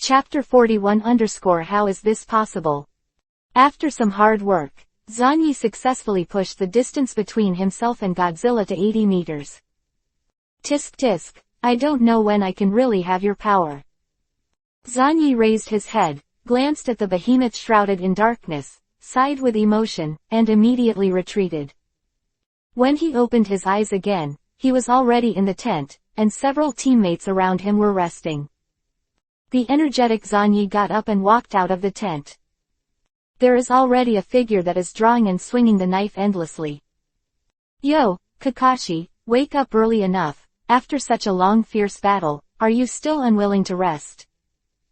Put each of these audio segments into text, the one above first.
Chapter 41 How is this possible? After some hard work, Zanyi successfully pushed the distance between himself and Godzilla to 80 meters. Tisk tisk, I don't know when I can really have your power. Zanyi raised his head, glanced at the behemoth shrouded in darkness, sighed with emotion, and immediately retreated. When he opened his eyes again, he was already in the tent, and several teammates around him were resting. The energetic Zanyi got up and walked out of the tent. There is already a figure that is drawing and swinging the knife endlessly. Yo, Kakashi, wake up early enough. After such a long fierce battle, are you still unwilling to rest?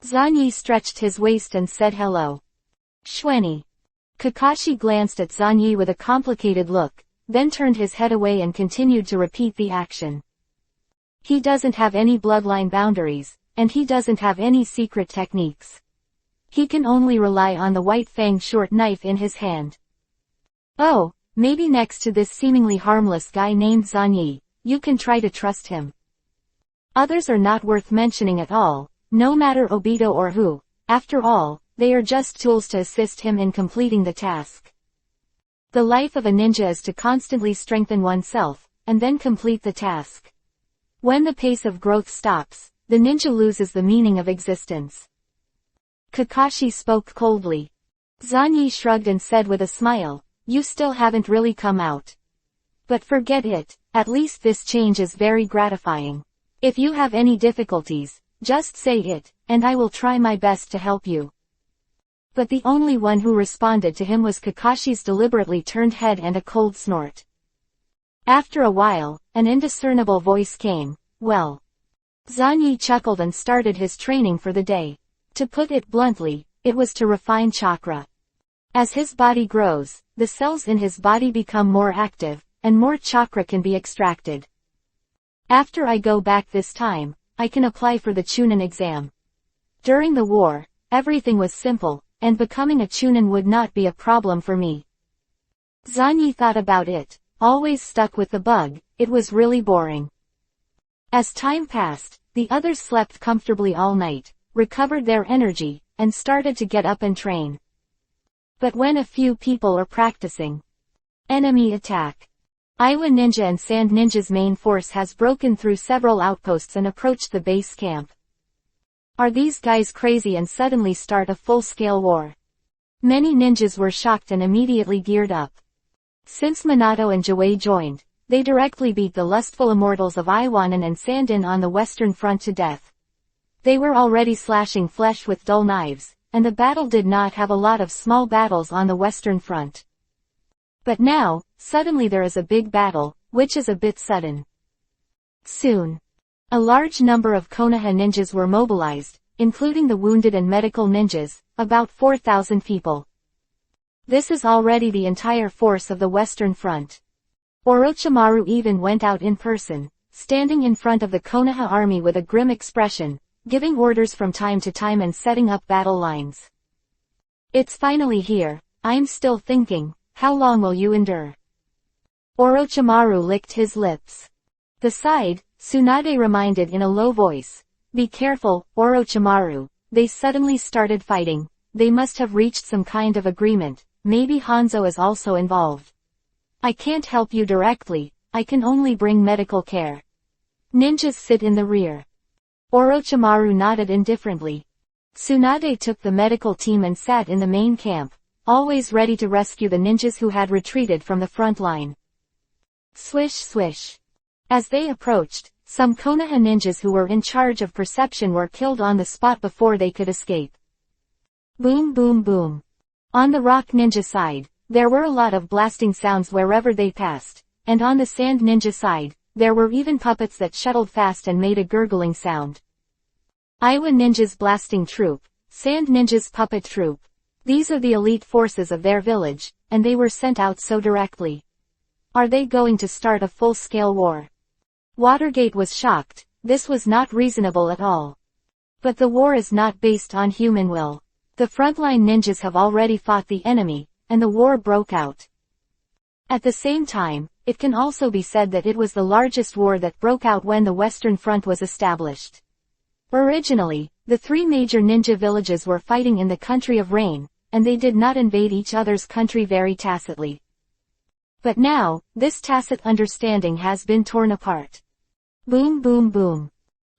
Zanyi stretched his waist and said hello. Shwenny. Kakashi glanced at Zanyi with a complicated look, then turned his head away and continued to repeat the action. He doesn't have any bloodline boundaries, and he doesn't have any secret techniques. He can only rely on the white fang short knife in his hand. Oh, maybe next to this seemingly harmless guy named Zanyi, you can try to trust him. Others are not worth mentioning at all, no matter Obito or who. After all, they are just tools to assist him in completing the task. The life of a ninja is to constantly strengthen oneself, and then complete the task. When the pace of growth stops, the ninja loses the meaning of existence. Kakashi spoke coldly. Zanyi shrugged and said with a smile, you still haven't really come out. But forget it, at least this change is very gratifying. If you have any difficulties, just say it, and I will try my best to help you. But the only one who responded to him was Kakashi's deliberately turned head and a cold snort. After a while, an indiscernible voice came, well. Zanyi chuckled and started his training for the day. To put it bluntly, it was to refine chakra. As his body grows, the cells in his body become more active, and more chakra can be extracted. After I go back this time, I can apply for the Chunin exam. During the war, everything was simple, and becoming a Chunin would not be a problem for me. Zanyi thought about it, always stuck with the bug, it was really boring. As time passed, the others slept comfortably all night, recovered their energy, and started to get up and train. But when a few people are practicing enemy attack, Iwa Ninja and Sand Ninja's main force has broken through several outposts and approached the base camp. Are these guys crazy and suddenly start a full-scale war? Many ninjas were shocked and immediately geared up. Since Minato and Jouei joined, they directly beat the lustful immortals of Iwanan and Sandin on the western front to death. They were already slashing flesh with dull knives, and the battle did not have a lot of small battles on the western front. But now, suddenly there is a big battle, which is a bit sudden. Soon, a large number of Konoha ninjas were mobilized, including the wounded and medical ninjas, about 4,000 people. This is already the entire force of the western front. Orochimaru even went out in person, standing in front of the Konoha army with a grim expression, giving orders from time to time and setting up battle lines. It's finally here, I'm still thinking, how long will you endure? Orochimaru licked his lips. The side, Tsunade reminded in a low voice, be careful, Orochimaru, they suddenly started fighting, they must have reached some kind of agreement, maybe Hanzo is also involved. I can't help you directly, I can only bring medical care. Ninjas sit in the rear. Orochimaru nodded indifferently. Tsunade took the medical team and sat in the main camp, always ready to rescue the ninjas who had retreated from the front line. Swish swish. As they approached, some Konoha ninjas who were in charge of perception were killed on the spot before they could escape. Boom boom boom. On the rock ninja side, there were a lot of blasting sounds wherever they passed, and on the sand ninja side, there were even puppets that shuttled fast and made a gurgling sound. Iwa Ninja's blasting troop, Sand Ninja's puppet troop. These are the elite forces of their village, and they were sent out so directly. Are they going to start a full-scale war? Watergate was shocked, this was not reasonable at all. But the war is not based on human will. The frontline ninjas have already fought the enemy, and the war broke out. At the same time, it can also be said that it was the largest war that broke out when the Western Front was established. Originally, The three major ninja villages were fighting in the country of rain, and they did not invade each other's country very tacitly. But now, this tacit understanding has been torn apart. Boom boom boom.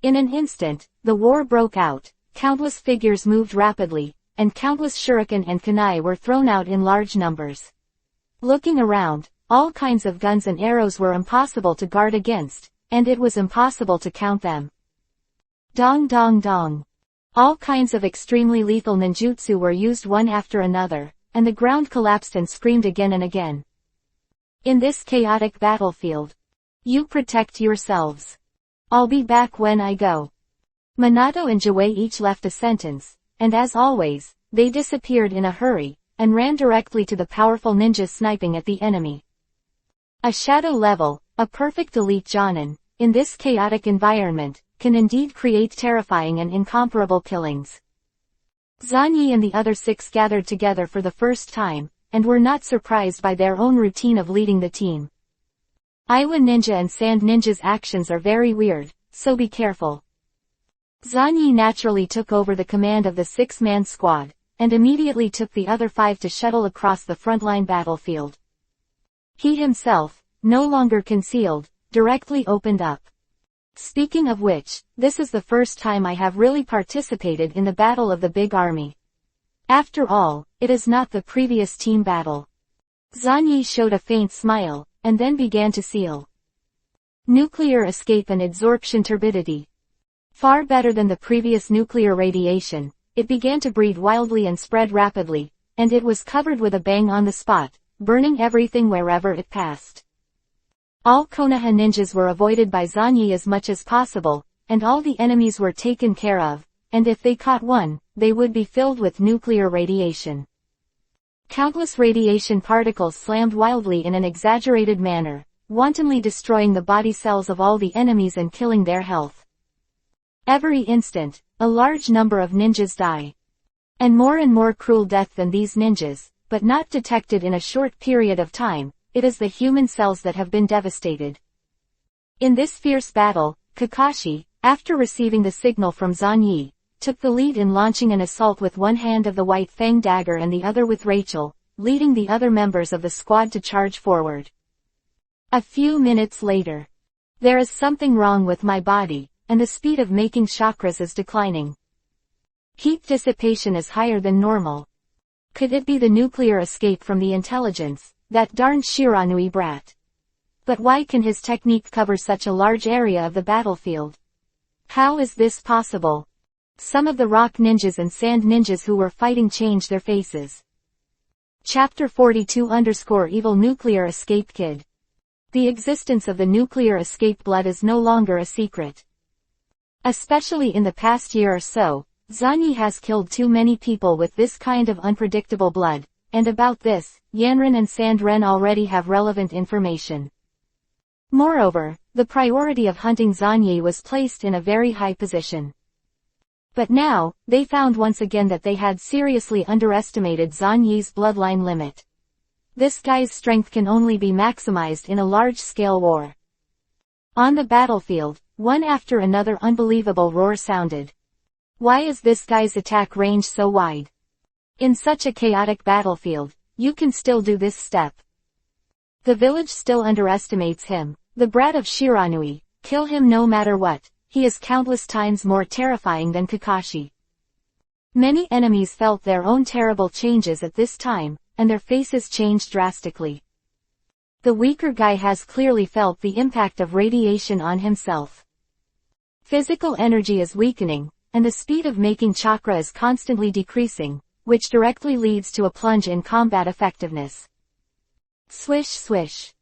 In an instant, the war broke out, countless figures moved rapidly, and countless shuriken and kunai were thrown out in large numbers. Looking around, all kinds of guns and arrows were impossible to guard against, and it was impossible to count them. Dong dong dong. All kinds of extremely lethal ninjutsu were used one after another, and the ground collapsed and screamed again and again. In this chaotic battlefield, you protect yourselves. I'll be back when I go. Minato and Jouei each left a sentence, and as always, they disappeared in a hurry, and ran directly to the powerful ninja sniping at the enemy. A shadow level, a perfect elite jonin, in this chaotic environment, can indeed create terrifying and incomparable killings. Zanyi and the other six gathered together for the first time, and were not surprised by their own routine of leading the team. Iwa Ninja and Sand Ninja's actions are very weird, so be careful. Zanyi naturally took over the command of the six-man squad, and immediately took the other five to shuttle across the frontline battlefield. He himself, no longer concealed, directly opened up. Speaking of which, this is the first time I have really participated in the Battle of the Big Army. After all, it is not the previous team battle. Zanyi showed a faint smile, and then began to seal. Nuclear escape and adsorption turbidity. Far better than the previous nuclear radiation, it began to breed wildly and spread rapidly, and it was covered with a bang on the spot, burning everything wherever it passed. All Konoha ninjas were avoided by Zanyi as much as possible, and all the enemies were taken care of, and if they caught one, they would be filled with nuclear radiation. Countless radiation particles slammed wildly in an exaggerated manner, wantonly destroying the body cells of all the enemies and killing their health. Every instant, a large number of ninjas die. And more cruel death than these ninjas, but not detected in a short period of time, it is the human cells that have been devastated. In this fierce battle, Kakashi, after receiving the signal from Zanyi, took the lead in launching an assault with one hand of the White Fang dagger and the other with Rachel, leading the other members of the squad to charge forward. A few minutes later. There is something wrong with my body, and the speed of making chakras is declining. Heat dissipation is higher than normal. Could it be the nuclear escape from the intelligence, that darned Shiranui brat? But why can his technique cover such a large area of the battlefield? How is this possible? Some of the rock ninjas and sand ninjas who were fighting changed their faces. Chapter 42-Evil Nuclear Escape Kid. The existence of the nuclear escape blood is no longer a secret. Especially in the past year or so, Zanyi has killed too many people with this kind of unpredictable blood, and about this, Yanren and Sandren already have relevant information. Moreover, the priority of hunting Zanyi was placed in a very high position. But now, they found once again that they had seriously underestimated Zanyi's bloodline limit. This guy's strength can only be maximized in a large-scale war. On the battlefield, one after another unbelievable roar sounded. Why is this guy's attack range so wide? In such a chaotic battlefield, you can still do this step. The village still underestimates him, the brat of Shiranui, kill him no matter what. He is countless times more terrifying than Kakashi. Many enemies felt their own terrible changes at this time, and their faces changed drastically. The weaker guy has clearly felt the impact of radiation on himself. Physical energy is weakening, and the speed of making chakra is constantly decreasing, which directly leads to a plunge in combat effectiveness. Swish swish.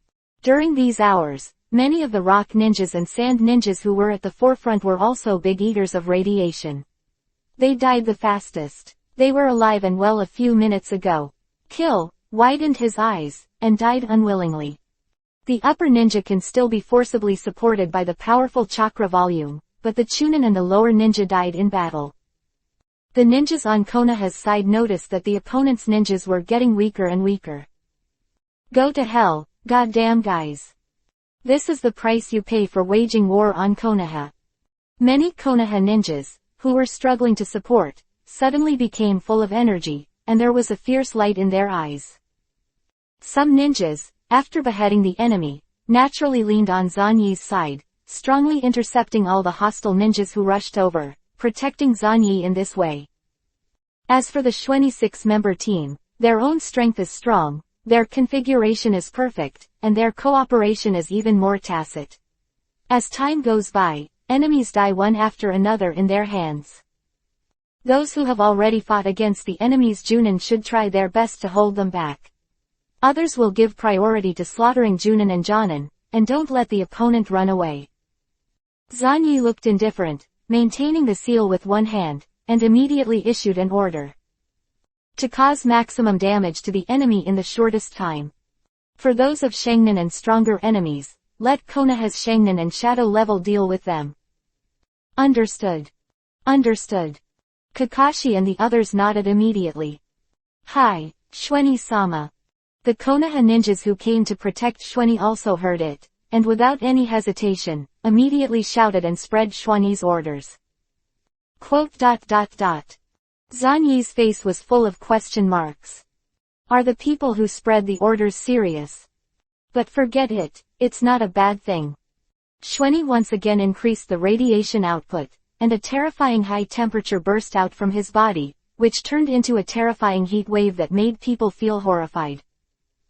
During these hours, many of the rock ninjas and sand ninjas who were at the forefront were also big eaters of radiation. They died the fastest. They were alive and well a few minutes ago. Kill, widened his eyes, and died unwillingly. The upper ninja can still be forcibly supported by the powerful chakra volume, but the Chunin and the lower ninja died in battle. The ninjas on Konoha's side noticed that the opponent's ninjas were getting weaker and weaker. Go to hell, goddamn guys. This is the price you pay for waging war on Konoha. Many Konoha ninjas, who were struggling to support, suddenly became full of energy, and there was a fierce light in their eyes. Some ninjas, after beheading the enemy, naturally leaned on Zanyi's side, strongly intercepting all the hostile ninjas who rushed over, protecting Zanyi in this way. As for the 26-member team, their own strength is strong, their configuration is perfect, and their cooperation is even more tacit. As time goes by, enemies die one after another in their hands. Those who have already fought against the enemy's Junin should try their best to hold them back. Others will give priority to slaughtering Junin and Jonin, and don't let the opponent run away. Zanyi looked indifferent, maintaining the seal with one hand, and immediately issued an order to cause maximum damage to the enemy in the shortest time. For those of Shangnin and stronger enemies, let Konoha's Shangnin and Shadow level deal with them. Understood. Understood. Kakashi and the others nodded immediately. Hi, Shueni-sama. The Konoha ninjas who came to protect Shueni also heard it, and without any hesitation, immediately shouted and spread Shueni's orders. Zanyi's face was full of question marks. Are the people who spread the orders serious? But forget it, it's not a bad thing. Shueni once again increased the radiation output, and a terrifying high temperature burst out from his body, which turned into a terrifying heat wave that made people feel horrified.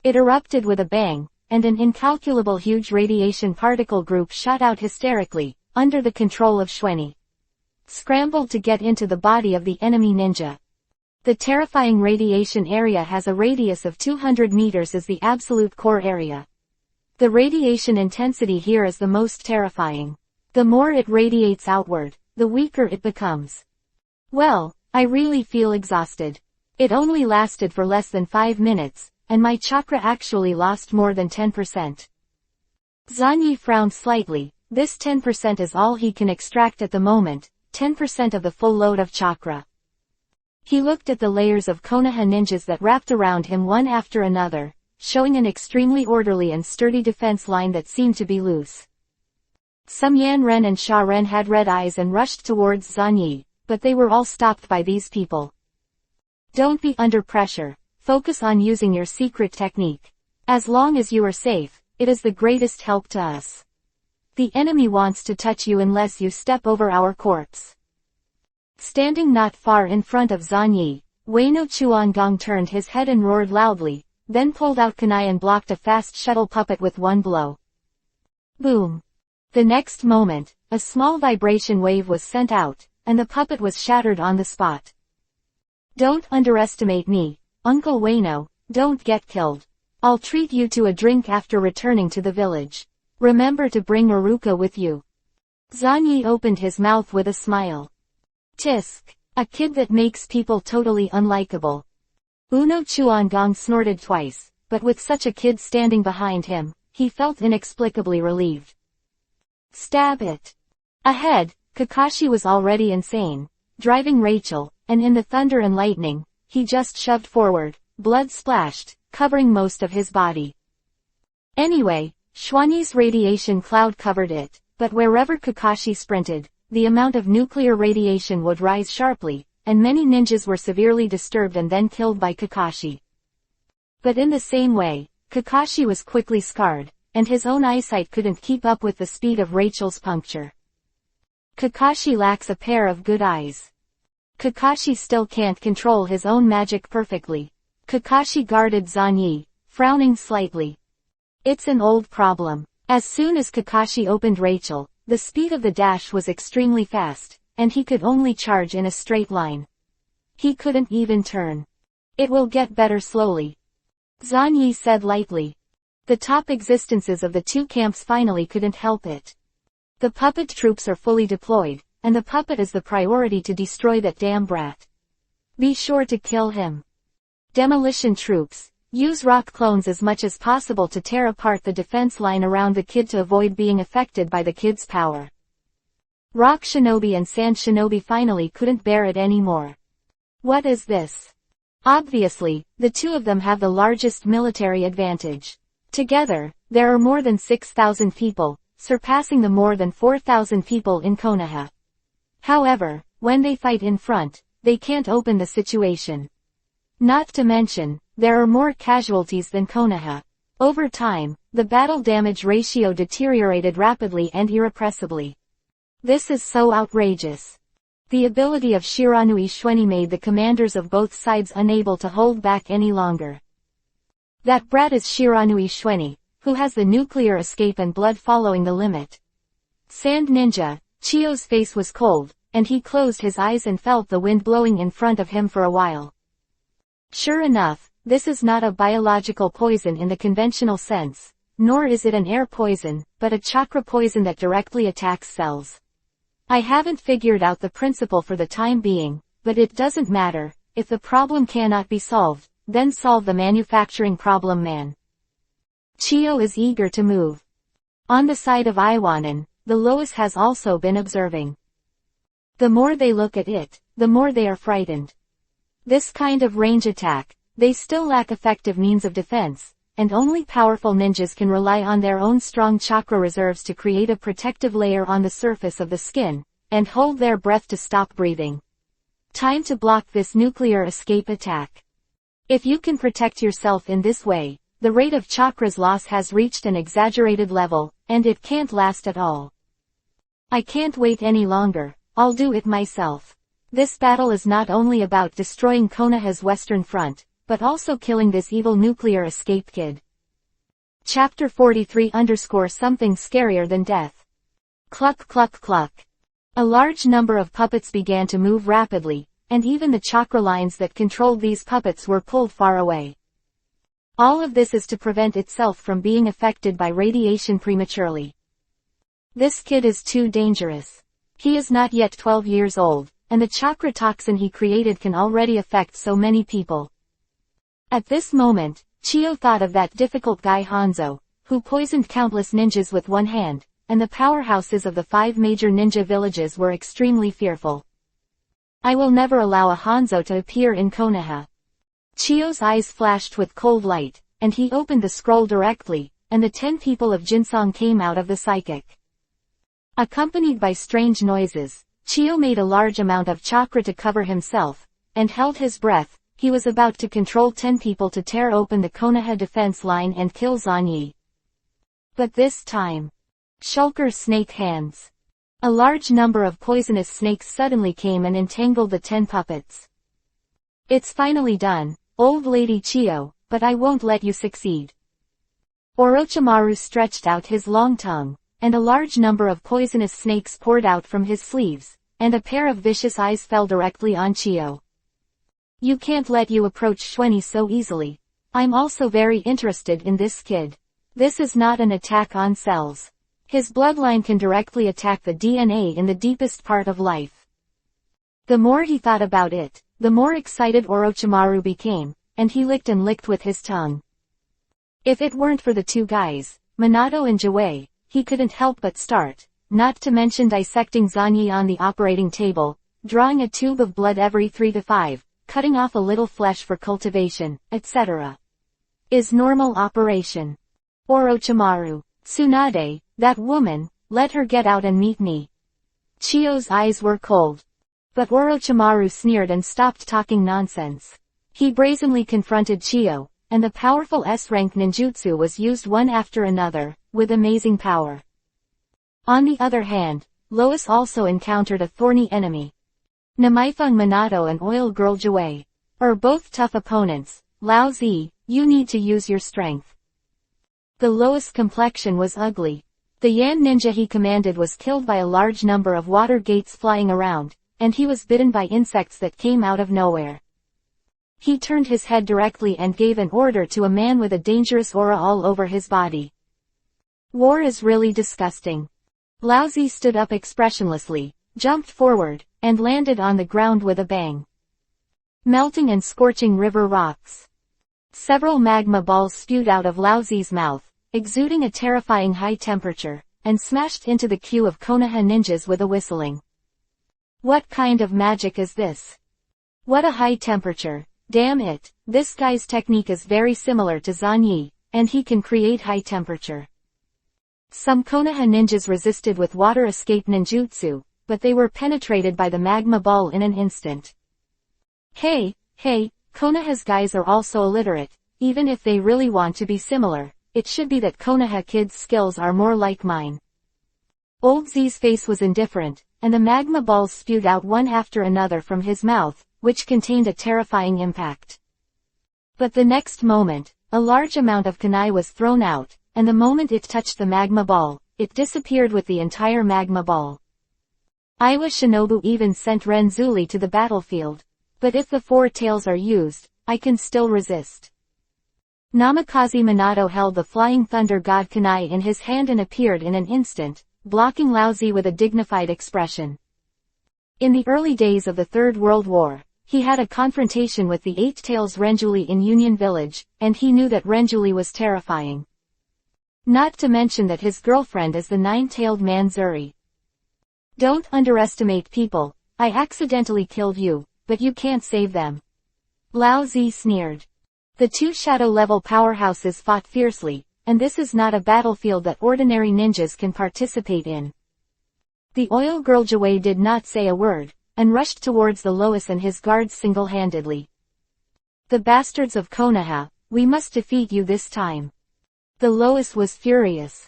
It erupted with a bang, and an incalculable huge radiation particle group shot out hysterically, under the control of Shueni. Scrambled to get into the body of the enemy ninja. The terrifying radiation area has a radius of 200 meters as the absolute core area. The radiation intensity here is the most terrifying. The more it radiates outward, the weaker it becomes. Well, I really feel exhausted. It only lasted for less than 5 minutes, and my chakra actually lost more than 10%. Zanyi frowned slightly. This 10% is all he can extract at the moment, 10% of the full load of chakra. He looked at the layers of Konoha ninjas that wrapped around him one after another, showing an extremely orderly and sturdy defense line that seemed to be loose. Some Yanren and Sha-Ren had red eyes and rushed towards Zanyi, but they were all stopped by these people. Don't be under pressure, focus on using your secret technique. As long as you are safe, it is the greatest help to us. The enemy wants to touch you unless you step over our corpse. Standing not far in front of Zanyi, Ueno Chuangong turned his head and roared loudly, then pulled out kunai and blocked a fast shuttle puppet with one blow. Boom! The next moment, a small vibration wave was sent out, and the puppet was shattered on the spot. Don't underestimate me, Uncle Ueno, don't get killed. I'll treat you to a drink after returning to the village. Remember to bring Maruka with you. Zanyi opened his mouth with a smile. Tisk, a kid that makes people totally unlikable. Ueno Chuangong snorted twice, but with such a kid standing behind him, he felt inexplicably relieved. Stab it. Ahead, Kakashi was already insane, driving Rachel, and in the thunder and lightning, he just shoved forward, blood splashed, covering most of his body. Anyway, Shueni's radiation cloud covered it, but wherever Kakashi sprinted, the amount of nuclear radiation would rise sharply, and many ninjas were severely disturbed and then killed by Kakashi. But in the same way, Kakashi was quickly scarred, and his own eyesight couldn't keep up with the speed of Rachel's puncture. Kakashi lacks a pair of good eyes. Kakashi still can't control his own magic perfectly. Kakashi guarded Zanyi, frowning slightly. It's an old problem. As soon as Kakashi opened Rachel, the speed of the dash was extremely fast, and he could only charge in a straight line. He couldn't even turn. It will get better slowly. Zanyi said lightly. The top existences of the two camps finally couldn't help it. The puppet troops are fully deployed, and the puppet is the priority to destroy that damn brat. Be sure to kill him. Demolition troops. Use rock clones as much as possible to tear apart the defense line around the kid to avoid being affected by the kid's power. Rock Shinobi and Sand Shinobi finally couldn't bear it anymore. What is this? Obviously, the two of them have the largest military advantage. Together, there are more than 6,000 people, surpassing the more than 4,000 people in Konoha. However, when they fight in front, they can't open the situation. Not to mention, there are more casualties than Konoha. Over time, the battle damage ratio deteriorated rapidly and irrepressibly. This is so outrageous. The ability of Shiranui Shweni made the commanders of both sides unable to hold back any longer. That brat is Shiranui Shweni, who has the nuclear escape and blood following the limit. Sand Ninja, Chiyo's face was cold, and he closed his eyes and felt the wind blowing in front of him for a while. Sure enough, this is not a biological poison in the conventional sense, nor is it an air poison, but a chakra poison that directly attacks cells. I haven't figured out the principle for the time being, but it doesn't matter. If the problem cannot be solved, then solve the manufacturing problem, man. Chiyo is eager to move. On the side of Iwanan, the Lois has also been observing. The more they look at it, the more they are frightened. This kind of range attack, they still lack effective means of defense, and only powerful ninjas can rely on their own strong chakra reserves to create a protective layer on the surface of the skin, and hold their breath to stop breathing. Time to block this nuclear escape attack. If you can protect yourself in this way, the rate of chakra's loss has reached an exaggerated level, and it can't last at all. I can't wait any longer, I'll do it myself. This battle is not only about destroying Konoha's western front, but also killing this evil nuclear escape kid. Chapter 43_something scarier than death. Cluck cluck cluck. A large number of puppets began to move rapidly, and even the chakra lines that controlled these puppets were pulled far away. All of this is to prevent itself from being affected by radiation prematurely. This kid is too dangerous. He is not yet 12 years old, and the chakra toxin he created can already affect so many people. At this moment, Chiyo thought of that difficult guy Hanzo, who poisoned countless ninjas with one hand, and the powerhouses of the 5 major ninja villages were extremely fearful. I will never allow a Hanzo to appear in Konoha. Chiyo's eyes flashed with cold light, and he opened the scroll directly, and the 10 people of Jinsong came out of the psychic. Accompanied by strange noises, Chiyo made a large amount of chakra to cover himself, and held his breath. He was about to control 10 people to tear open the Konoha defense line and kill Zanyi. But this time, Shulker's snake hands. A large number of poisonous snakes suddenly came and entangled the 10 puppets. It's finally done, old lady Chiyo, but I won't let you succeed. Orochimaru stretched out his long tongue, and a large number of poisonous snakes poured out from his sleeves, and a pair of vicious eyes fell directly on Chiyo. You can't let you approach Shweni so easily. I'm also very interested in this kid. This is not an attack on cells. His bloodline can directly attack the DNA in the deepest part of life. The more he thought about it, the more excited Orochimaru became, and he licked and licked with his tongue. If it weren't for the 2 guys, Minato and Jouei, he couldn't help but start, not to mention dissecting Zanyi on the operating table, drawing a tube of blood every 3 to 5, cutting off a little flesh for cultivation, etc. Is normal operation. Orochimaru. Tsunade, that woman, let her get out and meet me. Chiyo's eyes were cold. But Orochimaru sneered and stopped talking nonsense. He brazenly confronted Chiyo, and the powerful S-rank ninjutsu was used one after another, with amazing power. On the other hand, Lois also encountered a thorny enemy. Namaifeng Minato and Oil Girl Jouei are both tough opponents. Lao Zi, you need to use your strength. The Lois complexion was ugly. The Yan ninja he commanded was killed by a large number of water gates flying around, and he was bitten by insects that came out of nowhere. He turned his head directly and gave an order to a man with a dangerous aura all over his body. War is really disgusting. Lao Zi stood up expressionlessly, jumped forward, and landed on the ground with a bang. Melting and scorching river rocks. Several magma balls spewed out of Lao Zi's mouth, exuding a terrifying high temperature, and smashed into the queue of Konoha ninjas with a whistling. What kind of magic is this? What a high temperature, damn it, this guy's technique is very similar to Zanyi, and he can create high temperature. Some Konoha ninjas resisted with water escape ninjutsu, but they were penetrated by the magma ball in an instant. Hey, Konoha's guys are also illiterate. Even if they really want to be similar, it should be that Konoha kids' skills are more like mine. Old Z's face was indifferent, and the magma balls spewed out one after another from his mouth, which contained a terrifying impact. But the next moment, a large amount of kunai was thrown out, and the moment it touched the magma ball, it disappeared with the entire magma ball. Iwa Shinobu even sent Renzuli to the battlefield. But if the four tails are used, I can still resist. Namikaze Minato held the Flying Thunder God kunai in his hand and appeared in an instant, blocking Laozi with a dignified expression. In the early days of the Third World War, he had a confrontation with the Eight Tails Renzuli in Union Village, and he knew that Renzuli was terrifying. Not to mention that his girlfriend is the nine-tailed man Zuri. Don't underestimate people. I accidentally killed you, but you can't save them. Laozi sneered. The two shadow-level powerhouses fought fiercely, and this is not a battlefield that ordinary ninjas can participate in. The oil girl Jiwei did not say a word, and rushed towards the Lois and his guards single-handedly. The bastards of Konoha, we must defeat you this time. The Lois was furious.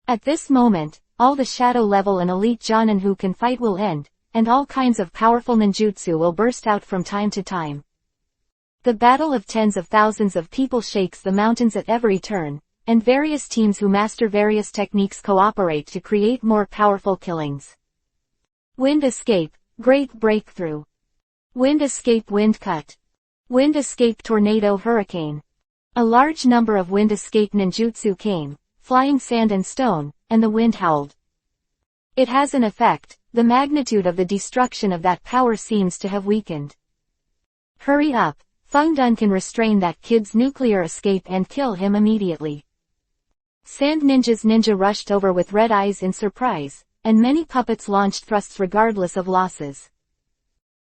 At this moment, all the shadow-level and elite jonin who can fight will end, and all kinds of powerful ninjutsu will burst out from time to time. The battle of tens of thousands of people shakes the mountains at every turn, and various teams who master various techniques cooperate to create more powerful killings. Wind escape, great breakthrough. Wind escape, wind cut. Wind escape, tornado, hurricane. A large number of wind escape ninjutsu came, flying sand and stone, and the wind howled. It has an effect. The magnitude of the destruction of that power seems to have weakened. Hurry up. Feng Dun can restrain that kid's nuclear escape and kill him immediately. Sand ninja rushed over with red eyes in surprise, and many puppets launched thrusts regardless of losses.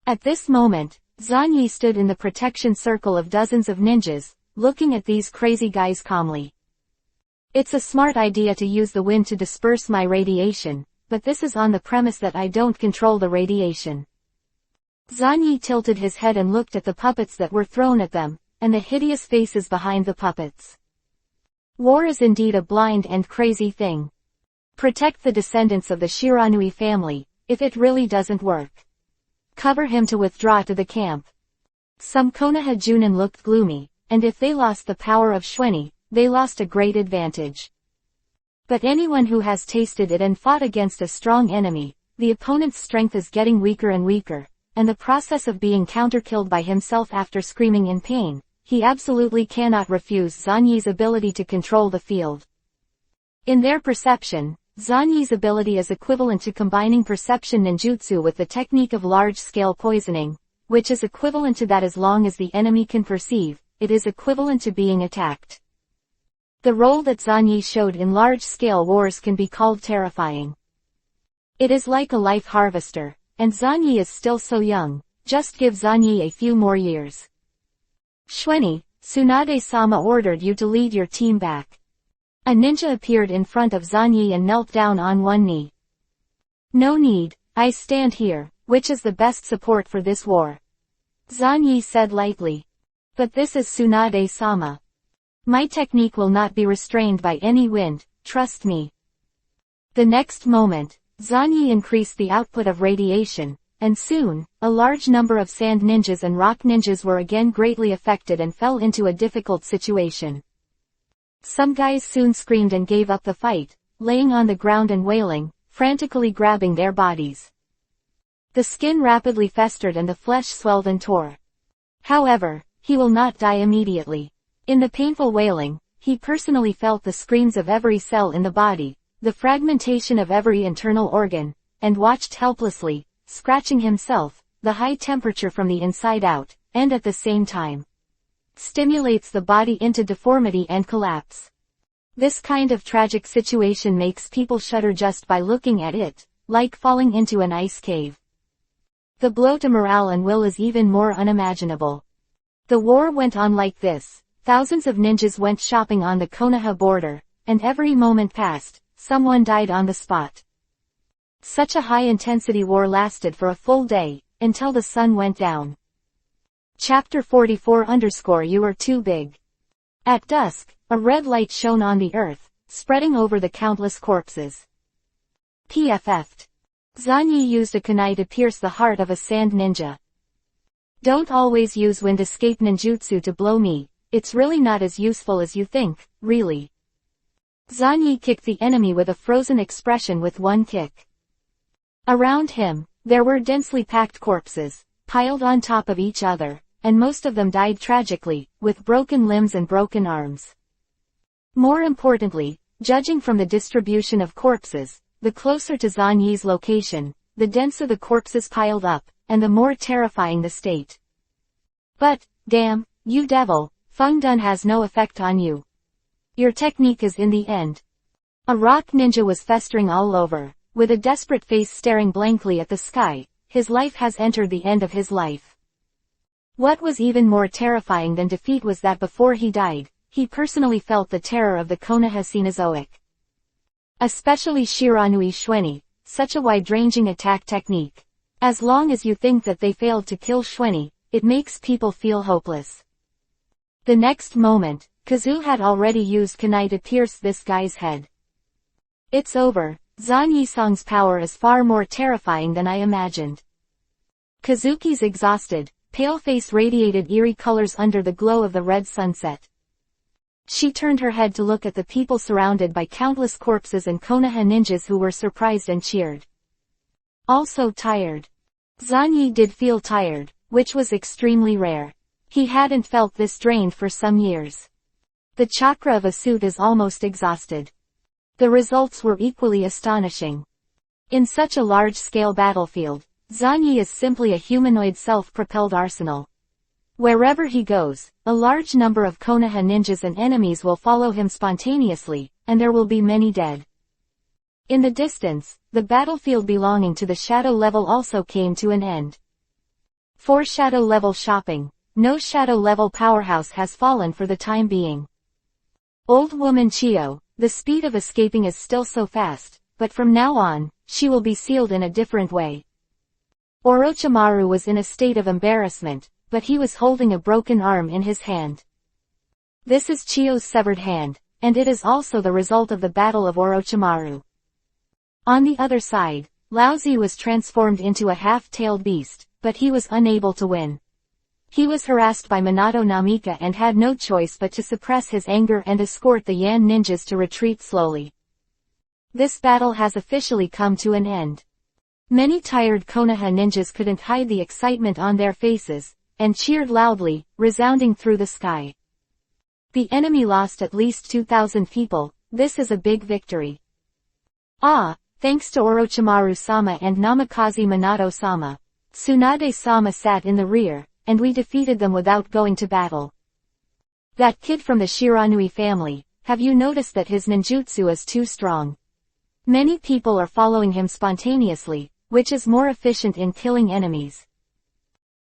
At this moment, Zanyi stood in the protection circle of dozens of ninjas, looking at these crazy guys calmly. It's a smart idea to use the wind to disperse my radiation, but this is on the premise that I don't control the radiation. Zanyi tilted his head and looked at the puppets that were thrown at them, and the hideous faces behind the puppets. War is indeed a blind and crazy thing. Protect the descendants of the Shiranui family, if it really doesn't work. Cover him to withdraw to the camp. Some Konoha Junin looked gloomy, and if they lost the power of Shueni, they lost a great advantage. But anyone who has tasted it and fought against a strong enemy, the opponent's strength is getting weaker and weaker, and the process of being counterkilled by himself after screaming in pain, he absolutely cannot refuse Zanyi's ability to control the field. In their perception, Zanyi's ability is equivalent to combining perception ninjutsu with the technique of large-scale poisoning, which is equivalent to that as long as the enemy can perceive, it is equivalent to being attacked. The role that Zanyi showed in large-scale wars can be called terrifying. It is like a life harvester, and Zanyi is still so young. Just give Zanyi a few more years. Shueni, Tsunade-sama ordered you to lead your team back. A ninja appeared in front of Zanyi and knelt down on one knee. No need, I stand here, which is the best support for this war. Zanyi said lightly. But this is Tsunade-sama. My technique will not be restrained by any wind, trust me. The next moment, Zanyi increased the output of radiation, and soon, a large number of sand ninjas and rock ninjas were again greatly affected and fell into a difficult situation. Some guys soon screamed and gave up the fight, laying on the ground and wailing, frantically grabbing their bodies. The skin rapidly festered and the flesh swelled and tore. However, he will not die immediately. In the painful wailing, he personally felt the screams of every cell in the body, the fragmentation of every internal organ, and watched helplessly, scratching himself, the high temperature from the inside out, and at the same time stimulates the body into deformity and collapse. This kind of tragic situation makes people shudder just by looking at it, like falling into an ice cave. The blow to morale and will is even more unimaginable. The war went on like this. Thousands of ninjas went shopping on the Konoha border, and every moment passed, someone died on the spot. Such a high-intensity war lasted for a full day, until the sun went down. Chapter 44 _ You are too big. At dusk, a red light shone on the earth, spreading over the countless corpses. PFF'd. Zanyi used a kunai to pierce the heart of a sand ninja. Don't always use wind escape ninjutsu to blow me, it's really not as useful as you think, really. Zanyi kicked the enemy with a frozen expression with one kick. Around him, there were densely packed corpses, piled on top of each other, and most of them died tragically, with broken limbs and broken arms. More importantly, judging from the distribution of corpses, the closer to Zanyi's location, the denser the corpses piled up, and the more terrifying the state. But, damn, you devil, Feng Dun has no effect on you. Your technique is in the end. A rock ninja was festering all over, with a desperate face staring blankly at the sky. His life has entered the end of his life. What was even more terrifying than defeat was that before he died, he personally felt the terror of the Konoha Cenozoic. Especially Shiranui Shweni, such a wide-ranging attack technique. As long as you think that they failed to kill Shweni, it makes people feel hopeless. The next moment, Kazu had already used kunai to pierce this guy's head. It's over. Zan Yisong's power is far more terrifying than I imagined. Kazuki's exhausted, pale face radiated eerie colors under the glow of the red sunset. She turned her head to look at the people surrounded by countless corpses and Konoha ninjas who were surprised and cheered. Also tired. Zanyi did feel tired, which was extremely rare. He hadn't felt this drained for some years. The chakra of a suit is almost exhausted. The results were equally astonishing. In such a large-scale battlefield, Zanyi is simply a humanoid self-propelled arsenal. Wherever he goes, a large number of Konoha ninjas and enemies will follow him spontaneously, and there will be many dead. In the distance, the battlefield belonging to the shadow level also came to an end. For shadow level shopping, no shadow level powerhouse has fallen for the time being. Old woman Chio, the speed of escaping is still so fast, but from now on, she will be sealed in a different way. Orochimaru was in a state of embarrassment, but he was holding a broken arm in his hand. This is Chio's severed hand, and it is also the result of the battle of Orochimaru. On the other side, Laozi was transformed into a half-tailed beast, but he was unable to win. He was harassed by Minato Namika and had no choice but to suppress his anger and escort the Yan ninjas to retreat slowly. This battle has officially come to an end. Many tired Konoha ninjas couldn't hide the excitement on their faces, and cheered loudly, resounding through the sky. The enemy lost at least 2,000 people. This is a big victory. Ah, thanks to Orochimaru-sama and Namikaze Minato-sama. Tsunade-sama sat in the rear, and we defeated them without going to battle. That kid from the Shiranui family, have you noticed that his ninjutsu is too strong? Many people are following him spontaneously, which is more efficient in killing enemies.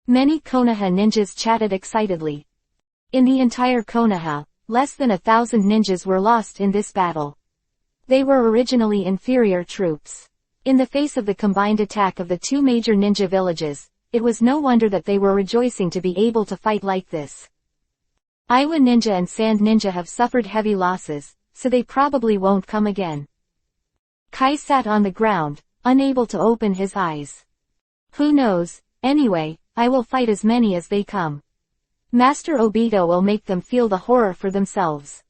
Many Konoha ninjas chatted excitedly. In the entire Konoha, less than 1,000 ninjas were lost in this battle. They were originally inferior troops. In the face of the combined attack of the two major ninja villages, it was no wonder that they were rejoicing to be able to fight like this. Iwa Ninja and Sand Ninja have suffered heavy losses, so they probably won't come again. Kai sat on the ground, unable to open his eyes. Who knows, anyway, I will fight as many as they come. Master Obito will make them feel the horror for themselves.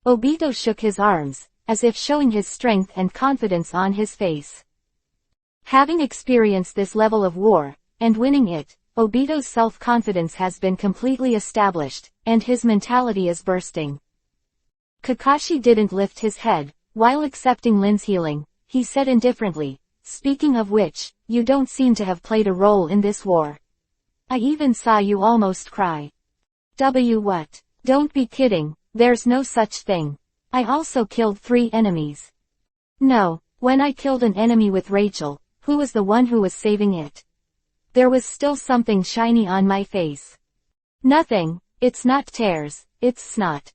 Obito shook his arms, as if showing his strength and confidence on his face. Having experienced this level of war, and winning it, Obito's self-confidence has been completely established, and his mentality is bursting. Kakashi didn't lift his head, while accepting Lin's healing. He said indifferently, speaking of which, you don't seem to have played a role in this war. I even saw you almost cry. What? Don't be kidding, there's no such thing. I also killed 3 enemies. No, when I killed an enemy with Rachel, who was the one who was saving it? There was still something shiny on my face. Nothing, it's not tears, it's snot.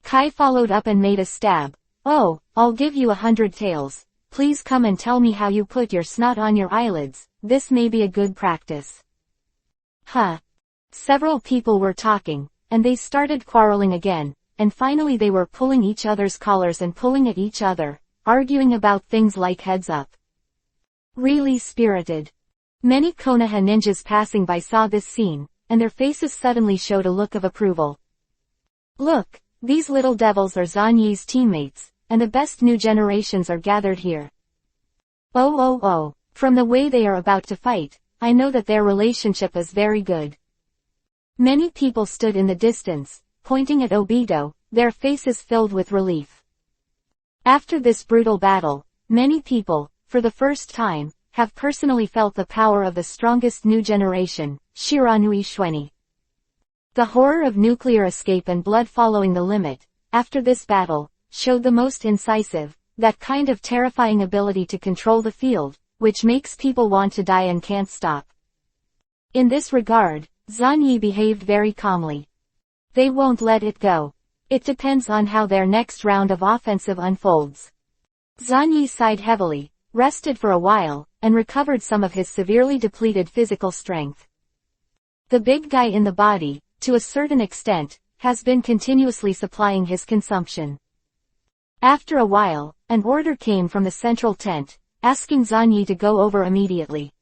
Kai followed up and made a stab. Oh, I'll give you 100 taels. please come and tell me how you put your snot on your eyelids, this may be a good practice. Huh. Several people were talking, and they started quarreling again, and finally they were pulling each other's collars and pulling at each other, arguing about things like heads up. Really spirited. Many Konoha ninjas passing by saw this scene, and their faces suddenly showed a look of approval. Look, these little devils are Zanyi's teammates, and the best new generations are gathered here. Oh, from the way they are about to fight, I know that their relationship is very good. Many people stood in the distance, pointing at Obito, their faces filled with relief. After this brutal battle, many people, for the first time, have personally felt the power of the strongest new generation, Shiranui Shweni. The horror of nuclear escape and blood following the limit, after this battle, showed the most incisive, that kind of terrifying ability to control the field, which makes people want to die and can't stop. In this regard, Zanyi behaved very calmly. They won't let it go. It depends on how their next round of offensive unfolds. Zanyi sighed heavily, rested for a while, and recovered some of his severely depleted physical strength. The big guy in the body, to a certain extent, has been continuously supplying his consumption. After a while, an order came from the central tent, asking Zanyi to go over immediately.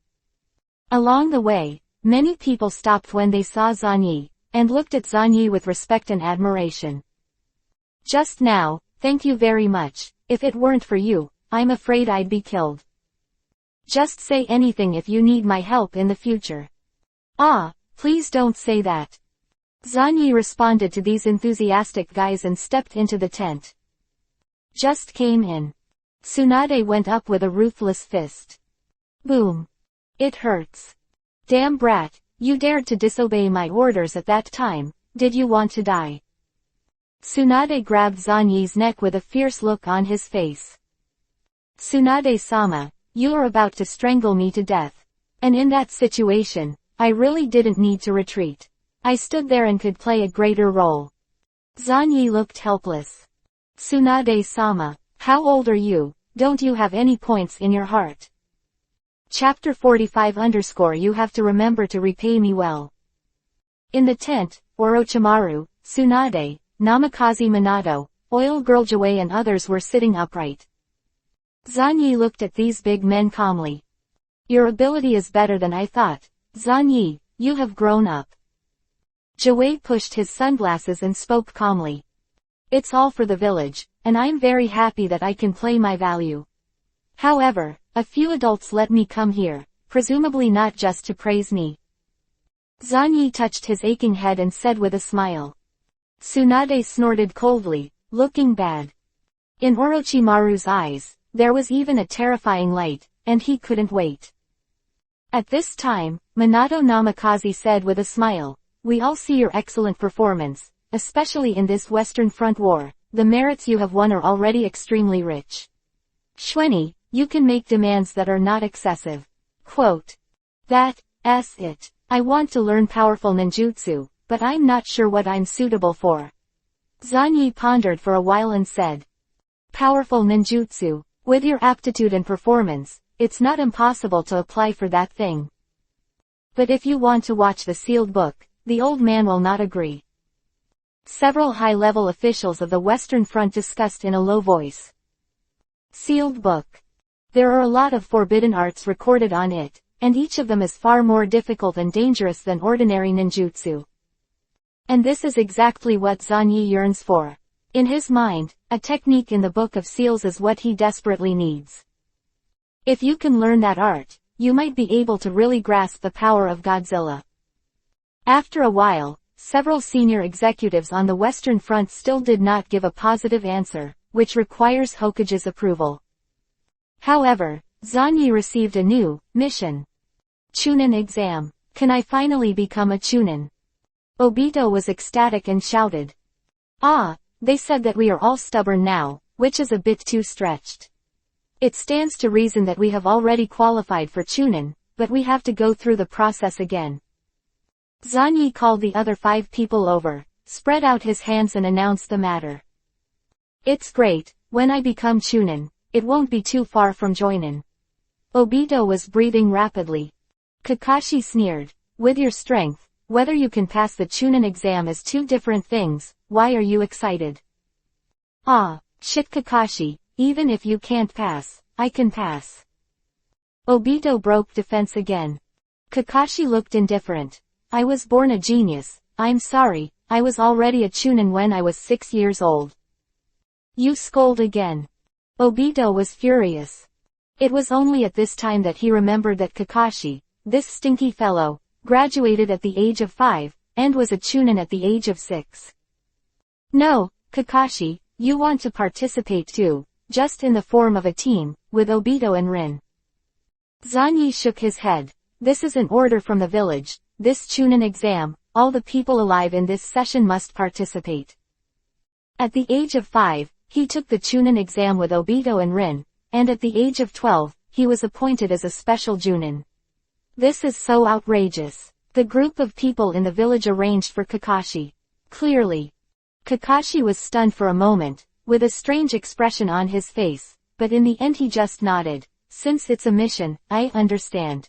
Along the way, many people stopped when they saw Zanyi, and looked at Zanyi with respect and admiration. Just now, thank you very much, if it weren't for you, I'm afraid I'd be killed. Just say anything if you need my help in the future. Ah, please don't say that. Zanyi responded to these enthusiastic guys and stepped into the tent. Just came in. Tsunade went up with a ruthless fist. Boom. It hurts. Damn brat, you dared to disobey my orders at that time, did you want to die? Tsunade grabbed Zanyi's neck with a fierce look on his face. Tsunade-sama, you are about to strangle me to death. And in that situation, I really didn't need to retreat. I stood there and could play a greater role. Zanyi looked helpless. Tsunade-sama, how old are you? Don't you have any points in your heart? Chapter 45_ You have to remember to repay me well. In the tent, Orochimaru, Tsunade, Namikaze Minato, Oil Girl Joy and others were sitting upright. Zanyi looked at these big men calmly. Your ability is better than I thought. Zanyi, you have grown up. Joy pushed his sunglasses and spoke calmly. It's all for the village, and I'm very happy that I can play my value. However, a few adults let me come here, presumably not just to praise me. Zanyi touched his aching head and said with a smile. Tsunade snorted coldly, looking bad. In Orochimaru's eyes, there was even a terrifying light, and he couldn't wait. At this time, Minato Namikaze said with a smile, we all see your excellent performance, especially in this Western Front war. The merits you have won are already extremely rich. Shweni, you can make demands that are not excessive. Quote. That's it. I want to learn powerful ninjutsu, but I'm not sure what I'm suitable for. Zanyi pondered for a while and said. Powerful ninjutsu, with your aptitude and performance, it's not impossible to apply for that thing. But if you want to watch the sealed book, the old man will not agree. Several high-level officials of the Western Front discussed in a low voice. Sealed book. There are a lot of forbidden arts recorded on it, and each of them is far more difficult and dangerous than ordinary ninjutsu. And this is exactly what Zanyi yearns for. In his mind, a technique in the Book of Seals is what he desperately needs. If you can learn that art, you might be able to really grasp the power of Godzilla. After a while, several senior executives on the Western Front still did not give a positive answer, which requires Hokage's approval. However, Zanyi received a new mission. Chunin exam. Can I finally become a Chunin? Obito was ecstatic and shouted. Ah, they said that we are all stubborn now, which is a bit too stretched. It stands to reason that we have already qualified for Chunin, but we have to go through the process again. Zanyi called the other 5 people over, spread out his hands and announced the matter. It's great, when I become Chunin, it won't be too far from Joinin. Obito was breathing rapidly. Kakashi sneered. With your strength, whether you can pass the Chunin exam is two different things, why are you excited? Ah, shit Kakashi, even if you can't pass, I can pass. Obito broke defense again. Kakashi looked indifferent. I was born a genius, I'm sorry, I was already a Chunin when I was 6 years old. You scold again. Obito was furious. It was only at this time that he remembered that Kakashi, this stinky fellow, graduated at the age of 5, and was a Chunin at the age of 6. No, Kakashi, you want to participate too, just in the form of a team, with Obito and Rin. Zanyi shook his head. This is an order from the village, this Chunin exam, all the people alive in this session must participate. At the age of 5, he took the Chunin exam with Obito and Rin, and at the age of 12, he was appointed as a special Junin. This is so outrageous. The group of people in the village arranged for Kakashi. Clearly. Kakashi was stunned for a moment, with a strange expression on his face, but in the end he just nodded. Since it's a mission, I understand.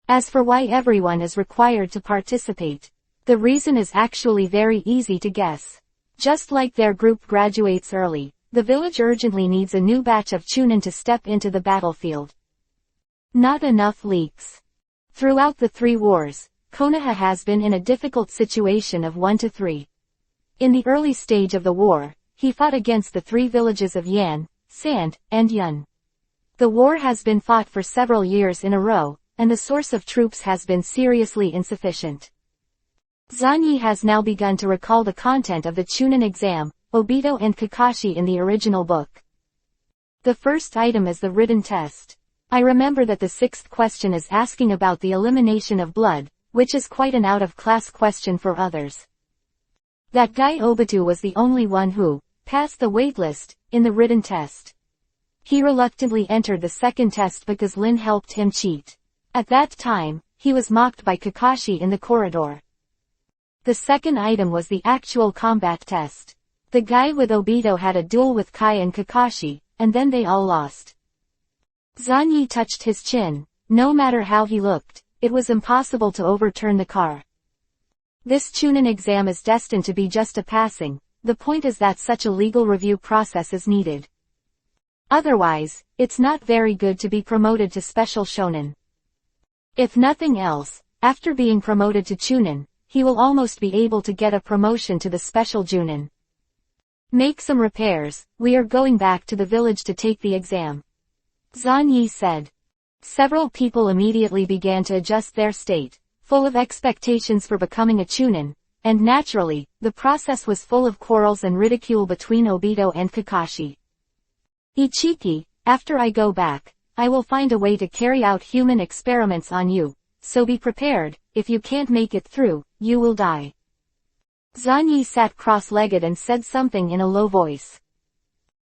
As for why everyone is required to participate, the reason is actually very easy to guess. Just like their group graduates early, the village urgently needs a new batch of Chunin to step into the battlefield. Not enough leaks. Throughout the 3 wars, Konoha has been in a difficult situation of 1 to 3. In the early stage of the war, he fought against the 3 villages of Yan, Sand, and Yun. The war has been fought for several years in a row, and the source of troops has been seriously insufficient. Zanyi has now begun to recall the content of the Chunin exam, Obito and Kakashi in the original book. The first item is the written test. I remember that the 6th question is asking about the elimination of blood, which is quite an out-of-class question for others. That guy Obito was the only one who passed the waitlist in the written test. He reluctantly entered the second test because Lin helped him cheat. At that time, he was mocked by Kakashi in the corridor. The second item was the actual combat test. The guy with Obito had a duel with Kai and Kakashi, and then they all lost. Zanyi touched his chin. No matter how he looked, it was impossible to overturn the car. This Chunin exam is destined to be just a passing. The point is that such a legal review process is needed. Otherwise, it's not very good to be promoted to Special Shonen. If nothing else, after being promoted to Chunin, he will almost be able to get a promotion to the Special Junin. Make some repairs, we are going back to the village to take the exam. Zanyi said. Several people immediately began to adjust their state, full of expectations for becoming a Chunin, and naturally, the process was full of quarrels and ridicule between Obito and Kakashi. Ichiki, after I go back, I will find a way to carry out human experiments on you, so be prepared, if you can't make it through, you will die. Zanyi sat cross-legged and said something in a low voice.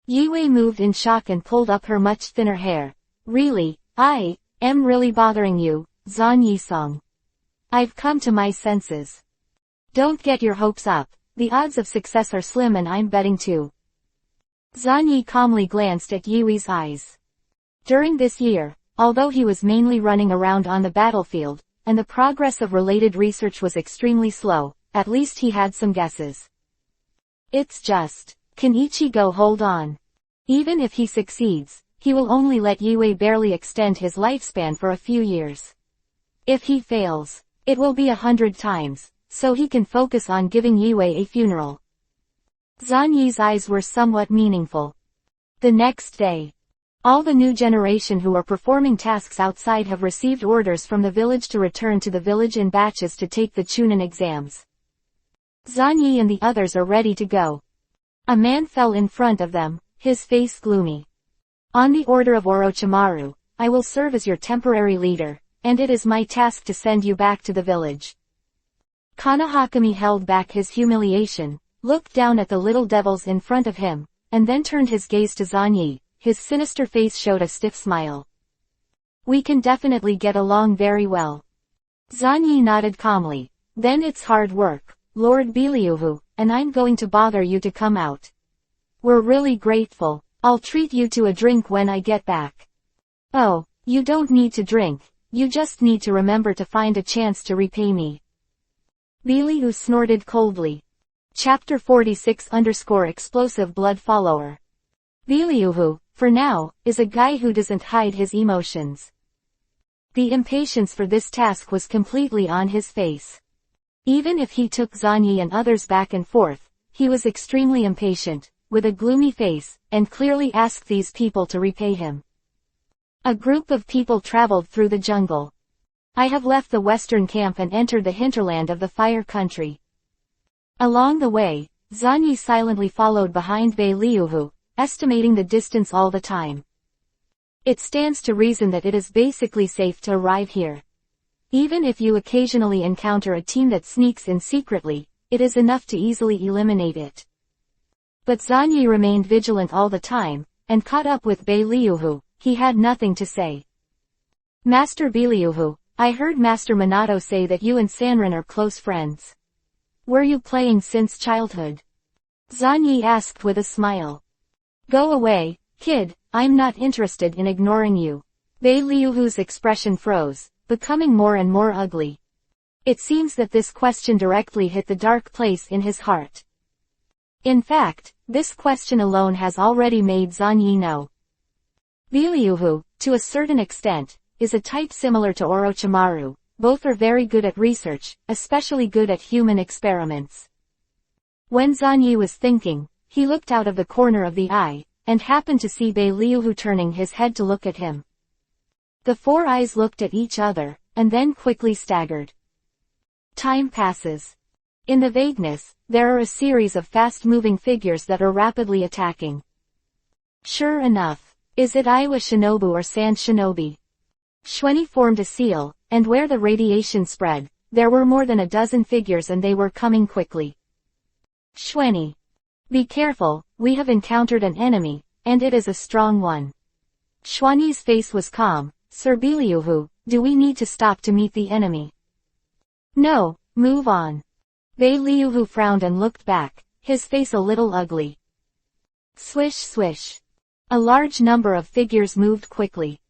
Yue moved in shock and pulled up her much thinner hair. Really, I am really bothering you, Zanyi-sung. I've come to my senses. Don't get your hopes up, the odds of success are slim and I'm betting too. Zanyi calmly glanced at Yui's eyes. During this year, although he was mainly running around on the battlefield, and the progress of related research was extremely slow, at least he had some guesses. It's just, can Ichigo hold on? Even if he succeeds, he will only let Yue barely extend his lifespan for a few years. If he fails, it will be 100 times, so he can focus on giving Yue a funeral. Zanyi's eyes were somewhat meaningful. The next day, all the new generation who are performing tasks outside have received orders from the village to return to the village in batches to take the Chunin exams. Zanyi and the others are ready to go. A man fell in front of them, his face gloomy. On the order of Orochimaru, I will serve as your temporary leader, and it is my task to send you back to the village. Konohakami held back his humiliation, looked down at the little devils in front of him, and then turned his gaze to Zanyi. His sinister face showed a stiff smile. We can definitely get along very well. Zanyi nodded calmly. Then it's hard work, Lord Biliuvu, and I'm going to bother you to come out. We're really grateful. I'll treat you to a drink when I get back. Oh, you don't need to drink, you just need to remember to find a chance to repay me. Biliu snorted coldly. Chapter 46_explosive blood follower. Biliu, for now, is a guy who doesn't hide his emotions. The impatience for this task was completely on his face. Even if he took Zanyi and others back and forth, he was extremely impatient, with a gloomy face, and clearly asked these people to repay him. A group of people traveled through the jungle. I have left the western camp and entered the hinterland of the fire country. Along the way, Zanyi silently followed behind Biliu, estimating the distance all the time. It stands to reason that it is basically safe to arrive here. Even if you occasionally encounter a team that sneaks in secretly, it is enough to easily eliminate it. But Zanyi remained vigilant all the time, and caught up with Biliu. He had nothing to say. Master Biliu, I heard Master Minato say that you and Sanrin are close friends. Were you playing since childhood? Zanyi asked with a smile. Go away, kid, I'm not interested in ignoring you. Biliu's expression froze, becoming more and more ugly. It seems that this question directly hit the dark place in his heart. In fact, this question alone has already made Zanyi know. Biliu, to a certain extent, is a type similar to Orochimaru. Both are very good at research, especially good at human experiments. When Zanyi was thinking, he looked out of the corner of the eye, and happened to see Biliu turning his head to look at him. The four eyes looked at each other, and then quickly staggered. Time passes. In the vagueness, there are a series of fast-moving figures that are rapidly attacking. Sure enough, is it Iwa Shinobu or Sand Shinobi? Schwenny formed a seal, and where the radiation spread, there were more than a dozen figures and they were coming quickly. Schwenny. Be careful, we have encountered an enemy, and it is a strong one. Schwenny's face was calm. Sir Biliu, do we need to stop to meet the enemy? No, move on. Biliu frowned and looked back, his face a little ugly. Swish swish. A large number of figures moved quickly.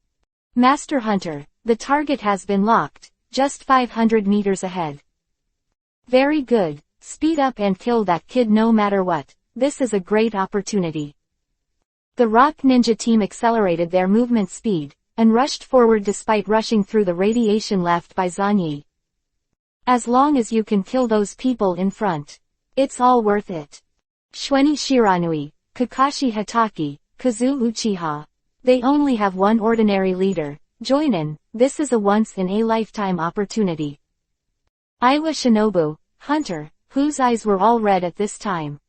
Master Hunter, the target has been locked, just 500 meters ahead. Very good, speed up and kill that kid no matter what, this is a great opportunity. The Rock Ninja team accelerated their movement speed, and rushed forward despite rushing through the radiation left by Zanyi. As long as you can kill those people in front, it's all worth it. Schwenny Shiranui, Kakashi Hatake, Kazu Uchiha. They only have one ordinary leader. Join in, this is a once-in-a-lifetime opportunity. Iwa Shinobu, Hunter, whose eyes were all red at this time.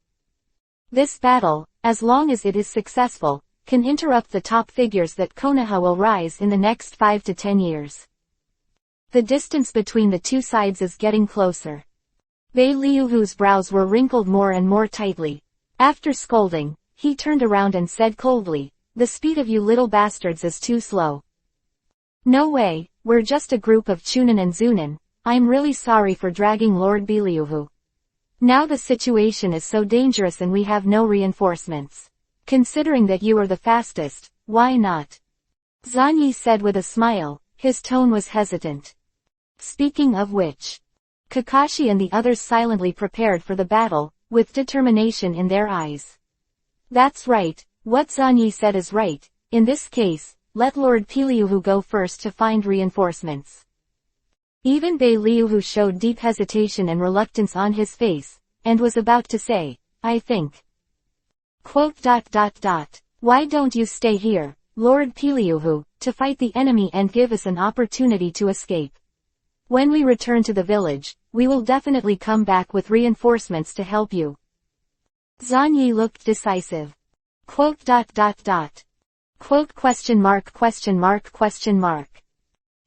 This battle, as long as it is successful, can interrupt the top figures that Konoha will rise in the next 5 to 10 years. The distance between the two sides is getting closer. Biliu's brows were wrinkled more and more tightly. After scolding, he turned around and said coldly, the speed of you little bastards is too slow. No way, we're just a group of Chunin and Zunin. I'm really sorry for dragging Lord Biliu. Now the situation is so dangerous and we have no reinforcements. Considering that you are the fastest, why not? Zanyi said with a smile, his tone was hesitant. Speaking of which, Kakashi and the others silently prepared for the battle, with determination in their eyes. That's right, what Zanyi said is right. In this case, let Lord Biliu go first to find reinforcements. Even Biliu showed deep hesitation and reluctance on his face, and was about to say, I think. ... Why don't you stay here, Lord Biliu, to fight the enemy and give us an opportunity to escape? When we return to the village, we will definitely come back with reinforcements to help you. Zanyi looked decisive. ...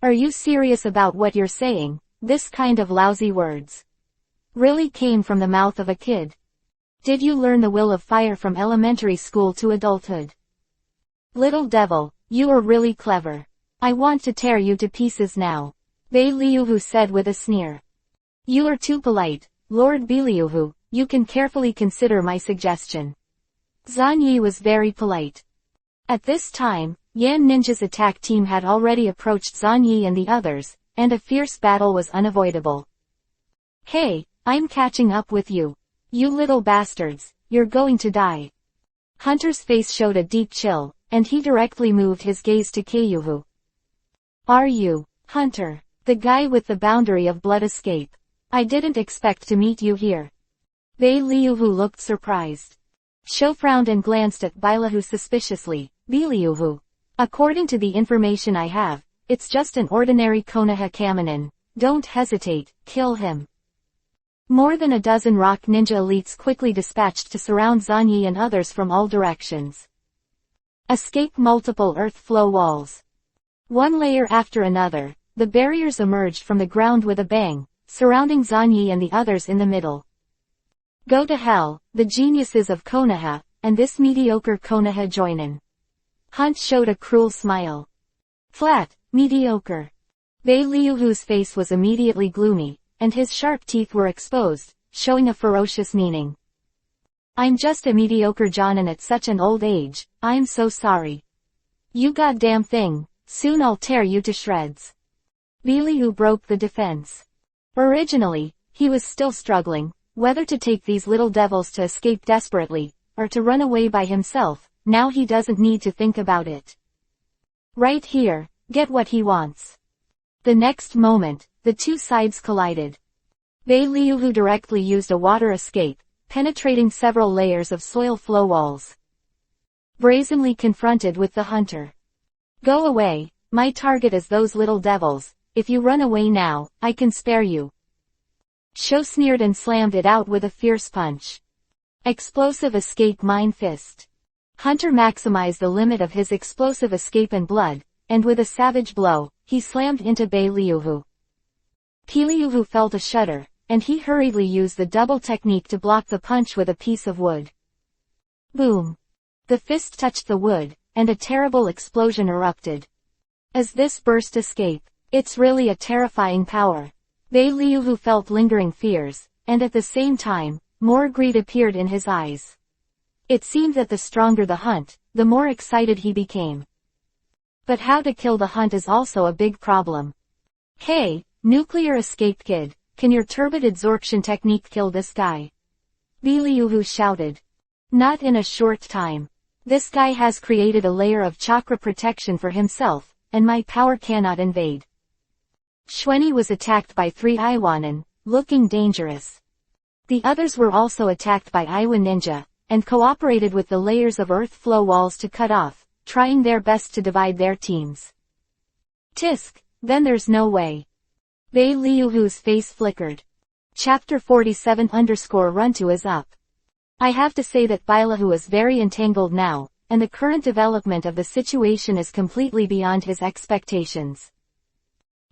Are you serious about what you're saying? This kind of lousy words really came from the mouth of a kid. Did you learn the will of fire from elementary school to adulthood? Little devil, you are really clever. I want to tear you to pieces now. Biliu said with a sneer. You are too polite, Lord Biliu, you can carefully consider my suggestion. Zanyi was very polite. At this time, Yan Ninja's attack team had already approached Zanyi and the others, and a fierce battle was unavoidable. "Hey, I'm catching up with you. You little bastards, you're going to die." Hunter's face showed a deep chill, and he directly moved his gaze to Kayuhu. "Are you, Hunter, the guy with the boundary of blood escape? I didn't expect to meet you here." Bei Liuhu looked surprised. Sho frowned and glanced at Bailahu suspiciously. "Biliuhu. According to the information I have, it's just an ordinary Konoha Kamanin. Don't hesitate, kill him." More than a dozen rock ninja elites quickly dispatched to surround Zanyi and others from all directions. Escape multiple earth flow walls. One layer after another, the barriers emerged from the ground with a bang, surrounding Zanyi and the others in the middle. "Go to hell, the geniuses of Konoha, and this mediocre Konoha joinin'." Hunt showed a cruel smile. "Flat, mediocre." Bei Liuhu's face was immediately gloomy, and his sharp teeth were exposed, showing a ferocious meaning. "I'm just a mediocre jonin at such an old age, I'm so sorry. You goddamn thing, soon I'll tear you to shreds." Biliu broke the defense. Originally, he was still struggling, whether to take these little devils to escape desperately, or to run away by himself. Now he doesn't need to think about it. Right here, get what he wants. The next moment, the two sides collided. Bei Liuhu directly used a water escape, penetrating several layers of soil flow walls. Brazenly confronted with the hunter. "Go away, my target is those little devils. If you run away now, I can spare you." Sho sneered and slammed it out with a fierce punch. Explosive escape mine fist. Hunter maximized the limit of his explosive escape and blood, and with a savage blow, he slammed into Bei Liuhu. Liuhu felt a shudder, and he hurriedly used the double technique to block the punch with a piece of wood. Boom! The fist touched the wood, and a terrible explosion erupted. As this burst escape, it's really a terrifying power. Bei Liuhu felt lingering fears, and at the same time, more greed appeared in his eyes. It seemed that the stronger the hunt, the more excited he became. But how to kill the hunt is also a big problem. "Hey, nuclear escape kid, can your turbid adsorption technique kill this guy?" Biliuhu shouted. "Not in a short time. This guy has created a layer of chakra protection for himself, and my power cannot invade." Shweni was attacked by 3 Iwanin, looking dangerous. The others were also attacked by Iwa Ninja, and cooperated with the layers of earth flow walls to cut off, trying their best to divide their teams. Tisk, then there's no way. Bei Liuhu's face flickered. Chapter 47_Run2 is up. I have to say that Bailahu is very entangled now, and the current development of the situation is completely beyond his expectations.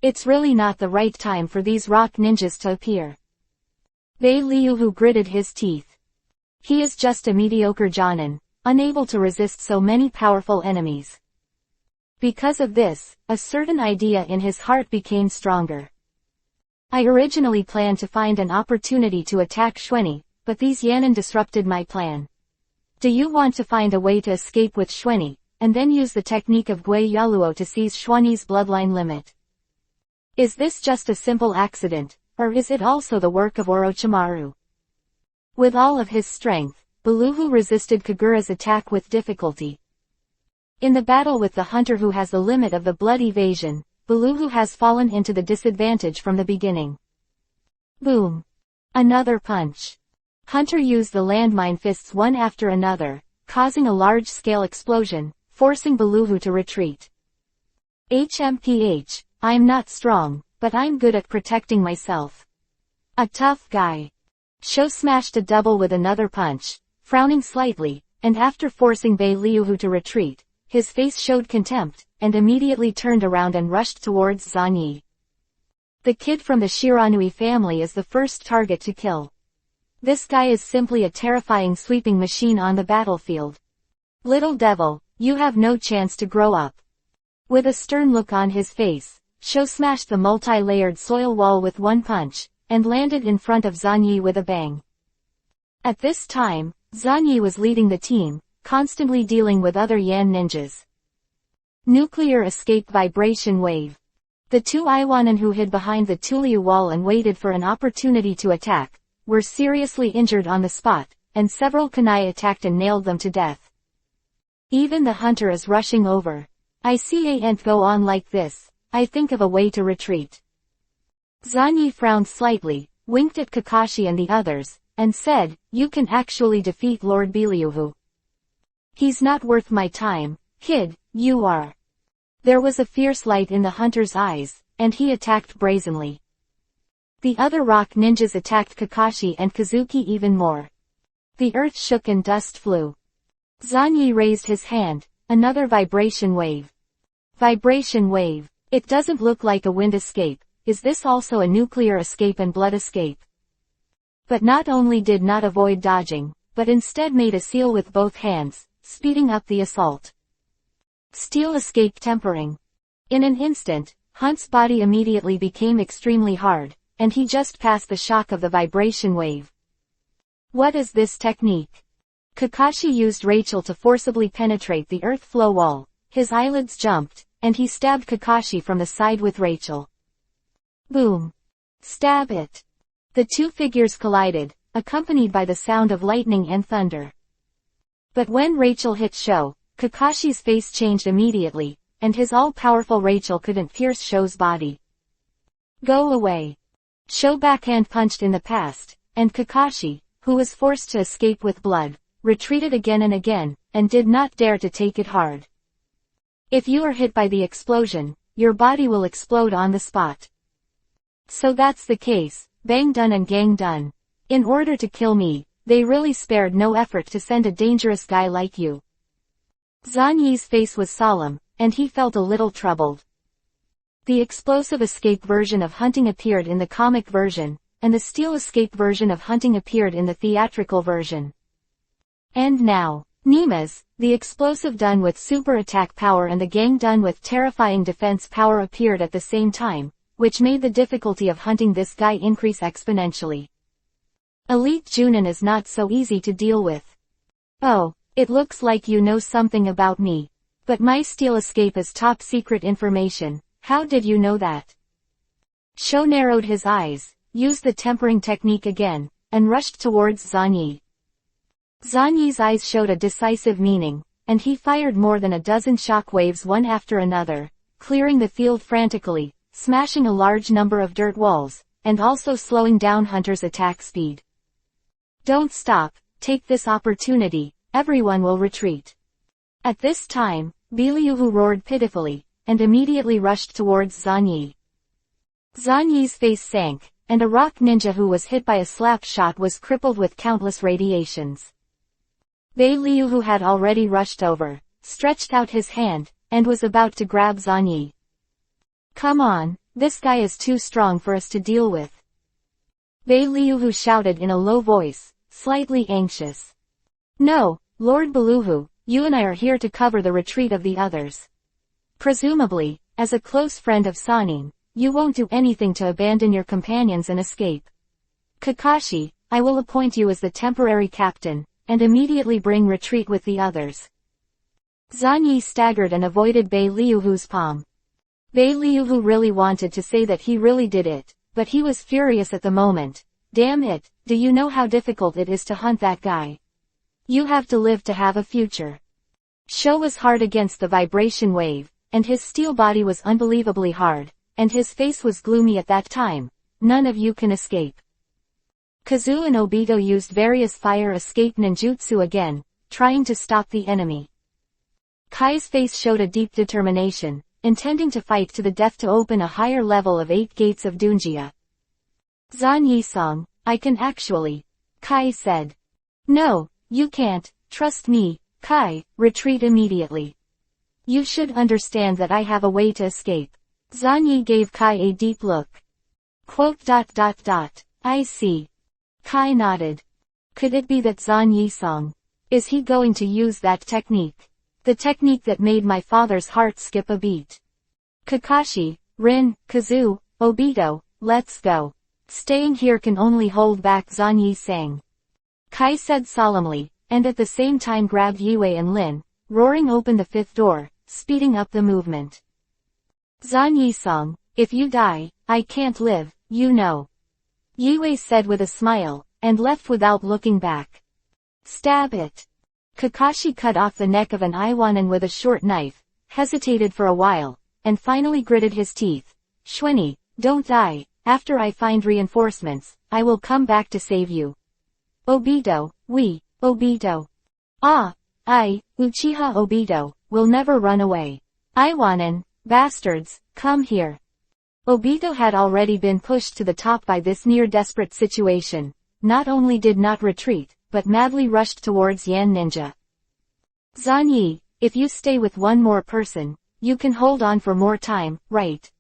It's really not the right time for these rock ninjas to appear. Bei Liuhu gritted his teeth. He is just a mediocre jonin, unable to resist so many powerful enemies. Because of this, a certain idea in his heart became stronger. I originally planned to find an opportunity to attack Shweni, but these Yanin disrupted my plan. Do you want to find a way to escape with Shweni, and then use the technique of Gui Yaluo to seize Shweni's bloodline limit? Is this just a simple accident, or is it also the work of Orochimaru? With all of his strength, Beluhu resisted Kagura's attack with difficulty. In the battle with the hunter who has the limit of the blood evasion, Beluhu has fallen into the disadvantage from the beginning. Boom! Another punch. Hunter used the landmine fists one after another, causing a large-scale explosion, forcing Beluhu to retreat. HMPH, I'm not strong, but I'm good at protecting myself. A tough guy. Sho smashed a double with another punch, frowning slightly, and after forcing Bei Liuhu to retreat, his face showed contempt, and immediately turned around and rushed towards Zanyi. The kid from the Shiranui family is the first target to kill. This guy is simply a terrifying sweeping machine on the battlefield. Little devil, you have no chance to grow up. With a stern look on his face, Sho smashed the multi-layered soil wall with one punch, and landed in front of Zanyi with a bang. At this time, Zanyi was leading the team, constantly dealing with other Yan ninjas. Nuclear escape vibration wave. The two Iwanan who hid behind the Tuliu wall and waited for an opportunity to attack, were seriously injured on the spot, and several kunai attacked and nailed them to death. Even the hunter is rushing over. I see a ant go on like this, I think of a way to retreat. Zanyi frowned slightly, winked at Kakashi and the others, and said, you can actually defeat Lord Beliuhu. He's not worth my time, kid, you are. There was a fierce light in the hunter's eyes, and he attacked brazenly. The other rock ninjas attacked Kakashi and Kazuki even more. The earth shook and dust flew. Zanyi raised his hand, another vibration wave. Vibration wave. It doesn't look like a wind escape, is this also a nuclear escape and blood escape? But not only did not avoid dodging, but instead made a seal with both hands, speeding up the assault. Steel escape tempering. In an instant, Hunt's body immediately became extremely hard, and he just passed the shock of the vibration wave. What is this technique? Kakashi used Rachel to forcibly penetrate the earth flow wall, his eyelids jumped, and he stabbed Kakashi from the side with Rachel. Boom. Stab it. The two figures collided, accompanied by the sound of lightning and thunder. But when Rachel hit Sho, Kakashi's face changed immediately, and his all-powerful Rachel couldn't pierce Sho's body. Go away. Sho backhand punched in the past, and Kakashi, who was forced to escape with blood, retreated again and again, and did not dare to take it hard. If you are hit by the explosion, your body will explode on the spot. So that's the case, bang done and gang done. In order to kill me, they really spared no effort to send a dangerous guy like you. Zanyi's face was solemn, and he felt a little troubled. The explosive escape version of Hunting appeared in the comic version, and the steel escape version of Hunting appeared in the theatrical version. And now, Nima's, the explosive done with super attack power and the gang done with terrifying defense power appeared at the same time, which made the difficulty of hunting this guy increase exponentially. Elite Junin is not so easy to deal with. Oh, it looks like you know something about me. But my steel escape is top secret information, how did you know that? Sho narrowed his eyes, used the tempering technique again, and rushed towards Zanyi. Zanyi's eyes showed a decisive meaning, and he fired more than a dozen shock waves one after another, clearing the field frantically, smashing a large number of dirt walls, and also slowing down Hunter's attack speed. Don't stop, take this opportunity, everyone will retreat. At this time, Beliuhu roared pitifully, and immediately rushed towards Zanyi. Zanyi's face sank, and a rock ninja who was hit by a slap shot was crippled with countless radiations. Beliuhu had already rushed over, stretched out his hand, and was about to grab Zanyi. Come on, this guy is too strong for us to deal with. Beliuhu shouted in a low voice, slightly anxious. No, Lord Beluhu, you and I are here to cover the retreat of the others. Presumably, as a close friend of Sanin, you won't do anything to abandon your companions and escape. Kakashi, I will appoint you as the temporary captain, and immediately bring retreat with the others. Zanyi staggered and avoided Beliuhu's palm. Beliuhu really wanted to say that he really did it, but he was furious at the moment. Damn it, do you know how difficult it is to hunt that guy? You have to live to have a future. Sho was hard against the vibration wave, and his steel body was unbelievably hard, and his face was gloomy at that time. None of you can escape. Kazu and Obito used various fire escape ninjutsu again, trying to stop the enemy. Kai's face showed a deep determination, intending to fight to the death to open a higher level of 8 gates of Dunjia. Zanyi-song, I can actually. Kai said. No, you can't, trust me, Kai, retreat immediately. You should understand that I have a way to escape. Zanyi gave Kai a deep look. I see. Kai nodded. Could it be that Zanyi-song? Is he going to use that technique? The technique that made my father's heart skip a beat. Kakashi, Rin, Kazu, Obito, let's go. Staying here can only hold back Zanyi-sang. Kai said solemnly, and at the same time grabbed Yue and Lin, roaring open the fifth door, speeding up the movement. Zan Yisong, if you die, I can't live, you know. Yue said with a smile, and left without looking back. Stab it. Kakashi cut off the neck of an Iwanan with a short knife, hesitated for a while, and finally gritted his teeth. Shweni, don't die, after I find reinforcements, I will come back to save you. Obito, Obito. Ah, Uchiha Obito, will never run away. Iwanan, bastards, come here. Obito had already been pushed to the top by this near-desperate situation, not only did not retreat, but madly rushed towards Yan Ninja. Zanyi, if you stay with one more person, you can hold on for more time, right?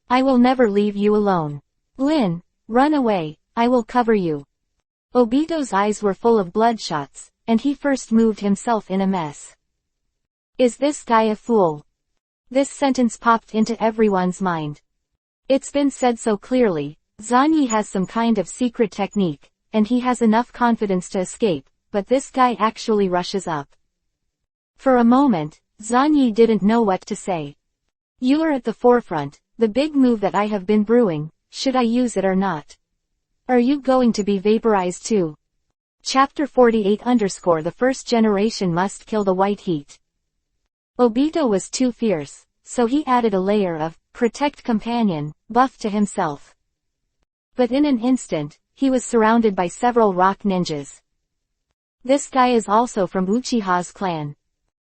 I will never leave you alone. Lin, run away, I will cover you. Obito's eyes were full of bloodshots, and he first moved himself in a mess. Is this guy a fool? This sentence popped into everyone's mind. It's been said so clearly, Zanyi has some kind of secret technique, and he has enough confidence to escape, but this guy actually rushes up. For a moment, Zanyi didn't know what to say. You are at the forefront, the big move that I have been brewing, should I use it or not? Are you going to be vaporized too? Chapter 48 _ The first generation must kill the white heat. Obito was too fierce, so he added a layer of protect companion buff to himself. But in an instant, he was surrounded by several rock ninjas. This guy is also from Uchiha's clan.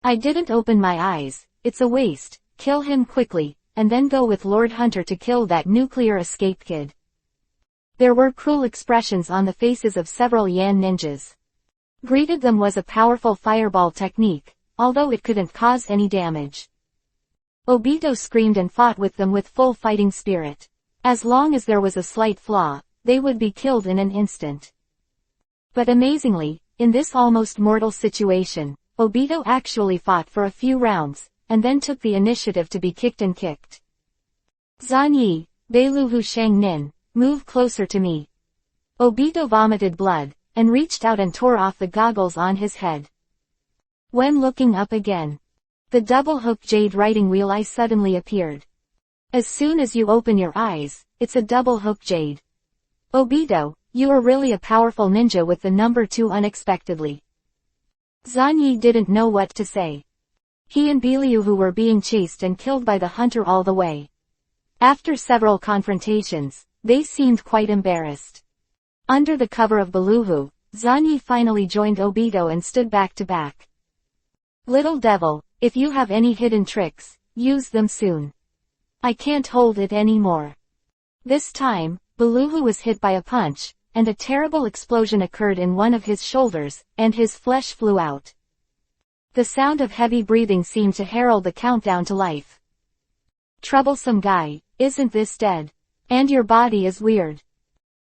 I didn't open my eyes, it's a waste, kill him quickly, and then go with Lord Hunter to kill that nuclear escape kid. There were cruel expressions on the faces of several Yan ninjas. Greeted them was a powerful fireball technique, although it couldn't cause any damage. Obito screamed and fought with them with full fighting spirit. As long as there was a slight flaw, they would be killed in an instant. But amazingly, in this almost mortal situation, Obito actually fought for a few rounds, and then took the initiative to be kicked and kicked. Zanyi, Beiluhu Shang Nin, move closer to me. Obito vomited blood, and reached out and tore off the goggles on his head. When looking up again, the double-hook jade writing wheel eye suddenly appeared. As soon as you open your eyes, it's a double-hook jade. Obito, you are really a powerful ninja with the number 2 unexpectedly. Zanyi didn't know what to say. He and Beiluhu were being chased and killed by the hunter all the way. After several confrontations, they seemed quite embarrassed. Under the cover of Beiluhu, Zanyi finally joined Obito and stood back to back. Little devil, if you have any hidden tricks, use them soon. I can't hold it anymore. This time, Beiluhu was hit by a punch, and a terrible explosion occurred in one of his shoulders, and his flesh flew out. The sound of heavy breathing seemed to herald the countdown to life. Troublesome guy, isn't this dead? And your body is weird.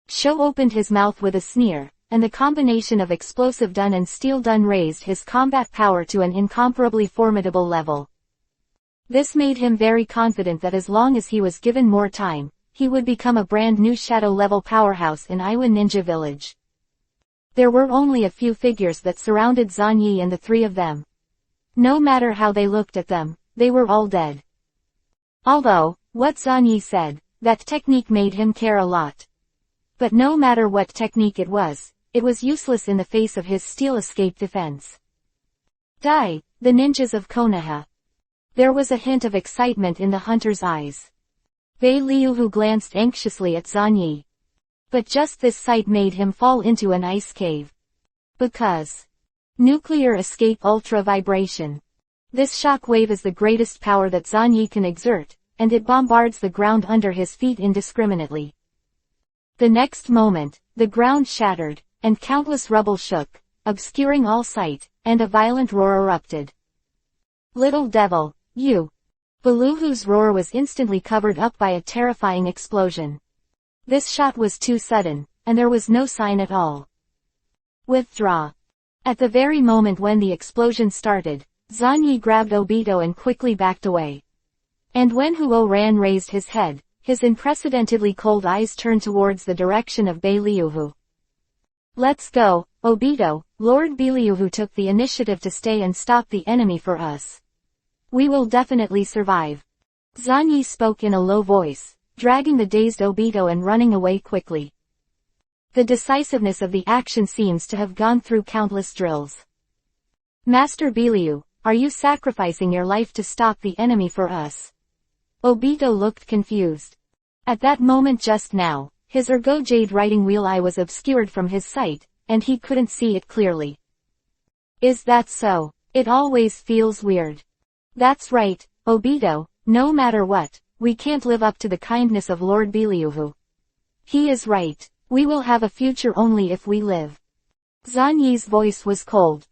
Sho opened his mouth with a sneer, and the combination of explosive dun and steel dun raised his combat power to an incomparably formidable level. This made him very confident that as long as he was given more time, he would become a brand new shadow-level powerhouse in Iwan Ninja Village. There were only a few figures that surrounded Zanyi and the three of them. No matter how they looked at them, they were all dead. Although, what Zanyi said, that technique made him care a lot. But no matter what technique it was useless in the face of his steel escape defense. Die, the ninjas of Konoha. There was a hint of excitement in the hunter's eyes. Beiluhu glanced anxiously at Zanyi. But just this sight made him fall into an ice cave. Because nuclear escape ultra vibration. This shock wave is the greatest power that Zanyi can exert, and it bombards the ground under his feet indiscriminately. The next moment, the ground shattered, and countless rubble shook, obscuring all sight, and a violent roar erupted. Little devil, you! Beiluhu's roar was instantly covered up by a terrifying explosion. This shot was too sudden, and there was no sign at all. Withdraw. At the very moment when the explosion started, Zanyi grabbed Obito and quickly backed away. And when Huo Ran raised his head, his unprecedentedly cold eyes turned towards the direction of Beiluhu. Let's go, Obito, Lord Beliu who took the initiative to stay and stop the enemy for us. We will definitely survive. Zanyi spoke in a low voice, dragging the dazed Obito and running away quickly. The decisiveness of the action seems to have gone through countless drills. Master Beliu, are you sacrificing your life to stop the enemy for us? Obito looked confused. At that moment just now, his ergo jade writing wheel eye was obscured from his sight, and he couldn't see it clearly. Is that so? It always feels weird. That's right, Obito, no matter what, we can't live up to the kindness of Lord Beliuhu. He is right, we will have a future only if we live. Zanyi's voice was cold.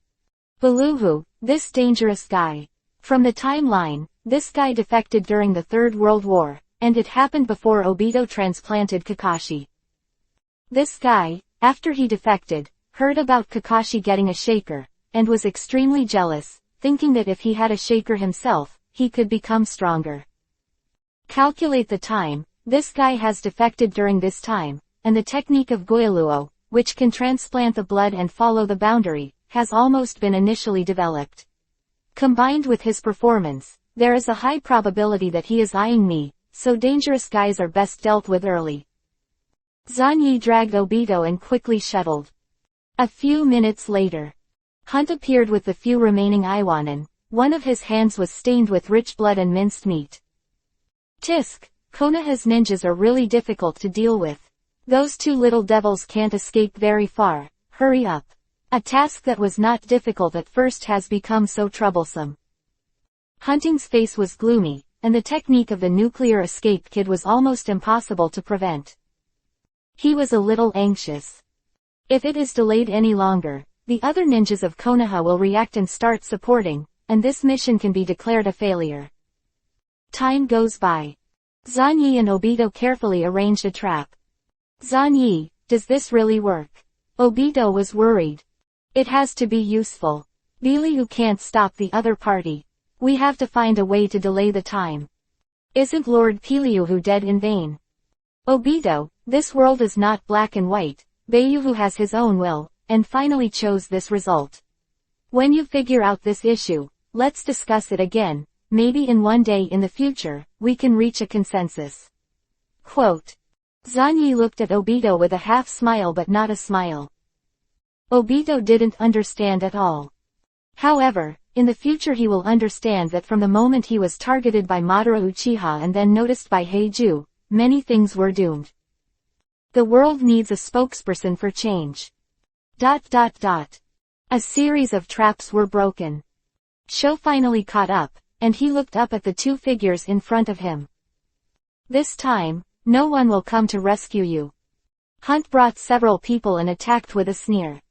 Beluhu, this dangerous guy. From the timeline, this guy defected during the Third World War, and it happened before Obito transplanted Kakashi. This guy, after he defected, heard about Kakashi getting a shaker, and was extremely jealous, thinking that if he had a shaker himself, he could become stronger. Calculate the time, this guy has defected during this time, and the technique of Goiluo, which can transplant the blood and follow the boundary, has almost been initially developed. Combined with his performance, there is a high probability that he is eyeing me, so dangerous guys are best dealt with early. Zanyi dragged Obito and quickly shuttled. A few minutes later, Hunt appeared with the few remaining Iwanin. One of his hands was stained with rich blood and minced meat. Tisk, Konoha's ninjas are really difficult to deal with. Those two little devils can't escape very far, hurry up. A task that was not difficult at first has become so troublesome. Hunting's face was gloomy, and the technique of the nuclear escape kid was almost impossible to prevent. He was a little anxious. If it is delayed any longer, the other ninjas of Konoha will react and start supporting, and this mission can be declared a failure. Time goes by. Zanyi and Obito carefully arranged a trap. Zanyi, does this really work? Obito was worried. It has to be useful. Beliu can't stop the other party. We have to find a way to delay the time. Isn't Lord Beliu dead in vain? Obito, this world is not black and white. Beliu has his own will, and finally chose this result. When you figure out this issue, let's discuss it again. Maybe in one day in the future, we can reach a consensus. Quote. Zanyi looked at Obito with a half smile but not a smile. Obito didn't understand at all. However, in the future he will understand that from the moment he was targeted by Madara Uchiha and then noticed by Heiju, many things were doomed. The world needs a spokesperson for change. A series of traps were broken. Sho finally caught up, and he looked up at the two figures in front of him. This time, no one will come to rescue you. Hunt brought several people and attacked with a sneer.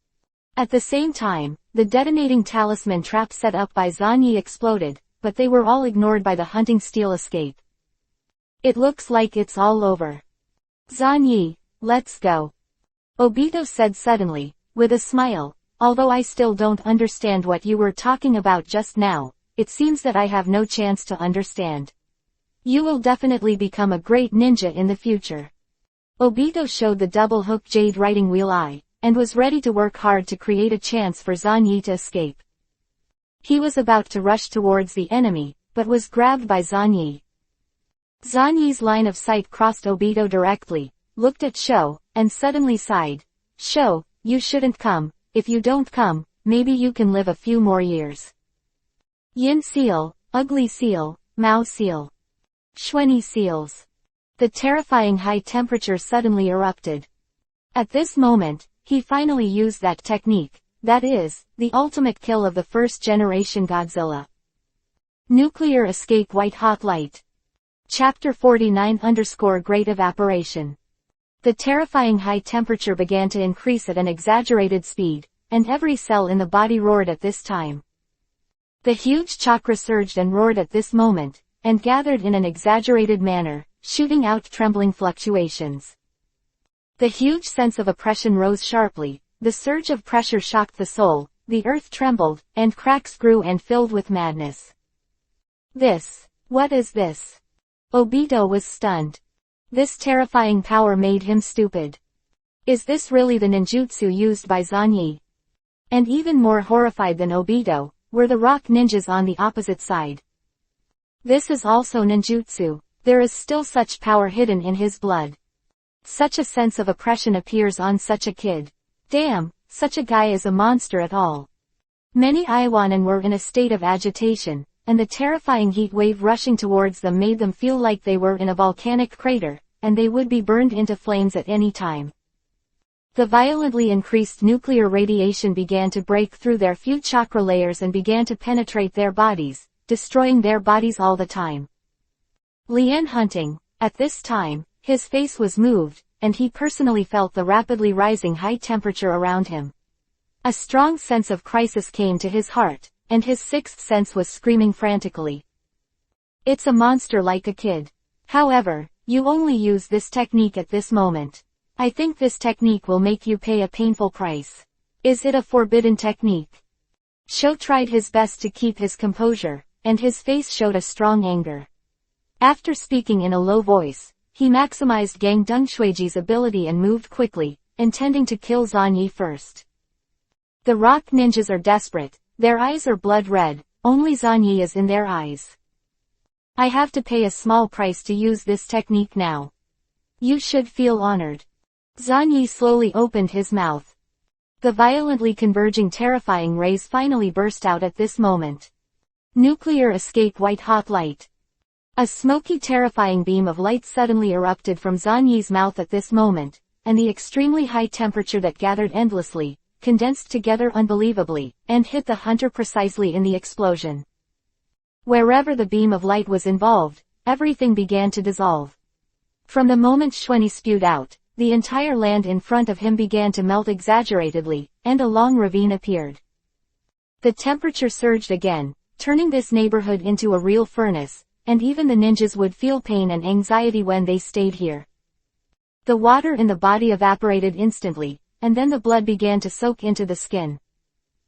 At the same time, the detonating talisman trap set up by Zanyi exploded, but they were all ignored by the hunting steel escape. It looks like it's all over. Zanyi, let's go. Obito said suddenly, with a smile, although I still don't understand what you were talking about just now, it seems that I have no chance to understand. You will definitely become a great ninja in the future. Obito showed the double hook jade writing wheel eye, and was ready to work hard to create a chance for Zanyi to escape. He was about to rush towards the enemy, but was grabbed by Zanyi. Zanyi's line of sight crossed Obito directly, looked at Sho, and suddenly sighed. Sho, you shouldn't come. If you don't come, maybe you can live a few more years. Yin seal, ugly seal, Mao seal. Shweni seals. The terrifying high temperature suddenly erupted. At this moment, he finally used that technique, that is, the ultimate kill of the first-generation Godzilla. Nuclear escape white hot light. Chapter 49 Great Evaporation. The terrifying high temperature began to increase at an exaggerated speed, and every cell in the body roared at this time. The huge chakra surged and roared at this moment, and gathered in an exaggerated manner, shooting out trembling fluctuations. The huge sense of oppression rose sharply, the surge of pressure shocked the soul, the earth trembled, and cracks grew and filled with madness. What is this? Obito was stunned. This terrifying power made him stupid. Is this really the ninjutsu used by Zanyi? And even more horrified than Obito, were the rock ninjas on the opposite side. This is also ninjutsu. There is still such power hidden in his blood. Such a sense of oppression appears on such a kid. Damn, such a guy is a monster at all. Many Iwanan were in a state of agitation, and the terrifying heat wave rushing towards them made them feel like they were in a volcanic crater, and they would be burned into flames at any time. The violently increased nuclear radiation began to break through their few chakra layers and began to penetrate their bodies, destroying their bodies all the time. Lian Hunting, at this time, his face was moved, and he personally felt the rapidly rising high temperature around him. A strong sense of crisis came to his heart, and his sixth sense was screaming frantically. It's a monster like a kid. However, you only use this technique at this moment. I think this technique will make you pay a painful price. Is it a forbidden technique? Sho tried his best to keep his composure, and his face showed a strong anger. After speaking in a low voice, he maximized Gang Dungshuiji's ability and moved quickly, intending to kill Zanyi first. The rock ninjas are desperate, their eyes are blood red, only Zanyi is in their eyes. I have to pay a small price to use this technique now. You should feel honored. Zanyi slowly opened his mouth. The violently converging terrifying rays finally burst out at this moment. Nuclear escape white hot light. A smoky terrifying beam of light suddenly erupted from Zanyi's mouth at this moment, and the extremely high temperature that gathered endlessly, condensed together unbelievably, and hit the hunter precisely in the explosion. Wherever the beam of light was involved, everything began to dissolve. From the moment Xuanyi spewed out, the entire land in front of him began to melt exaggeratedly, and a long ravine appeared. The temperature surged again, turning this neighborhood into a real furnace, and even the ninjas would feel pain and anxiety when they stayed here. The water in the body evaporated instantly, and then the blood began to soak into the skin.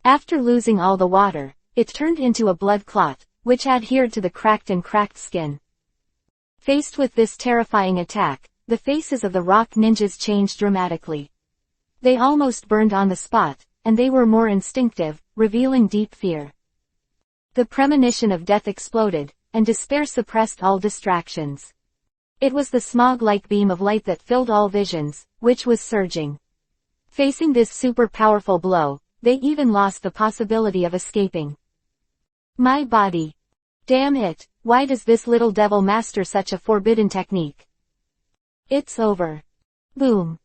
After losing all the water, it turned into a blood clot, which adhered to the cracked skin. Faced with this terrifying attack, the faces of the rock ninjas changed dramatically. They almost burned on the spot, and they were more instinctive, revealing deep fear. The premonition of death exploded, and despair suppressed all distractions. It was the smog-like beam of light that filled all visions, which was surging. Facing this super powerful blow, they even lost the possibility of escaping. My body. Damn it, why does this little devil master such a forbidden technique? It's over. Boom.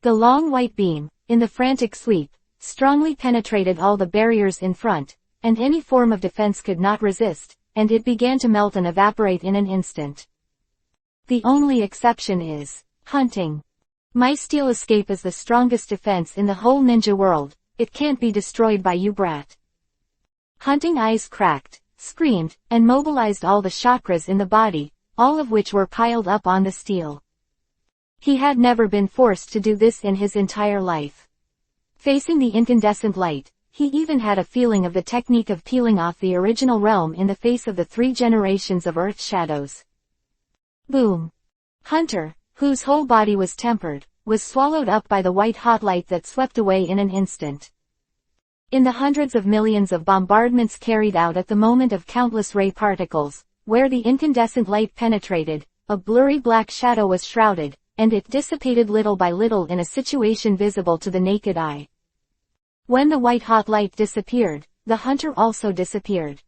The long white beam, in the frantic sweep, strongly penetrated all the barriers in front, and any form of defense could not resist, and it began to melt and evaporate in an instant. The only exception is hunting. My steel escape is the strongest defense in the whole ninja world, it can't be destroyed by you brat. Hunting eyes cracked, screamed, and mobilized all the chakras in the body, all of which were piled up on the steel. He had never been forced to do this in his entire life. Facing the incandescent light, he even had a feeling of the technique of peeling off the original realm in the face of the 3 generations of Earth shadows. Boom. Hunter, whose whole body was tempered, was swallowed up by the white hot light that swept away in an instant. In the hundreds of millions of bombardments carried out at the moment of countless ray particles, where the incandescent light penetrated, a blurry black shadow was shrouded, and it dissipated little by little in a situation visible to the naked eye. When the white-hot light disappeared, the hunter also disappeared.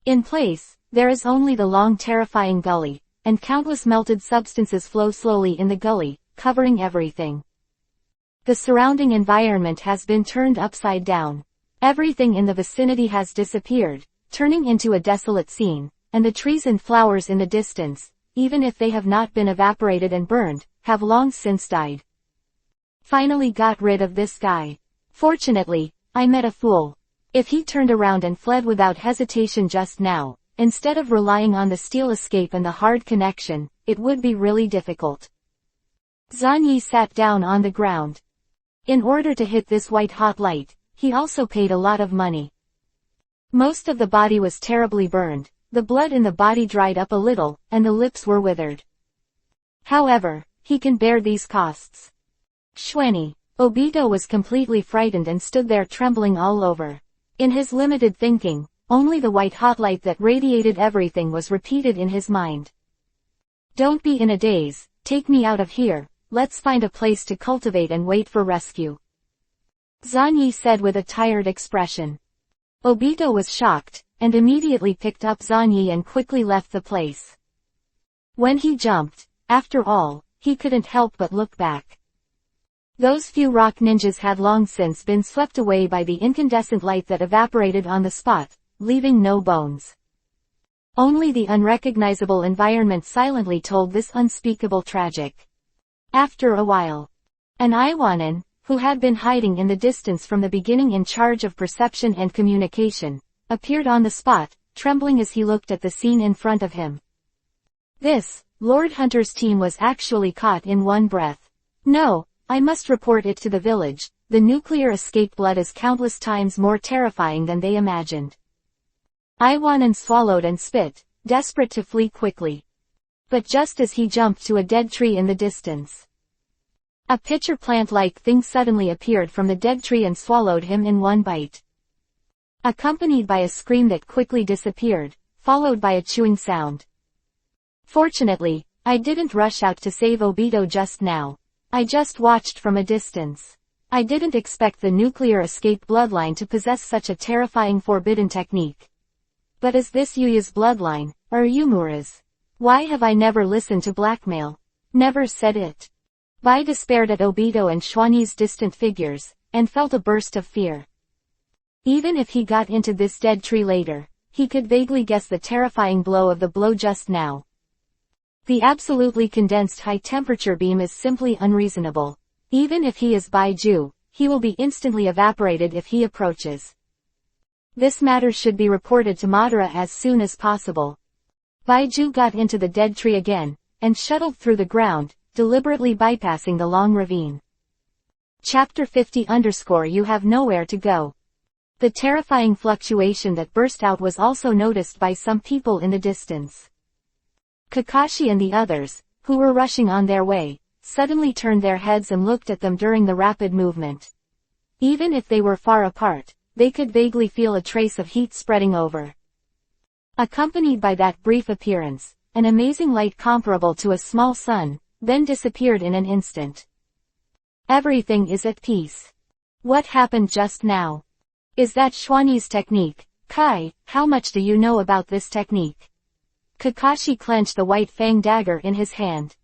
In place, there is only the long terrifying gully, and countless melted substances flow slowly in the gully, covering everything. The surrounding environment has been turned upside down. Everything in the vicinity has disappeared, turning into a desolate scene, and the trees and flowers in the distance, even if they have not been evaporated and burned, have long since died. Finally got rid of this guy. Fortunately, I met a fool. If he turned around and fled without hesitation just now, instead of relying on the steel escape and the hard connection, it would be really difficult. Zanyi sat down on the ground. In order to hit this white-hot light, he also paid a lot of money. Most of the body was terribly burned, the blood in the body dried up a little, and the lips were withered. However, he can bear these costs. Shweni. Obito was completely frightened and stood there trembling all over. In his limited thinking, only the white-hot light that radiated everything was repeated in his mind. Don't be in a daze, take me out of here, let's find a place to cultivate and wait for rescue. Zanyi said with a tired expression. Obito was shocked, and immediately picked up Zanyi and quickly left the place. When he jumped, after all, he couldn't help but look back. Those few rock ninjas had long since been swept away by the incandescent light that evaporated on the spot, leaving no bones. Only the unrecognizable environment silently told this unspeakable tragic. After a while, an Iwanin, who had been hiding in the distance from the beginning in charge of perception and communication, appeared on the spot, trembling as he looked at the scene in front of him. This, Lord Hunter's team was actually caught in one breath. No, I must report it to the village, the nuclear escape blood is countless times more terrifying than they imagined. Iwanin swallowed and spit, desperate to flee quickly. But just as he jumped to a dead tree in the distance, a pitcher plant-like thing suddenly appeared from the dead tree and swallowed him in one bite. Accompanied by a scream that quickly disappeared, followed by a chewing sound. Fortunately, I didn't rush out to save Obito just now. I just watched from a distance. I didn't expect the nuclear escape bloodline to possess such a terrifying forbidden technique. But is this Yuya's bloodline, or Yumura's? Why have I never listened to blackmail? Never said it. Bai despaired at Obito and Shwani's distant figures, and felt a burst of fear. Even if he got into this dead tree later, he could vaguely guess the terrifying blow of the blow just now. The absolutely condensed high-temperature beam is simply unreasonable. Even if he is Baiju, he will be instantly evaporated if he approaches. This matter should be reported to Madara as soon as possible. Baiju got into the dead tree again, and shuttled through the ground, deliberately bypassing the long ravine. Chapter 50_ You have nowhere to go. The terrifying fluctuation that burst out was also noticed by some people in the distance. Kakashi and the others, who were rushing on their way, suddenly turned their heads and looked at them during the rapid movement. Even if they were far apart, they could vaguely feel a trace of heat spreading over. Accompanied by that brief appearance, an amazing light comparable to a small sun, then disappeared in an instant. Everything is at peace. What happened just now? Is that Shwani's technique? Kai, how much do you know about this technique? Kakashi clenched the white fang dagger in his hand.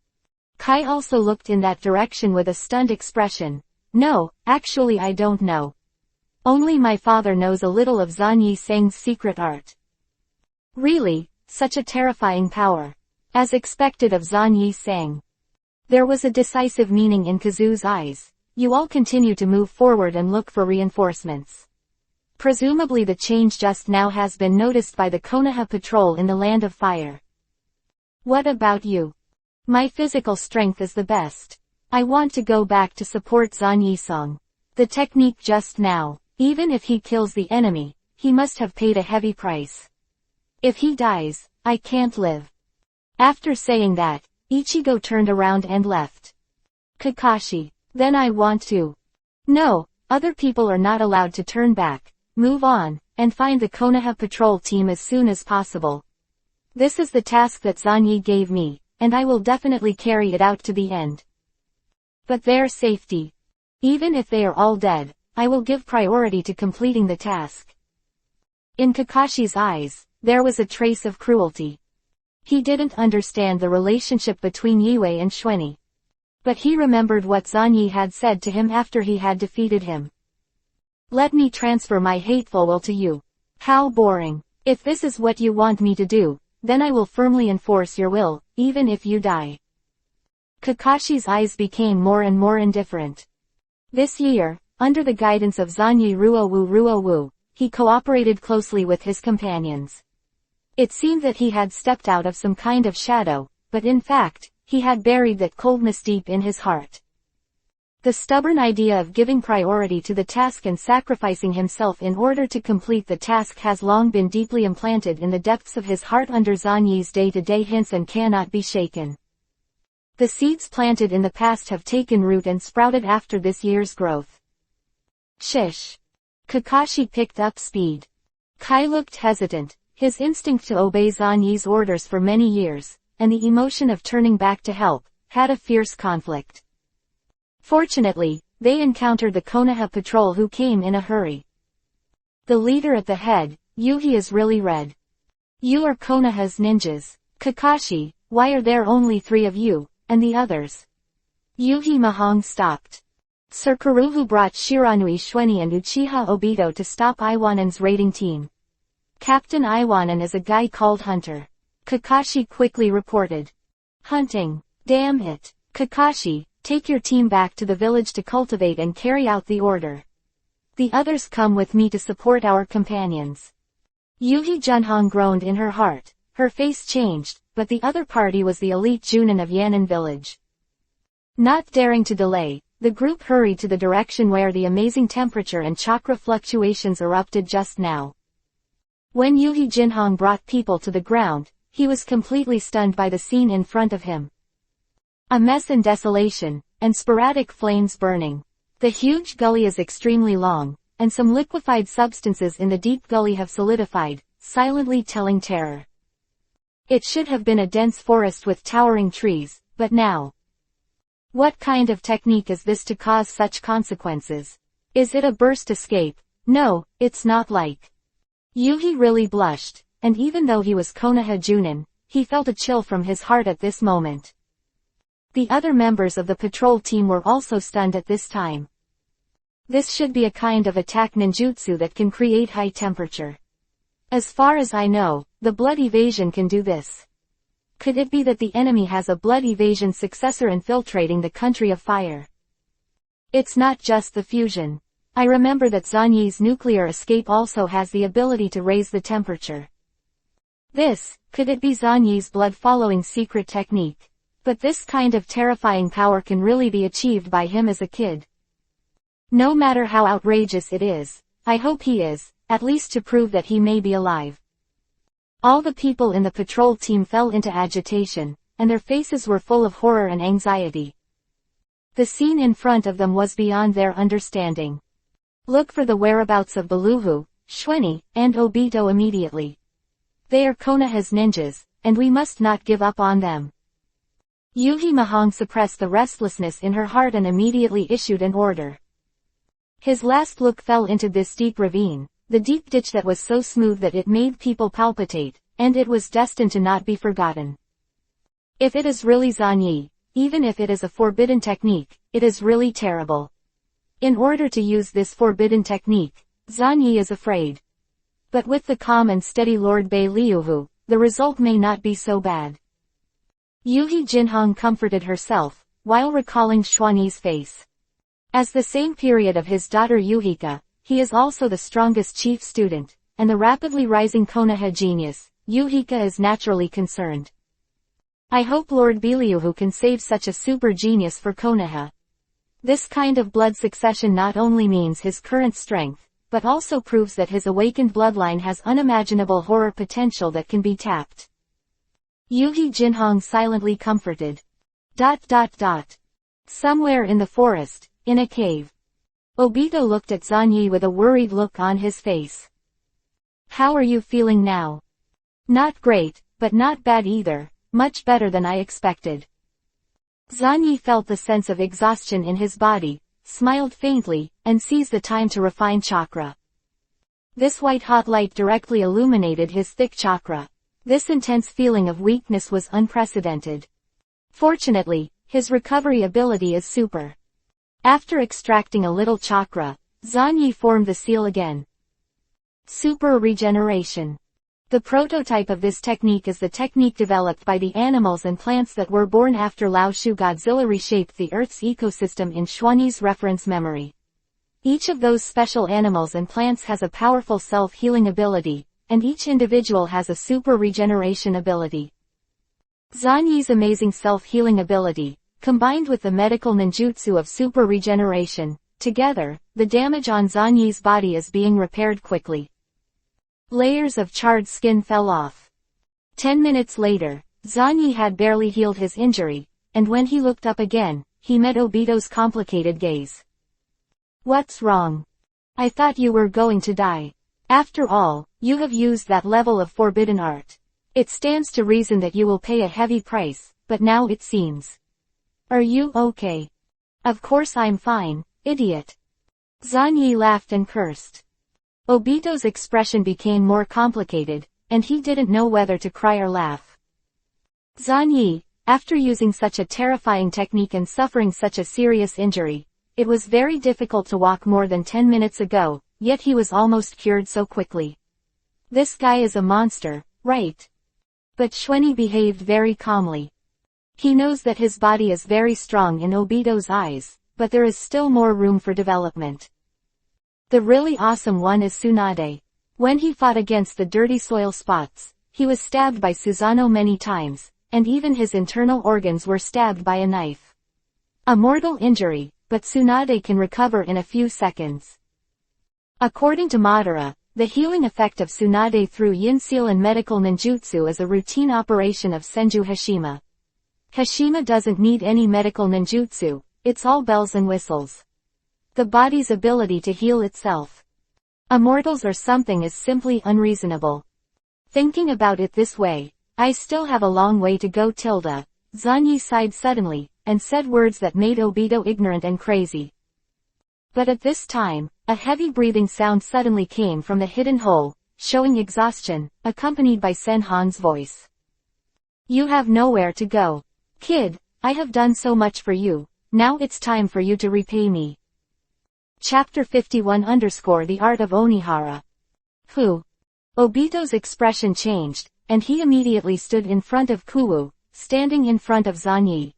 Kai also looked in that direction with a stunned expression. No, actually I don't know. Only my father knows a little of Zanyi Sang's secret art. Really, such a terrifying power. As expected of Zanyi Sang. There was a decisive meaning in Kazu's eyes. You all continue to move forward and look for reinforcements. Presumably the change just now has been noticed by the Konoha patrol in the Land of Fire. What about you? My physical strength is the best. I want to go back to support Zanyi-san. The technique just now, even if he kills the enemy, he must have paid a heavy price. If he dies, I can't live. After saying that, Ichigo turned around and left. Kakashi, then I want to. No, other people are not allowed to turn back. Move on, and find the Konoha patrol team as soon as possible. This is the task that Zanyi gave me, and I will definitely carry it out to the end. But their safety. Even if they are all dead, I will give priority to completing the task. In Kakashi's eyes, there was a trace of cruelty. He didn't understand the relationship between Yue and Shweni. But he remembered what Zanyi had said to him after he had defeated him. Let me transfer my hateful will to you. How boring. If this is what you want me to do, then I will firmly enforce your will, even if you die. Kakashi's eyes became more and more indifferent. This year, under the guidance of Zanyi Ruowu, he cooperated closely with his companions. It seemed that he had stepped out of some kind of shadow, but in fact, he had buried that coldness deep in his heart. The stubborn idea of giving priority to the task and sacrificing himself in order to complete the task has long been deeply implanted in the depths of his heart under Zanyi's day-to-day hints and cannot be shaken. The seeds planted in the past have taken root and sprouted after this year's growth. Shish. Kakashi picked up speed. Kai looked hesitant, his instinct to obey Zanyi's orders for many years, and the emotion of turning back to help, had a fierce conflict. Fortunately, they encountered the Konoha patrol who came in a hurry. The leader at the head, Yuhi, is really red. You are Konoha's ninjas. Kakashi, why are there only 3 of you, and the others? Yuhi Mahong stopped. Sir Kuruhu brought Shiranui Shueni and Uchiha Obito to stop Iwanan's raiding team. Captain Iwanan is a guy called Hunter. Kakashi quickly reported. Hunting. Damn it. Kakashi, take your team back to the village to cultivate and carry out the order. The others come with me to support our companions. Yuhi Junhong groaned in her heart, her face changed, but the other party was the elite Junin of Yan'an village. Not daring to delay, the group hurried to the direction where the amazing temperature and chakra fluctuations erupted just now. When Yuhi Junhong brought people to the ground, he was completely stunned by the scene in front of him. A mess and desolation, and sporadic flames burning. The huge gully is extremely long, and some liquefied substances in the deep gully have solidified, silently telling terror. It should have been a dense forest with towering trees, but now. What kind of technique is this to cause such consequences? Is it a burst escape? No, it's not like. Yuhi really blushed, and even though he was Konoha Junin, he felt a chill from his heart at this moment. The other members of the patrol team were also stunned at this time. This should be a kind of attack ninjutsu that can create high temperature. As far as I know, the blood evasion can do this. Could it be that the enemy has a blood evasion successor infiltrating the country of fire? It's not just the fusion. I remember that Zanyi's nuclear escape also has the ability to raise the temperature. Could it be Zanyi's blood-following secret technique? But this kind of terrifying power can really be achieved by him as a kid. No matter how outrageous it is, I hope he is, at least to prove that he may be alive. All the people in the patrol team fell into agitation, and their faces were full of horror and anxiety. The scene in front of them was beyond their understanding. Look for the whereabouts of Beluhu, Shueni, and Obito immediately. They are Konoha's ninjas, and we must not give up on them. Yuhi Mahong suppressed the restlessness in her heart and immediately issued an order. His last look fell into this deep ravine, the deep ditch that was so smooth that it made people palpitate, and it was destined to not be forgotten. If it is really Zanyi, even if it is a forbidden technique, it is really terrible. In order to use this forbidden technique, Zanyi is afraid. But with the calm and steady Lord Bei Liuhu, the result may not be so bad. Yuhi Junhong comforted herself, while recalling Shuani's face. As the same period of his daughter Yuhika, he is also the strongest chief student, and the rapidly rising Konoha genius. Yuhika is naturally concerned. I hope Lord Biliuhu can save such a super genius for Konoha. This kind of blood succession not only means his current strength, but also proves that his awakened bloodline has unimaginable horror potential that can be tapped. Yuhi Junhong silently comforted. Somewhere in the forest, in a cave. Obito looked at Zanyi with a worried look on his face. How are you feeling now? Not great, but not bad either, much better than I expected. Zanyi felt the sense of exhaustion in his body, smiled faintly, and seized the time to refine chakra. This white-hot light directly illuminated his thick chakra. This intense feeling of weakness was unprecedented. Fortunately, his recovery ability is super. After extracting a little chakra, Zanyi formed the seal again. Super regeneration. The prototype of this technique is the technique developed by the animals and plants that were born after Laoshu Godzilla reshaped the Earth's ecosystem in Shuani's reference memory. Each of those special animals and plants has a powerful self-healing ability, and each individual has a super regeneration ability. Zanyi's amazing self-healing ability, combined with the medical ninjutsu of super regeneration, together, the damage on Zanyi's body is being repaired quickly. Layers of charred skin fell off. 10 minutes later, Zanyi had barely healed his injury, and when he looked up again, he met Obito's complicated gaze. What's wrong? I thought you were going to die. After all, you have used that level of forbidden art. It stands to reason that you will pay a heavy price, but now it seems. Are you okay? Of course I'm fine, idiot. Zanyi laughed and cursed. Obito's expression became more complicated, and he didn't know whether to cry or laugh. Zanyi, after using such a terrifying technique and suffering such a serious injury, it was very difficult to walk more than 10 minutes ago, yet he was almost cured so quickly. This guy is a monster, right? But Xuanyi behaved very calmly. He knows that his body is very strong in Obito's eyes, but there is still more room for development. The really awesome one is Tsunade. When he fought against the dirty soil spots, he was stabbed by Susanoo many times, and even his internal organs were stabbed by a knife. A mortal injury, but Tsunade can recover in a few seconds. According to Madara, the healing effect of Tsunade through yin seal and medical ninjutsu is a routine operation of Senju Hashima. Hashima doesn't need any medical ninjutsu, it's all bells and whistles. The body's ability to heal itself. Immortals or something is simply unreasonable. Thinking about it this way, I still have a long way to go. Zanyi sighed suddenly, and said words that made Obito ignorant and crazy. But at this time, a heavy breathing sound suddenly came from the hidden hole, showing exhaustion, accompanied by Senhan's voice. You have nowhere to go. Kid, I have done so much for you, now it's time for you to repay me. Chapter 51 _ The Art of Onihara. Who? Obito's expression changed, and he immediately stood in front of Kuwu, standing in front of Zanyi.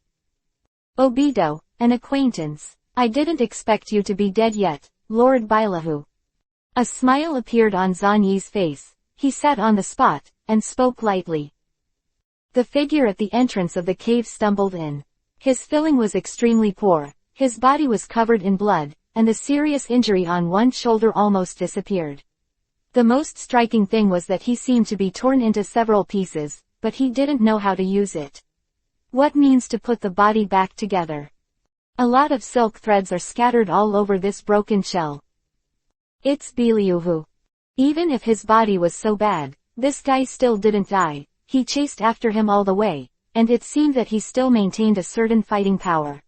Obito, an acquaintance. I didn't expect you to be dead yet, Lord Bailahu. A smile appeared on Zanyi's face. He sat on the spot, and spoke lightly. The figure at the entrance of the cave stumbled in. His filling was extremely poor, his body was covered in blood, and the serious injury on one shoulder almost disappeared. The most striking thing was that he seemed to be torn into several pieces, but he didn't know how to use it. What means to put the body back together? A lot of silk threads are scattered all over this broken shell. It's Beliuhu. Even if his body was so bad, this guy still didn't die. He chased after him all the way, and it seemed that he still maintained a certain fighting power.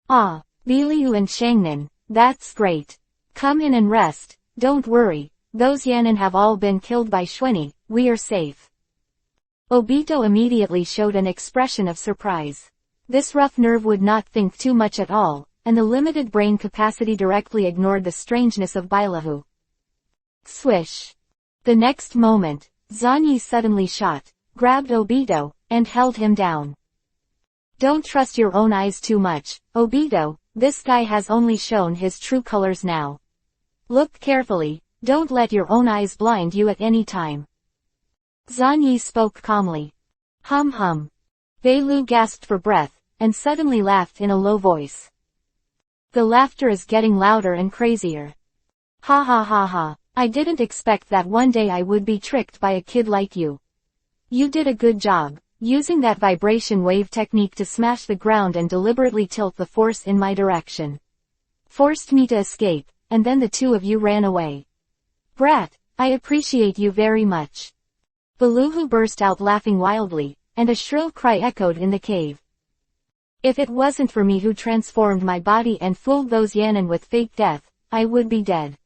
Ah, Beliu and Shangnan, that's great. Come in and rest, don't worry, those Yanin have all been killed by Xuanyi, we are safe. Obito immediately showed an expression of surprise. This rough nerve would not think too much at all, and the limited brain capacity directly ignored the strangeness of Bailahu. Swish. The next moment, Zanyi suddenly shot, grabbed Obito, and held him down. Don't trust your own eyes too much, Obito, this guy has only shown his true colors now. Look carefully, don't let your own eyes blind you at any time. Zanyi spoke calmly. Hum. Beilu gasped for breath, and suddenly laughed in a low voice. The laughter is getting louder and crazier. Ha ha ha ha, I didn't expect that one day I would be tricked by a kid like you. You did a good job, using that vibration wave technique to smash the ground and deliberately tilt the force in my direction. Forced me to escape, and then the two of you ran away. Brat, I appreciate you very much. Beluhu burst out laughing wildly, and a shrill cry echoed in the cave. If it wasn't for me who transformed my body and fooled those Yanin with fake death, I would be dead.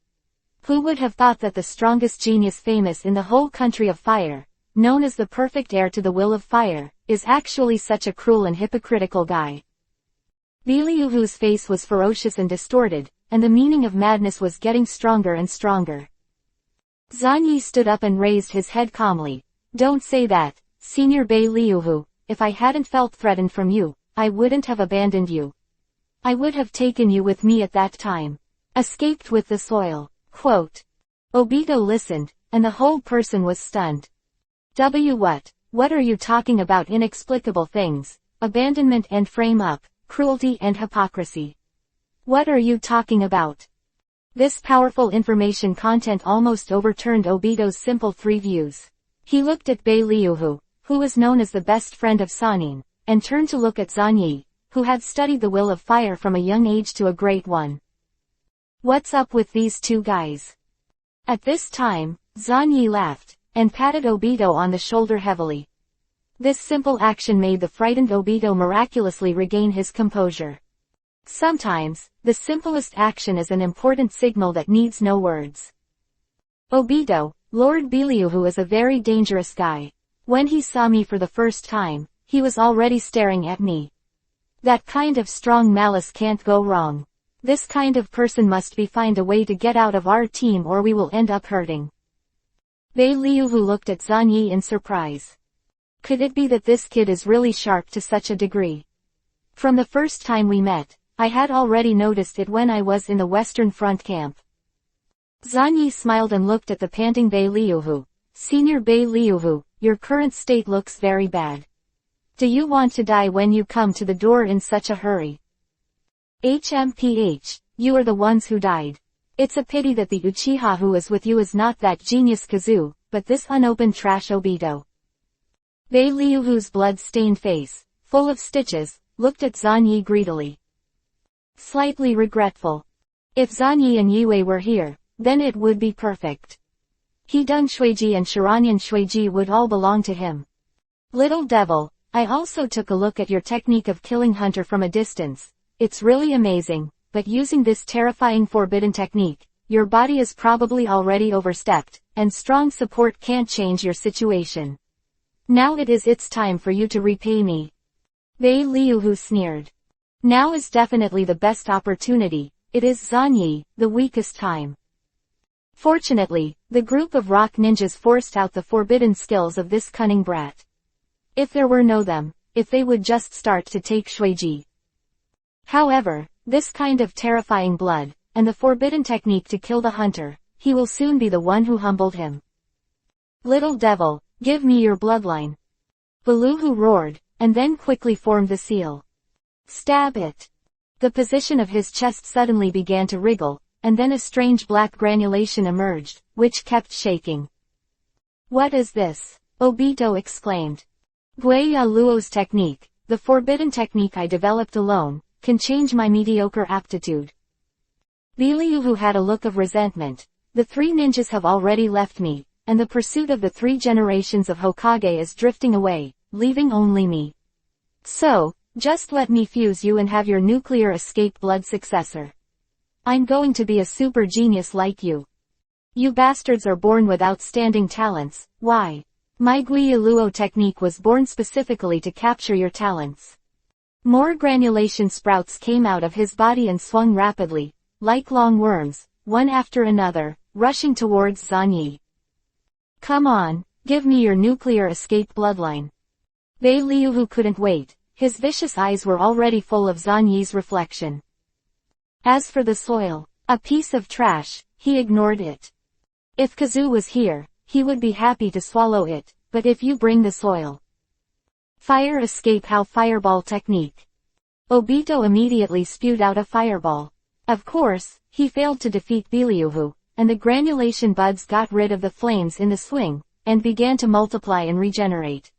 Who would have thought that the strongest genius famous in the whole country of fire, known as the perfect heir to the will of fire, is actually such a cruel and hypocritical guy. Beliuhu's face was ferocious and distorted, and the meaning of madness was getting stronger and stronger. Zanyi stood up and raised his head calmly. Don't say that, Senior Beliuhu, if I hadn't felt threatened from you, I wouldn't have abandoned you. I would have taken you with me at that time. Escaped with the soil. Quote. Obito listened, and the whole person was stunned. What are you talking about? Inexplicable things, abandonment and frame up, cruelty and hypocrisy. What are you talking about? This powerful information content almost overturned Obito's simple three views. He looked at Beliuhu, who was known as the best friend of Sanin, and turned to look at Zanyi, who had studied the will of fire from a young age to a great one. What's up with these two guys? At this time, Zanyi laughed, and patted Obito on the shoulder heavily. This simple action made the frightened Obito miraculously regain his composure. Sometimes, the simplest action is an important signal that needs no words. Obito, Lord Beliuhu is a very dangerous guy. When he saw me for the first time, he was already staring at me. That kind of strong malice can't go wrong. This kind of person must find a way to get out of our team or we will end up hurting. Beliuhu looked at Zanyi in surprise. Could it be that this kid is really sharp to such a degree? From the first time we met, I had already noticed it when I was in the Western Front camp. Zanyi smiled and looked at the panting Beliuhu. Senior Beliuhu, your current state looks very bad. Do you want to die when you come to the door in such a hurry? HMPH, you are the ones who died. It's a pity that the Uchiha who is with you is not that genius Kazu, but this unopened trash Obito. Beliuhu's blood-stained face, full of stitches, looked at Zanyi greedily. Slightly regretful. If Zanyi and Yue were here, then it would be perfect. Hideng Shuiji and Shiranyan Shuiji would all belong to him. Little devil, I also took a look at your technique of killing Hunter from a distance. It's really amazing, but using this terrifying forbidden technique, your body is probably already overstepped, and strong support can't change your situation. Now it's time for you to repay me. Beliuhu sneered. Now is definitely the best opportunity. It is Zanyi, the weakest time. Fortunately, the group of rock ninjas forced out the forbidden skills of this cunning brat. If there were no them, if they would just start to take Shuiji. However, this kind of terrifying blood, and the forbidden technique to kill the hunter, he will soon be the one who humbled him. Little devil, give me your bloodline. Beliuhu roared, and then quickly formed the seal. Stab it. The position of his chest suddenly began to wriggle, and then a strange black granulation emerged, which kept shaking. What is this? Obito exclaimed. Guaya Luo's technique, the forbidden technique I developed alone, can change my mediocre aptitude. Beliuhu had a look of resentment. The three ninjas have already left me, and the pursuit of the 3 generations of Hokage is drifting away, leaving only me. So, just let me fuse you and have your nuclear escape blood successor. I'm going to be a super genius like you. You bastards are born with outstanding talents. Why? My Guaya Luo technique was born specifically to capture your talents. More granulation sprouts came out of his body and swung rapidly, like long worms, one after another, rushing towards Zanyi. Come on, give me your nuclear escape bloodline. Beliuhu couldn't wait. His vicious eyes were already full of Zanyi's reflection. As for the soil, a piece of trash, he ignored it. If Kazu was here, he would be happy to swallow it, but if you bring the soil. Fire escape how fireball technique. Obito immediately spewed out a fireball. Of course, he failed to defeat Beliuhu, and the granulation buds got rid of the flames in the swing, and began to multiply and regenerate.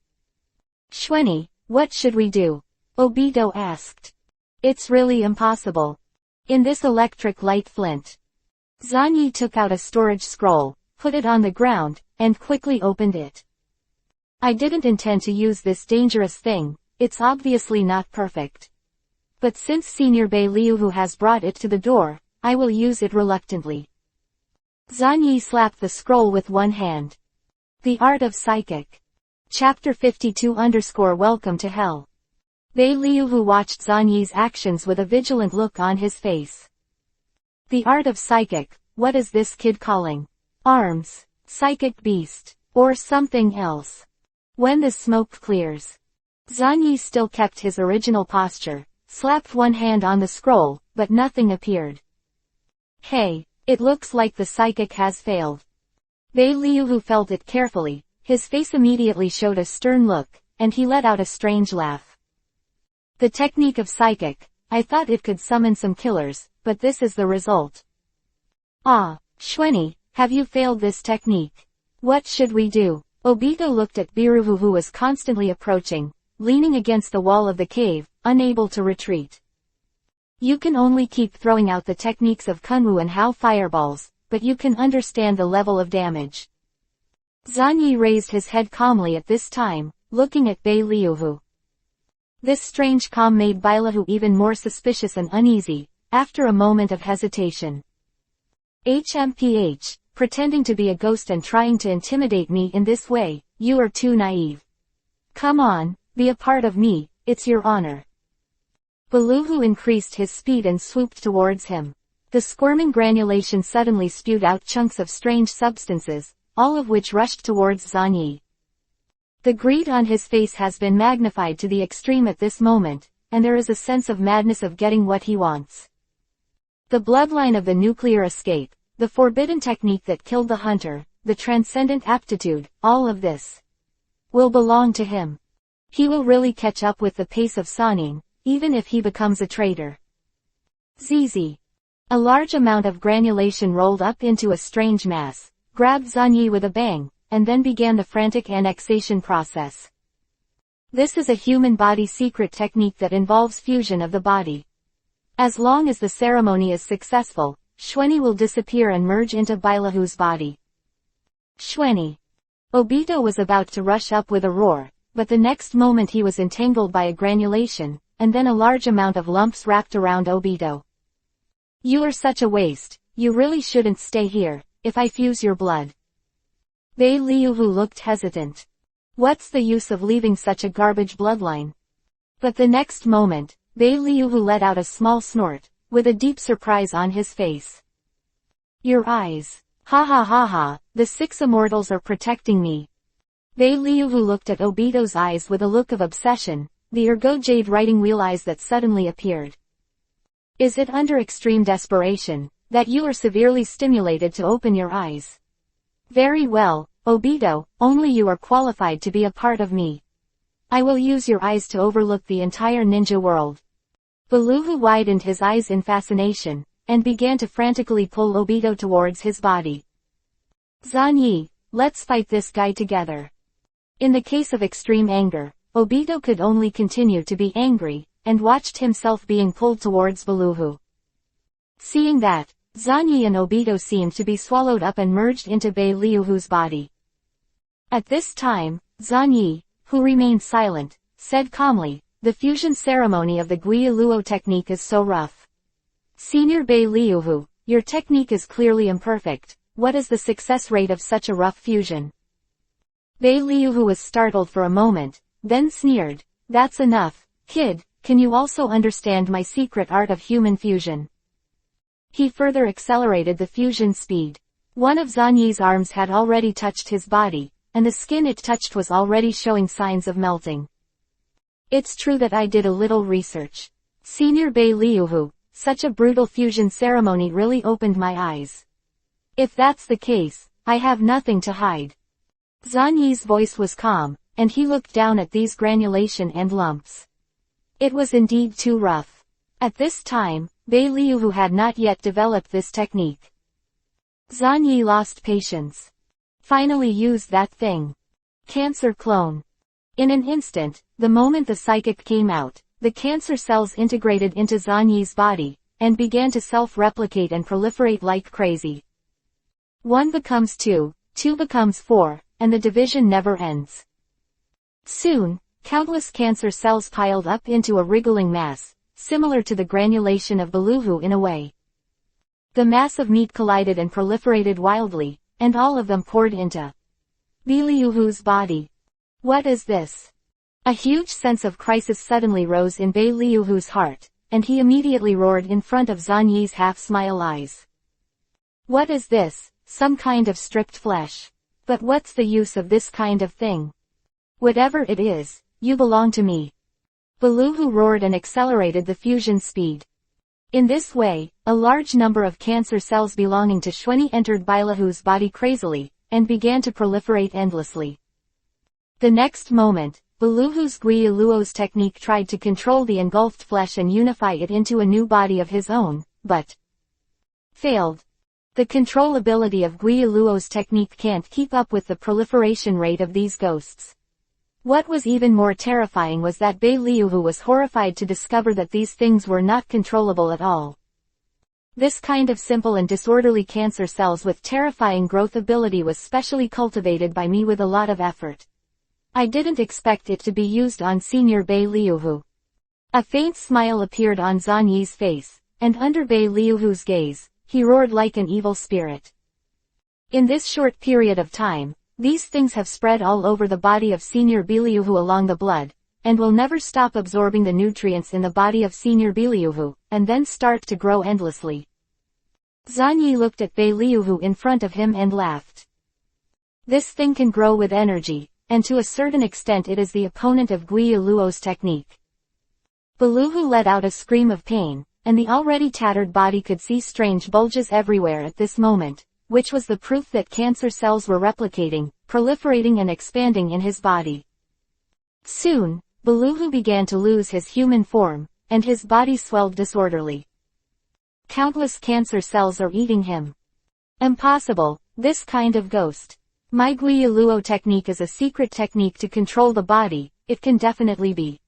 Shweni, what should we do? Obito asked. It's really impossible. In this electric light flint. Zanyi took out a storage scroll, put it on the ground, and quickly opened it. I didn't intend to use this dangerous thing, it's obviously not perfect. But since Senior Beliuhu has brought it to the door, I will use it reluctantly. Zanyi slapped the scroll with one hand. The Art of Psychic. Chapter 52_Welcome to Hell. Beliuhu watched Zanyi's actions with a vigilant look on his face. The Art of Psychic, what is this kid calling? Arms, psychic beast, or something else? When the smoke clears. Zanyi still kept his original posture, slapped one hand on the scroll, but nothing appeared. Hey, it looks like the psychic has failed. Beliuhu felt it carefully. His face immediately showed a stern look, and he let out a strange laugh. The technique of psychic, I thought it could summon some killers, but this is the result. Ah, Shweni, have you failed this technique? What should we do? Obito looked at Biruhu who was constantly approaching, leaning against the wall of the cave, unable to retreat. You can only keep throwing out the techniques of Kunwu and Hao fireballs, but you can understand the level of damage. Zanyi raised his head calmly at this time, looking at Bei Liuhu. This strange calm made Bailahu even more suspicious and uneasy, after a moment of hesitation. HMPH, pretending to be a ghost and trying to intimidate me in this way, you are too naive. Come on, be a part of me, it's your honor. Bailahu increased his speed and swooped towards him. The squirming granulation suddenly spewed out chunks of strange substances, all of which rushed towards Zanyi. The greed on his face has been magnified to the extreme at this moment, and there is a sense of madness of getting what he wants. The bloodline of the nuclear escape, the forbidden technique that killed the hunter, the transcendent aptitude, all of this will belong to him. He will really catch up with the pace of Sanin, even if he becomes a traitor. ZZ. A large amount of granulation rolled up into a strange mass, grabbed Zanyi with a bang, and then began the frantic annexation process. This is a human body secret technique that involves fusion of the body. As long as the ceremony is successful, Xueni will disappear and merge into Bailahu's body. Xueni. Obito was about to rush up with a roar, but the next moment he was entangled by a granulation, and then a large amount of lumps wrapped around Obito. You are such a waste, you really shouldn't stay here, if I fuse your blood. Bei Liuhu looked hesitant. What's the use of leaving such a garbage bloodline? But the next moment, Bei Liuhu let out a small snort, with a deep surprise on his face. Your eyes. Ha ha ha ha, the 6 immortals are protecting me. Bei Liuhu looked at Obito's eyes with a look of obsession, the ergo jade writing wheel eyes that suddenly appeared. Is it under extreme desperation, that you are severely stimulated to open your eyes? Very well, Obito, only you are qualified to be a part of me. I will use your eyes to overlook the entire ninja world. Bailahu widened his eyes in fascination, and began to frantically pull Obito towards his body. Zanyi, let's fight this guy together. In the case of extreme anger, Obito could only continue to be angry, and watched himself being pulled towards Bailahu. Seeing that, Zanyi and Obito seemed to be swallowed up and merged into Bei Liuhu's body. At this time, Zanyi, who remained silent, said calmly, the fusion ceremony of the Guiluo technique is so rough. Senior Bei Liuhu, your technique is clearly imperfect, what is the success rate of such a rough fusion? Bei Liuhu was startled for a moment, then sneered, that's enough, kid, can you also understand my secret art of human fusion? He further accelerated the fusion speed. One of Zanyi's arms had already touched his body, and the skin it touched was already showing signs of melting. It's true that I did a little research. Senior Bei Liuhu, such a brutal fusion ceremony really opened my eyes. If that's the case, I have nothing to hide. Zanyi's voice was calm, and he looked down at these granulation and lumps. It was indeed too rough. At this time, Bei Liuhu had not yet developed this technique. Zanyi lost patience. Finally used that thing. Cancer clone. In an instant, the moment the psychic came out, the cancer cells integrated into Zanyi's body, and began to self-replicate and proliferate like crazy. 1 becomes 2, 2 becomes 4, and the division never ends. Soon, countless cancer cells piled up into a wriggling mass, similar to the granulation of Bailahu in a way. The mass of meat collided and proliferated wildly, and all of them poured into Bei Liuhu's body. What is this? A huge sense of crisis suddenly rose in Bei Liuhu's heart, and he immediately roared in front of Zanyi's half-smile eyes. What is this, some kind of stripped flesh? But what's the use of this kind of thing? Whatever it is, you belong to me. Bailahu roared and accelerated the fusion speed. In this way, a large number of cancer cells belonging to Xueni entered Bailahu's body crazily, and began to proliferate endlessly. The next moment, Bailahu's Guiluo's technique tried to control the engulfed flesh and unify it into a new body of his own, but failed. The controllability of Guiluo's technique can't keep up with the proliferation rate of these ghosts. What was even more terrifying was that Bei Liuhu was horrified to discover that these things were not controllable at all. This kind of simple and disorderly cancer cells with terrifying growth ability was specially cultivated by me with a lot of effort. I didn't expect it to be used on Senior Bei Liuhu. A faint smile appeared on Zhan Yi's face, and under Bei Liuhu's gaze, he roared like an evil spirit. In this short period of time, these things have spread all over the body of Senior Bei Liuhu along the blood, and will never stop absorbing the nutrients in the body of Senior Bei Liuhu, and then start to grow endlessly. Zhan Yi looked at Bei Liuhu in front of him and laughed. This thing can grow with energy, and to a certain extent it is the opponent of Guiyu Luo's technique. Bei Liuhu let out a scream of pain, and the already tattered body could see strange bulges everywhere at this moment, which was the proof that cancer cells were replicating, proliferating and expanding in his body. Soon, Bei Liuhu began to lose his human form, and his body swelled disorderly. Countless cancer cells are eating him. Impossible, this kind of ghost. My Guiyu Luo technique is a secret technique to control the body, it can definitely be.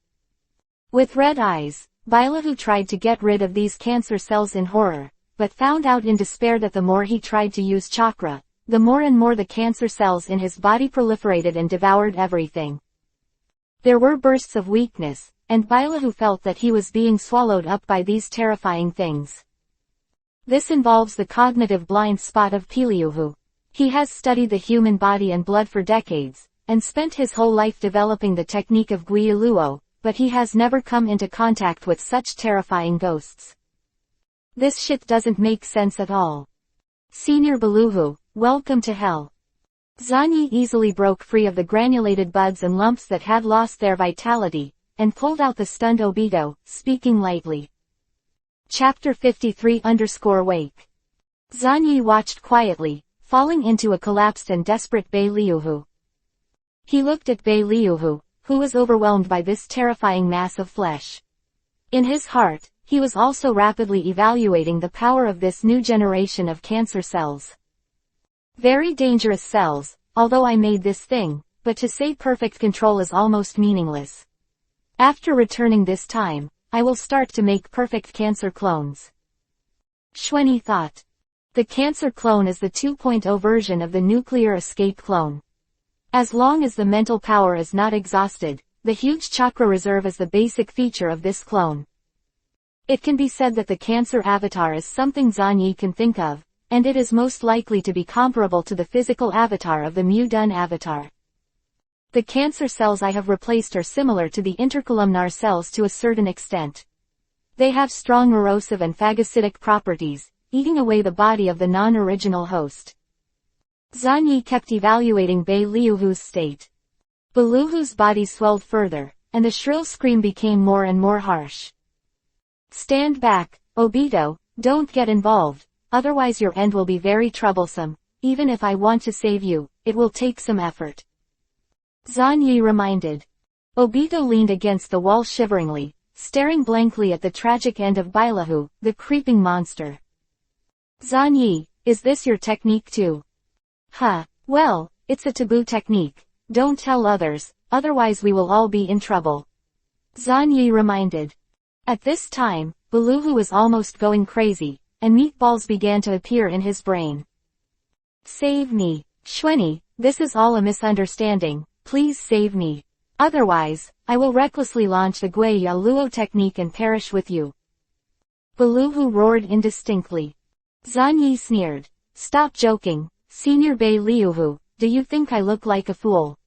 With red eyes, Bei Liuhu tried to get rid of these cancer cells in horror, but found out in despair that the more he tried to use chakra, the more and more the cancer cells in his body proliferated and devoured everything. There were bursts of weakness, and Bei Liuhu felt that he was being swallowed up by these terrifying things. This involves the cognitive blind spot of Bei Liuhu. He has studied the human body and blood for decades, and spent his whole life developing the technique of Guiyu Luo, but he has never come into contact with such terrifying ghosts. This shit doesn't make sense at all. Senior Bei Liuhu, welcome to hell. Zhan Yi easily broke free of the granulated buds and lumps that had lost their vitality, and pulled out the stunned Obito, speaking lightly. Chapter 53_Wake. Zhan Yi watched quietly, falling into a collapsed and desperate Bei Liuhu. He looked at Bei Liuhu, who was overwhelmed by this terrifying mass of flesh. In his heart, he was also rapidly evaluating the power of this new generation of cancer cells. Very dangerous cells, although I made this thing, but to say perfect control is almost meaningless. After returning this time, I will start to make perfect cancer clones. Xuanyi thought. The cancer clone is the 2.0 version of the nuclear escape clone. As long as the mental power is not exhausted, the huge chakra reserve is the basic feature of this clone. It can be said that the cancer avatar is something Zhan Yi can think of, and it is most likely to be comparable to the physical avatar of the Mu Dun avatar. The cancer cells I have replaced are similar to the intercolumnar cells to a certain extent. They have strong erosive and phagocytic properties, eating away the body of the non-original host. Zhan Yi kept evaluating Bei Liuhu's state. Bei Liuhu's body swelled further, and the shrill scream became more and more harsh. Stand back, Obito, don't get involved, otherwise your end will be very troublesome. Even if I want to save you, it will take some effort. Zhan Yi reminded. Obito leaned against the wall shiveringly, staring blankly at the tragic end of Bei Liuhu, the creeping monster. Zhan Yi, is this your technique too? Huh, well, it's a taboo technique. Don't tell others, otherwise we will all be in trouble. Zhan Yi reminded. At this time, Bei Liuhu was almost going crazy, and meatballs began to appear in his brain. Save me, Xuanyi, this is all a misunderstanding, please save me. Otherwise, I will recklessly launch the Guiyu Luo technique and perish with you. Bei Liuhu roared indistinctly. Zhan Yi sneered. Stop joking, Senior Bei Liuhu, do you think I look like a fool?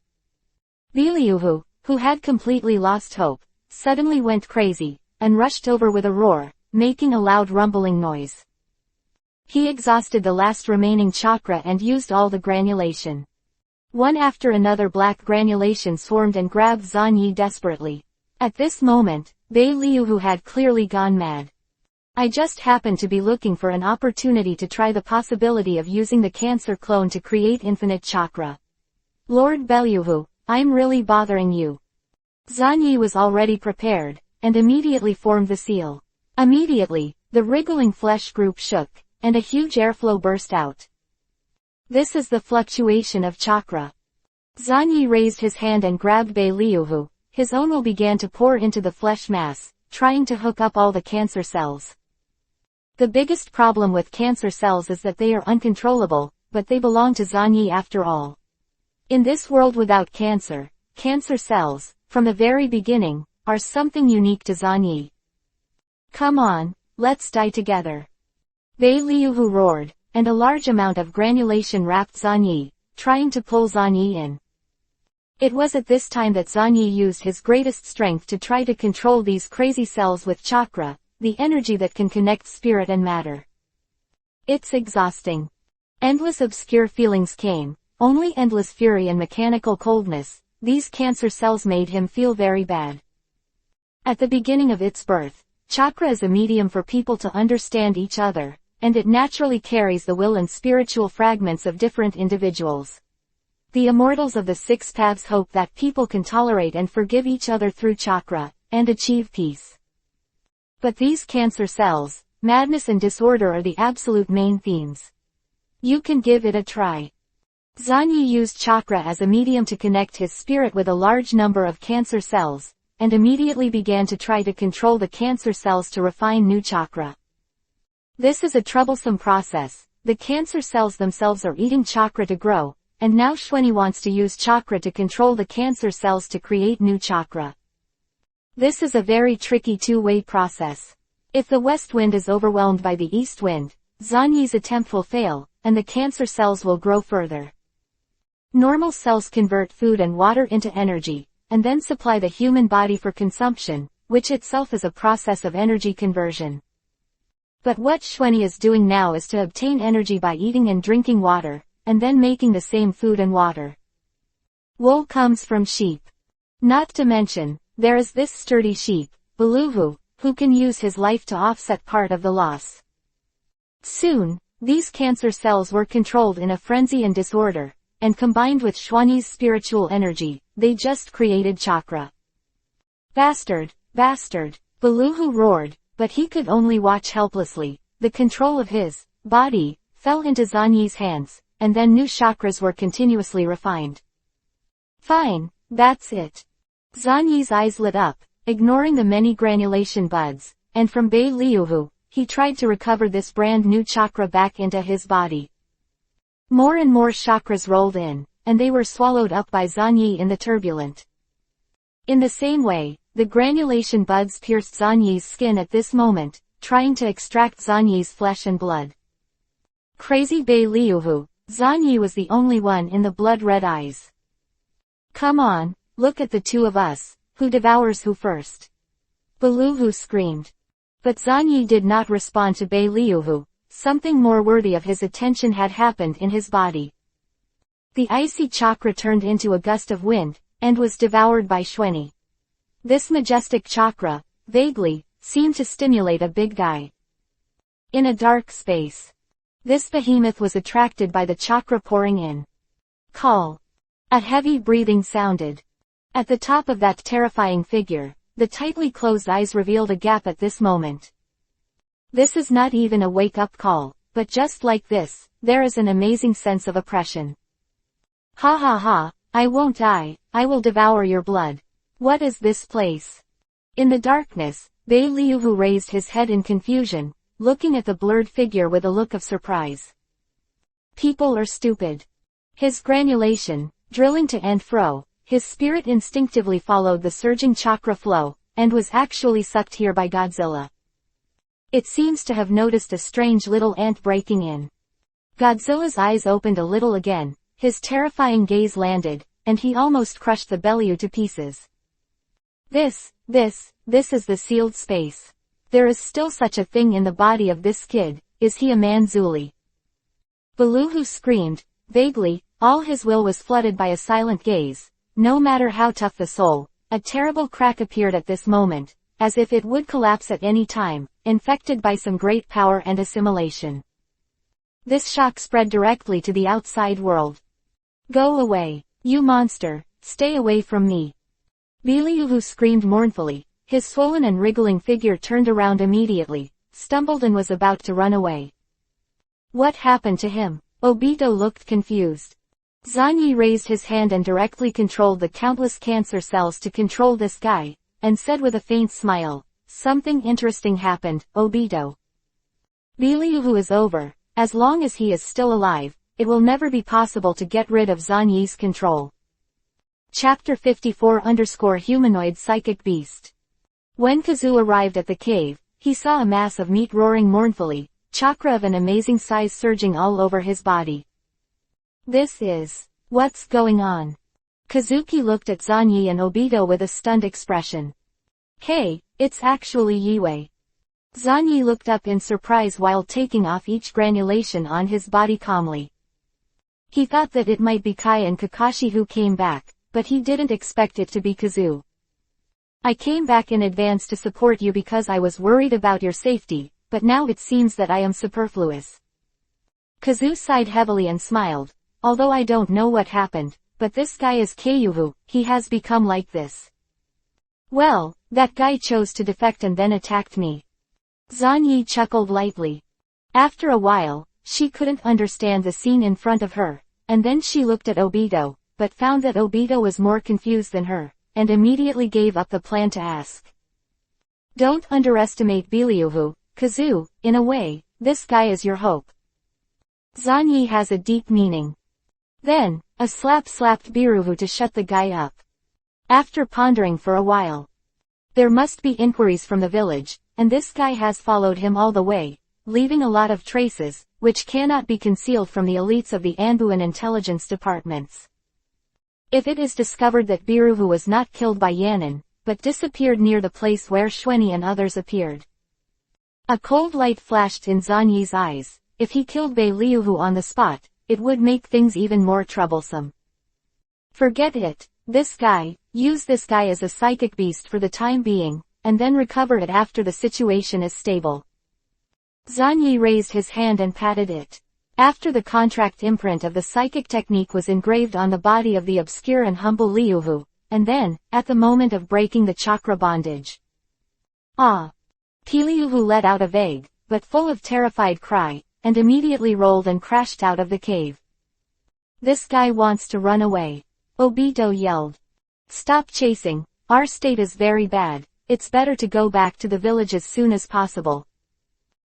Bei Liuhu, who had completely lost hope, suddenly went crazy, and rushed over with a roar, making a loud rumbling noise. He exhausted the last remaining chakra and used all the granulation. One after another black granulation swarmed and grabbed Zhan Yi desperately. At this moment, Bei Liuhu had clearly gone mad. I just happened to be looking for an opportunity to try the possibility of using the cancer clone to create infinite chakra. Lord Bei Liuhu, I'm really bothering you. Zhan Yi was already prepared, and immediately formed the seal. Immediately, the wriggling flesh group shook, and a huge airflow burst out. This is the fluctuation of chakra. Zanyi raised his hand and grabbed Beiliuhu. His own will began to pour into the flesh mass, trying to hook up all the cancer cells. The biggest problem with cancer cells is that they are uncontrollable, but they belong to Zanyi after all. In this world without cancer, cancer cells, from the very beginning, are something unique to Zanyi. Come on, let's die together. Beiliuhu roared, and a large amount of granulation wrapped Zanyi, trying to pull Zanyi in. It was at this time that Zanyi used his greatest strength to try to control these crazy cells with chakra, the energy that can connect spirit and matter. It's exhausting. Endless obscure feelings came, only endless fury and mechanical coldness. These cancer cells made him feel very bad. At the beginning of its birth, chakra is a medium for people to understand each other, and it naturally carries the will and spiritual fragments of different individuals. The immortals of the six paths hope that people can tolerate and forgive each other through chakra, and achieve peace. But these cancer cells, madness and disorder are the absolute main themes. You can give it a try. Zanyi used chakra as a medium to connect his spirit with a large number of cancer cells, and immediately began to try to control the cancer cells to refine new chakra. This is a troublesome process. The cancer cells themselves are eating chakra to grow, and now Xuanyi wants to use chakra to control the cancer cells to create new chakra. This is a very tricky two-way process. If the west wind is overwhelmed by the east wind, Zanyi's attempt will fail, and the cancer cells will grow further. Normal cells convert food and water into energy, and then supply the human body for consumption, which itself is a process of energy conversion. But what Xuanyi is doing now is to obtain energy by eating and drinking water, and then making the same food and water. Wool comes from sheep. Not to mention, there is this sturdy sheep, Beluhu, who can use his life to offset part of the loss. Soon, these cancer cells were controlled in a frenzy and disorder, and combined with Xuanyi's spiritual energy, they just created chakra. Bastard, bastard, Beluhu roared, but he could only watch helplessly. The control of his body fell into Zanyi's hands, and then new chakras were continuously refined. Fine, that's it. Zanyi's eyes lit up, ignoring the many granulation buds, and from Beiliuhu, he tried to recover this brand new chakra back into his body. More and more chakras rolled in, and they were swallowed up by Zanyi in the turbulent. In the same way, the granulation buds pierced Zanyi's skin at this moment, trying to extract Zanyi's flesh and blood. Crazy Beiliuhu, Zanyi was the only one in the blood-red eyes. Come on, look at the two of us, who devours who first? Beluhu screamed. But Zanyi did not respond to Beiliuhu. Something more worthy of his attention had happened in his body. The icy chakra turned into a gust of wind, and was devoured by Xuanyi. This majestic chakra, vaguely, seemed to stimulate a big guy. In a dark space. This behemoth was attracted by the chakra pouring in. Call. A heavy breathing sounded. At the top of that terrifying figure, the tightly closed eyes revealed a gap at this moment. This is not even a wake-up call, but just like this, there is an amazing sense of oppression. Ha ha ha, I won't die, I will devour your blood. What is this place? In the darkness, Beiliuhu raised his head in confusion, looking at the blurred figure with a look of surprise. People are stupid. His granulation, drilling to and fro, his spirit instinctively followed the surging chakra flow, and was actually sucked here by Godzilla. It seems to have noticed a strange little ant breaking in. Godzilla's eyes opened a little again, his terrifying gaze landed, and he almost crushed the Beiliu to pieces. This is the sealed space. There is still such a thing in the body of this kid, is he a man Zuli? Beluhu screamed, vaguely, all his will was flooded by a silent gaze. No matter how tough the soul, a terrible crack appeared at this moment, as if it would collapse at any time, infected by some great power and assimilation. This shock spread directly to the outside world. Go away, you monster, stay away from me. Beiliuhu screamed mournfully. His swollen and wriggling figure turned around immediately, stumbled and was about to run away. What happened to him? Obito looked confused. Zanyi raised his hand and directly controlled the countless cancer cells to control this guy, and said with a faint smile, "Something interesting happened, Obito. Beliuhu is over. As long as he is still alive, it will never be possible to get rid of Zanyi's control." Chapter 54_Humanoid Psychic Beast. When Kazu arrived at the cave, he saw a mass of meat roaring mournfully, chakra of an amazing size surging all over his body. "This is... what's going on?" Kazuki looked at Zanyi and Obito with a stunned expression. "Hey, it's actually Yue." Zanyi looked up in surprise while taking off each granulation on his body calmly. He thought that it might be Kai and Kakashi who came back, but he didn't expect it to be Kazu. "I came back in advance to support you because I was worried about your safety, but now it seems that I am superfluous." Kazu sighed heavily and smiled. "Although I don't know what happened, but this guy is Keiuhu, he has become like this." "Well, that guy chose to defect and then attacked me." Zanyi chuckled lightly. After a while, she couldn't understand the scene in front of her, and then she looked at Obito, but found that Obito was more confused than her, and immediately gave up the plan to ask. "Don't underestimate Beliuhu, Kazu, in a way, this guy is your hope." Zanyi has a deep meaning. Then, a slap slapped Biruhu to shut the guy up. After pondering for a while, there must be inquiries from the village, and this guy has followed him all the way, leaving a lot of traces, which cannot be concealed from the elites of the Anbuan intelligence departments. If it is discovered that Biruhu was not killed by Yanin, but disappeared near the place where Xueni and others appeared. A cold light flashed in Zanyi's eyes. If he killed Beliuhu on the spot, it would make things even more troublesome. "Forget it. Use this guy as a psychic beast for the time being, and then recover it after the situation is stable." Zanyi raised his hand and patted it. After the contract imprint of the psychic technique was engraved on the body of the obscure and humble Liuhu, and then, at the moment of breaking the chakra bondage. "Ah!" Piliuhu let out a vague, but full of terrified cry, and immediately rolled and crashed out of the cave. "This guy wants to run away," Obito yelled. "Stop chasing, our state is very bad, it's better to go back to the village as soon as possible."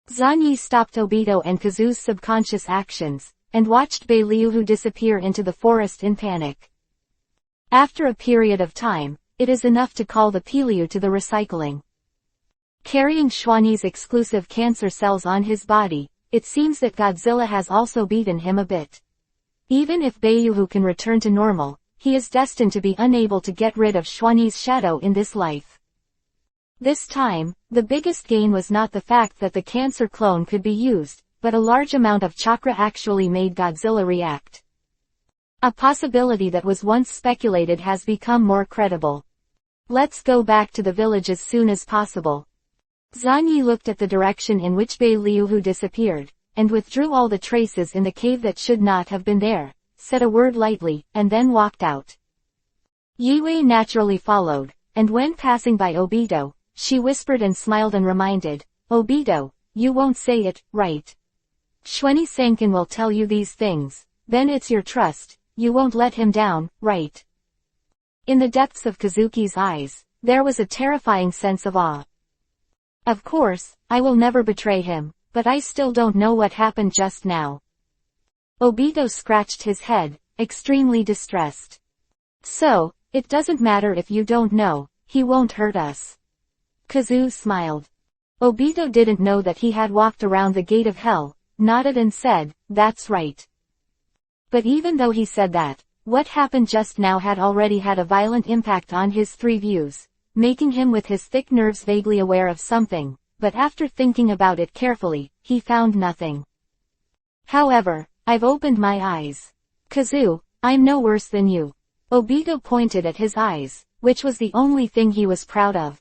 Zanyi stopped Obito and Kazu's subconscious actions, and watched Beliuhu disappear into the forest in panic. After a period of time, it is enough to call the Piliu to the recycling. Carrying Xuani's exclusive cancer cells on his body, it seems that Godzilla has also beaten him a bit. Even if Beliuhu can return to normal, he is destined to be unable to get rid of Xuani's shadow in this life. This time, the biggest gain was not the fact that the cancer clone could be used, but a large amount of chakra actually made Godzilla react. A possibility that was once speculated has become more credible. "Let's go back to the village as soon as possible." Zanyi looked at the direction in which Beliuhu disappeared, and withdrew all the traces in the cave that should not have been there, said a word lightly, and then walked out. Yue naturally followed, and when passing by Obito, she whispered and smiled and reminded, "Obito, you won't say it, right? Xueni Sankin will tell you these things, then it's your trust, you won't let him down, right?" In the depths of Kazuki's eyes, there was a terrifying sense of awe. "Of course, I will never betray him, but I still don't know what happened just now." Obito scratched his head, extremely distressed. "So, it doesn't matter if you don't know, he won't hurt us." Kazu smiled. Obito didn't know that he had walked around the gate of hell, nodded and said, "That's right." But even though he said that, what happened just now had already had a violent impact on his three views, making him with his thick nerves vaguely aware of something, but after thinking about it carefully, he found nothing. "However, I've opened my eyes. Kazu, I'm no worse than you." Obito pointed at his eyes, which was the only thing he was proud of.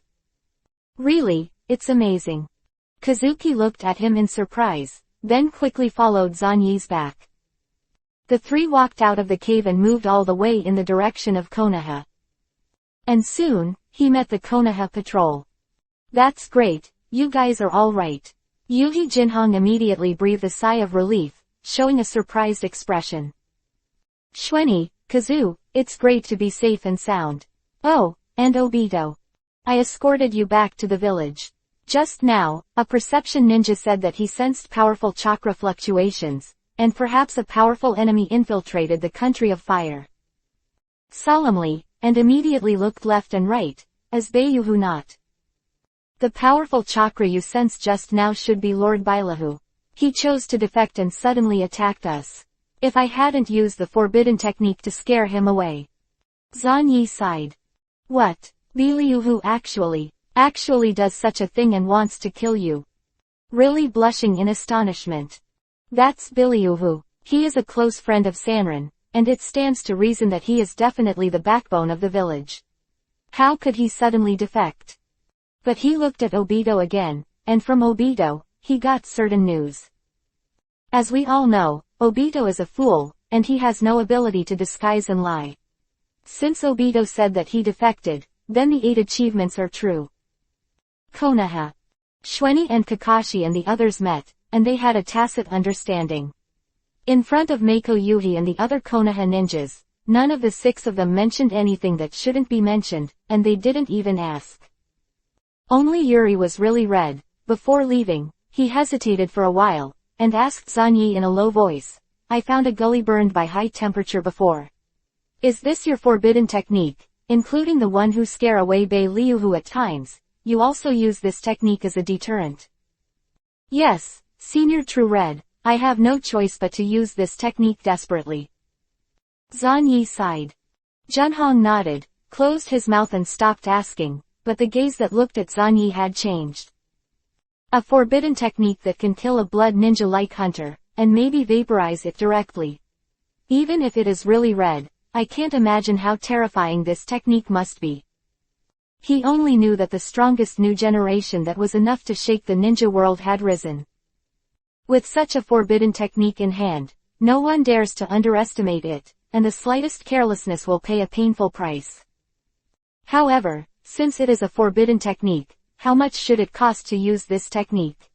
"Really, it's amazing." Kazuki looked at him in surprise, then quickly followed Zanyi's back. The three walked out of the cave and moved all the way in the direction of Konoha. And soon, he met the Konoha patrol. "That's great, you guys are all right." Yuhi Jinhong immediately breathed a sigh of relief, showing a surprised expression. Shweni, Kazoo, it's great to be safe and sound. Oh, and Obito. I escorted you back to the village. Just now, a perception ninja said that he sensed powerful chakra fluctuations, and perhaps a powerful enemy infiltrated the country of fire. Solemnly, and immediately looked left and right, as Bayuhu not. The powerful chakra you sense just now should be Lord Bailahu. He chose to defect and suddenly attacked us. If I hadn't used the forbidden technique to scare him away. Zanyi sighed. What? Biliuhu actually does such a thing and wants to kill you. Really blushing in astonishment. That's Biliuhu. He is a close friend of Sanrin, and it stands to reason that he is definitely the backbone of the village. How could he suddenly defect? But he looked at Obito again, and from Obito, he got certain news. As we all know, Obito is a fool, and he has no ability to disguise and lie. Since Obito said that he defected, then the 8 achievements are true. Konoha. Shweni and Kakashi and the others met, and they had a tacit understanding. In front of Mako Yuhi and the other Konoha ninjas, none of the 6 of them mentioned anything that shouldn't be mentioned, and they didn't even ask. Only Yuri was really red. Before leaving, he hesitated for a while, and asked Zanyi in a low voice, I found a gully burned by high temperature before. Is this your forbidden technique, including the one who scare away Bei Liuhu at times? You also use this technique as a deterrent. Yes, Senior True Red, I have no choice but to use this technique desperately. Zanyi sighed. Junhong nodded, closed his mouth and stopped asking, but the gaze that looked at Zanyi had changed. A forbidden technique that can kill a blood ninja-like hunter, and maybe vaporize it directly. Even if it is really red, I can't imagine how terrifying this technique must be. He only knew that the strongest new generation that was enough to shake the ninja world had risen. With such a forbidden technique in hand, no one dares to underestimate it, and the slightest carelessness will pay a painful price. However, since it is a forbidden technique, how much should it cost to use this technique?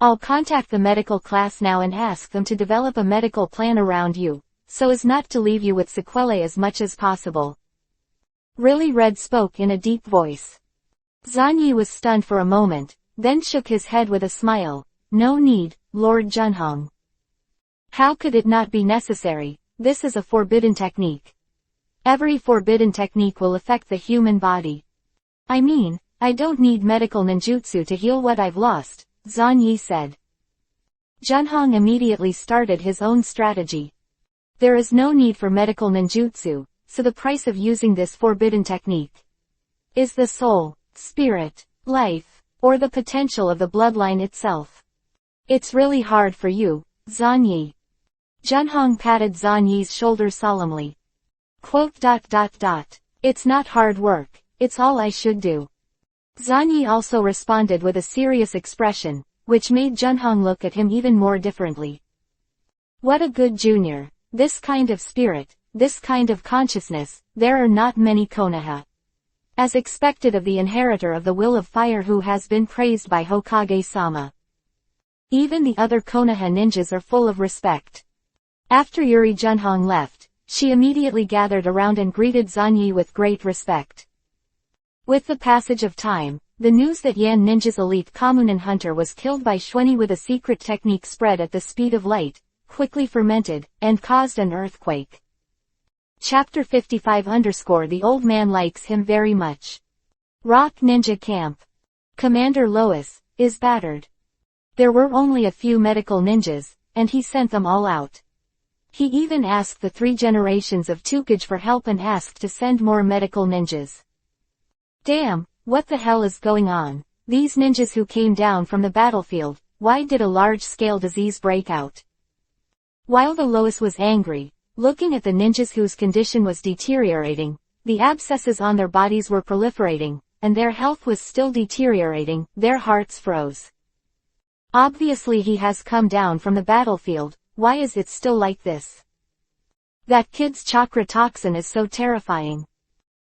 I'll contact the medical class now and ask them to develop a medical plan around you, so as not to leave you with sequelae as much as possible. Really Red spoke in a deep voice. Zanyi was stunned for a moment, then shook his head with a smile. No need, Lord Junhong. How could it not be necessary? This is a forbidden technique. Every forbidden technique will affect the human body. I mean, I don't need medical ninjutsu to heal what I've lost, Zanyi said. Junhong immediately started his own strategy. There is no need for medical ninjutsu, so the price of using this forbidden technique is the soul, spirit, life, or the potential of the bloodline itself. It's really hard for you, Zanyi. Junhong patted Zanyi's shoulder solemnly. It's not hard work, it's all I should do. Zanyi also responded with a serious expression, which made Junhong look at him even more differently. What a good junior. This kind of spirit, this kind of consciousness, there are not many Konoha. As expected of the inheritor of the will of fire who has been praised by Hokage-sama. Even the other Konoha ninjas are full of respect. After Yuri Junhong left, she immediately gathered around and greeted Zanyi with great respect. With the passage of time, the news that Yan Ninja's elite Kamunin hunter was killed by Shweni with a secret technique spread at the speed of light, quickly fermented, and caused an earthquake. Chapter 55 _ The old man likes him very much. Rock Ninja Camp. Commander Lois is battered. There were only a few medical ninjas, and he sent them all out. He even asked the 3 generations of Tukage for help and asked to send more medical ninjas. Damn, what the hell is going on? These ninjas who came down from the battlefield, why did a large-scale disease break out? While the Lois was angry, looking at the ninjas whose condition was deteriorating, the abscesses on their bodies were proliferating, and their health was still deteriorating, their hearts froze. Obviously he has come down from the battlefield, why is it still like this? That kid's chakra toxin is so terrifying.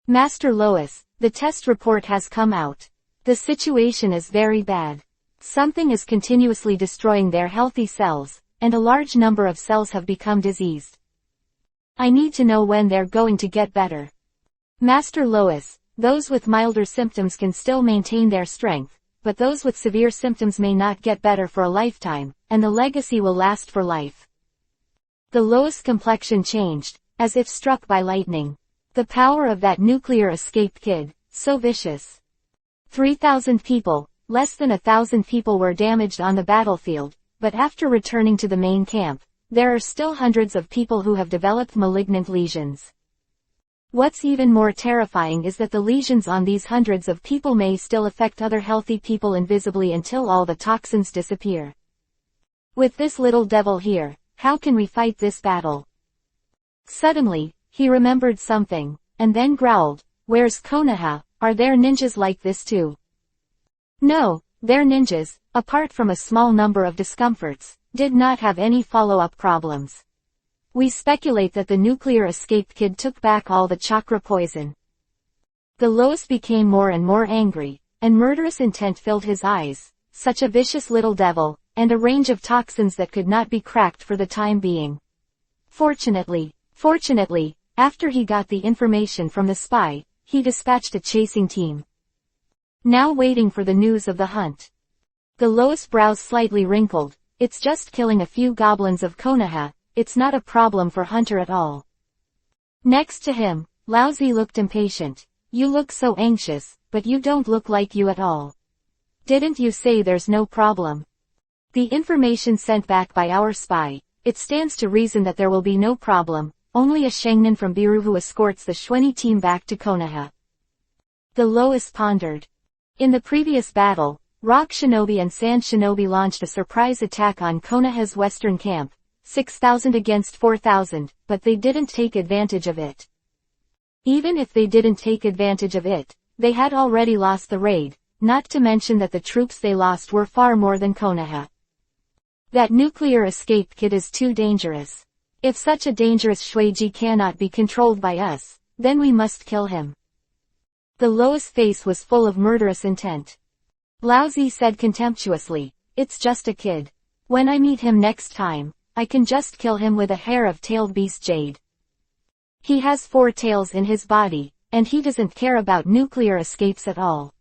Master Lois, the test report has come out. The situation is very bad. Something is continuously destroying their healthy cells, and a large number of cells have become diseased. I need to know when they're going to get better. Master Lois, those with milder symptoms can still maintain their strength, but those with severe symptoms may not get better for a lifetime, and the legacy will last for life. The Lois complexion changed, as if struck by lightning. The power of that nuclear escaped kid, so vicious. 3,000 people, less than 1,000 people were damaged on the battlefield, but after returning to the main camp, there are still hundreds of people who have developed malignant lesions. What's even more terrifying is that the lesions on these hundreds of people may still affect other healthy people invisibly until all the toxins disappear. With this little devil here, how can we fight this battle? Suddenly, he remembered something, and then growled, "Where's Konoha? Are there ninjas like this too?" No, their ninjas, apart from a small number of discomforts, did not have any follow-up problems. We speculate that the nuclear escaped kid took back all the chakra poison. The Lois became more and more angry, and murderous intent filled his eyes, such a vicious little devil, and a range of toxins that could not be cracked for the time being. Fortunately, after he got the information from the spy, he dispatched a chasing team. Now waiting for the news of the hunt. The Lois' brows slightly wrinkled. It's just killing a few goblins of Konoha, it's not a problem for Hunter at all. Next to him, Laozi looked impatient. You look so anxious, but you don't look like you at all. Didn't you say there's no problem? The information sent back by our spy, it stands to reason that there will be no problem, only a Shangnin from Biru who escorts the Shweni team back to Konoha. The Lois pondered. In the previous battle, Rock Shinobi and Sand Shinobi launched a surprise attack on Konoha's western camp, 6,000 against 4,000, but they didn't take advantage of it. Even if they didn't take advantage of it, they had already lost the raid, not to mention that the troops they lost were far more than Konoha. That nuclear escape kid is too dangerous. If such a dangerous Shueiji cannot be controlled by us, then we must kill him. The Lois' face was full of murderous intent. Laozi said contemptuously, "It's just a kid. When I meet him next time, I can just kill him with a hair of tailed beast jade. He has 4 tails in his body, and he doesn't care about nuclear escapes at all."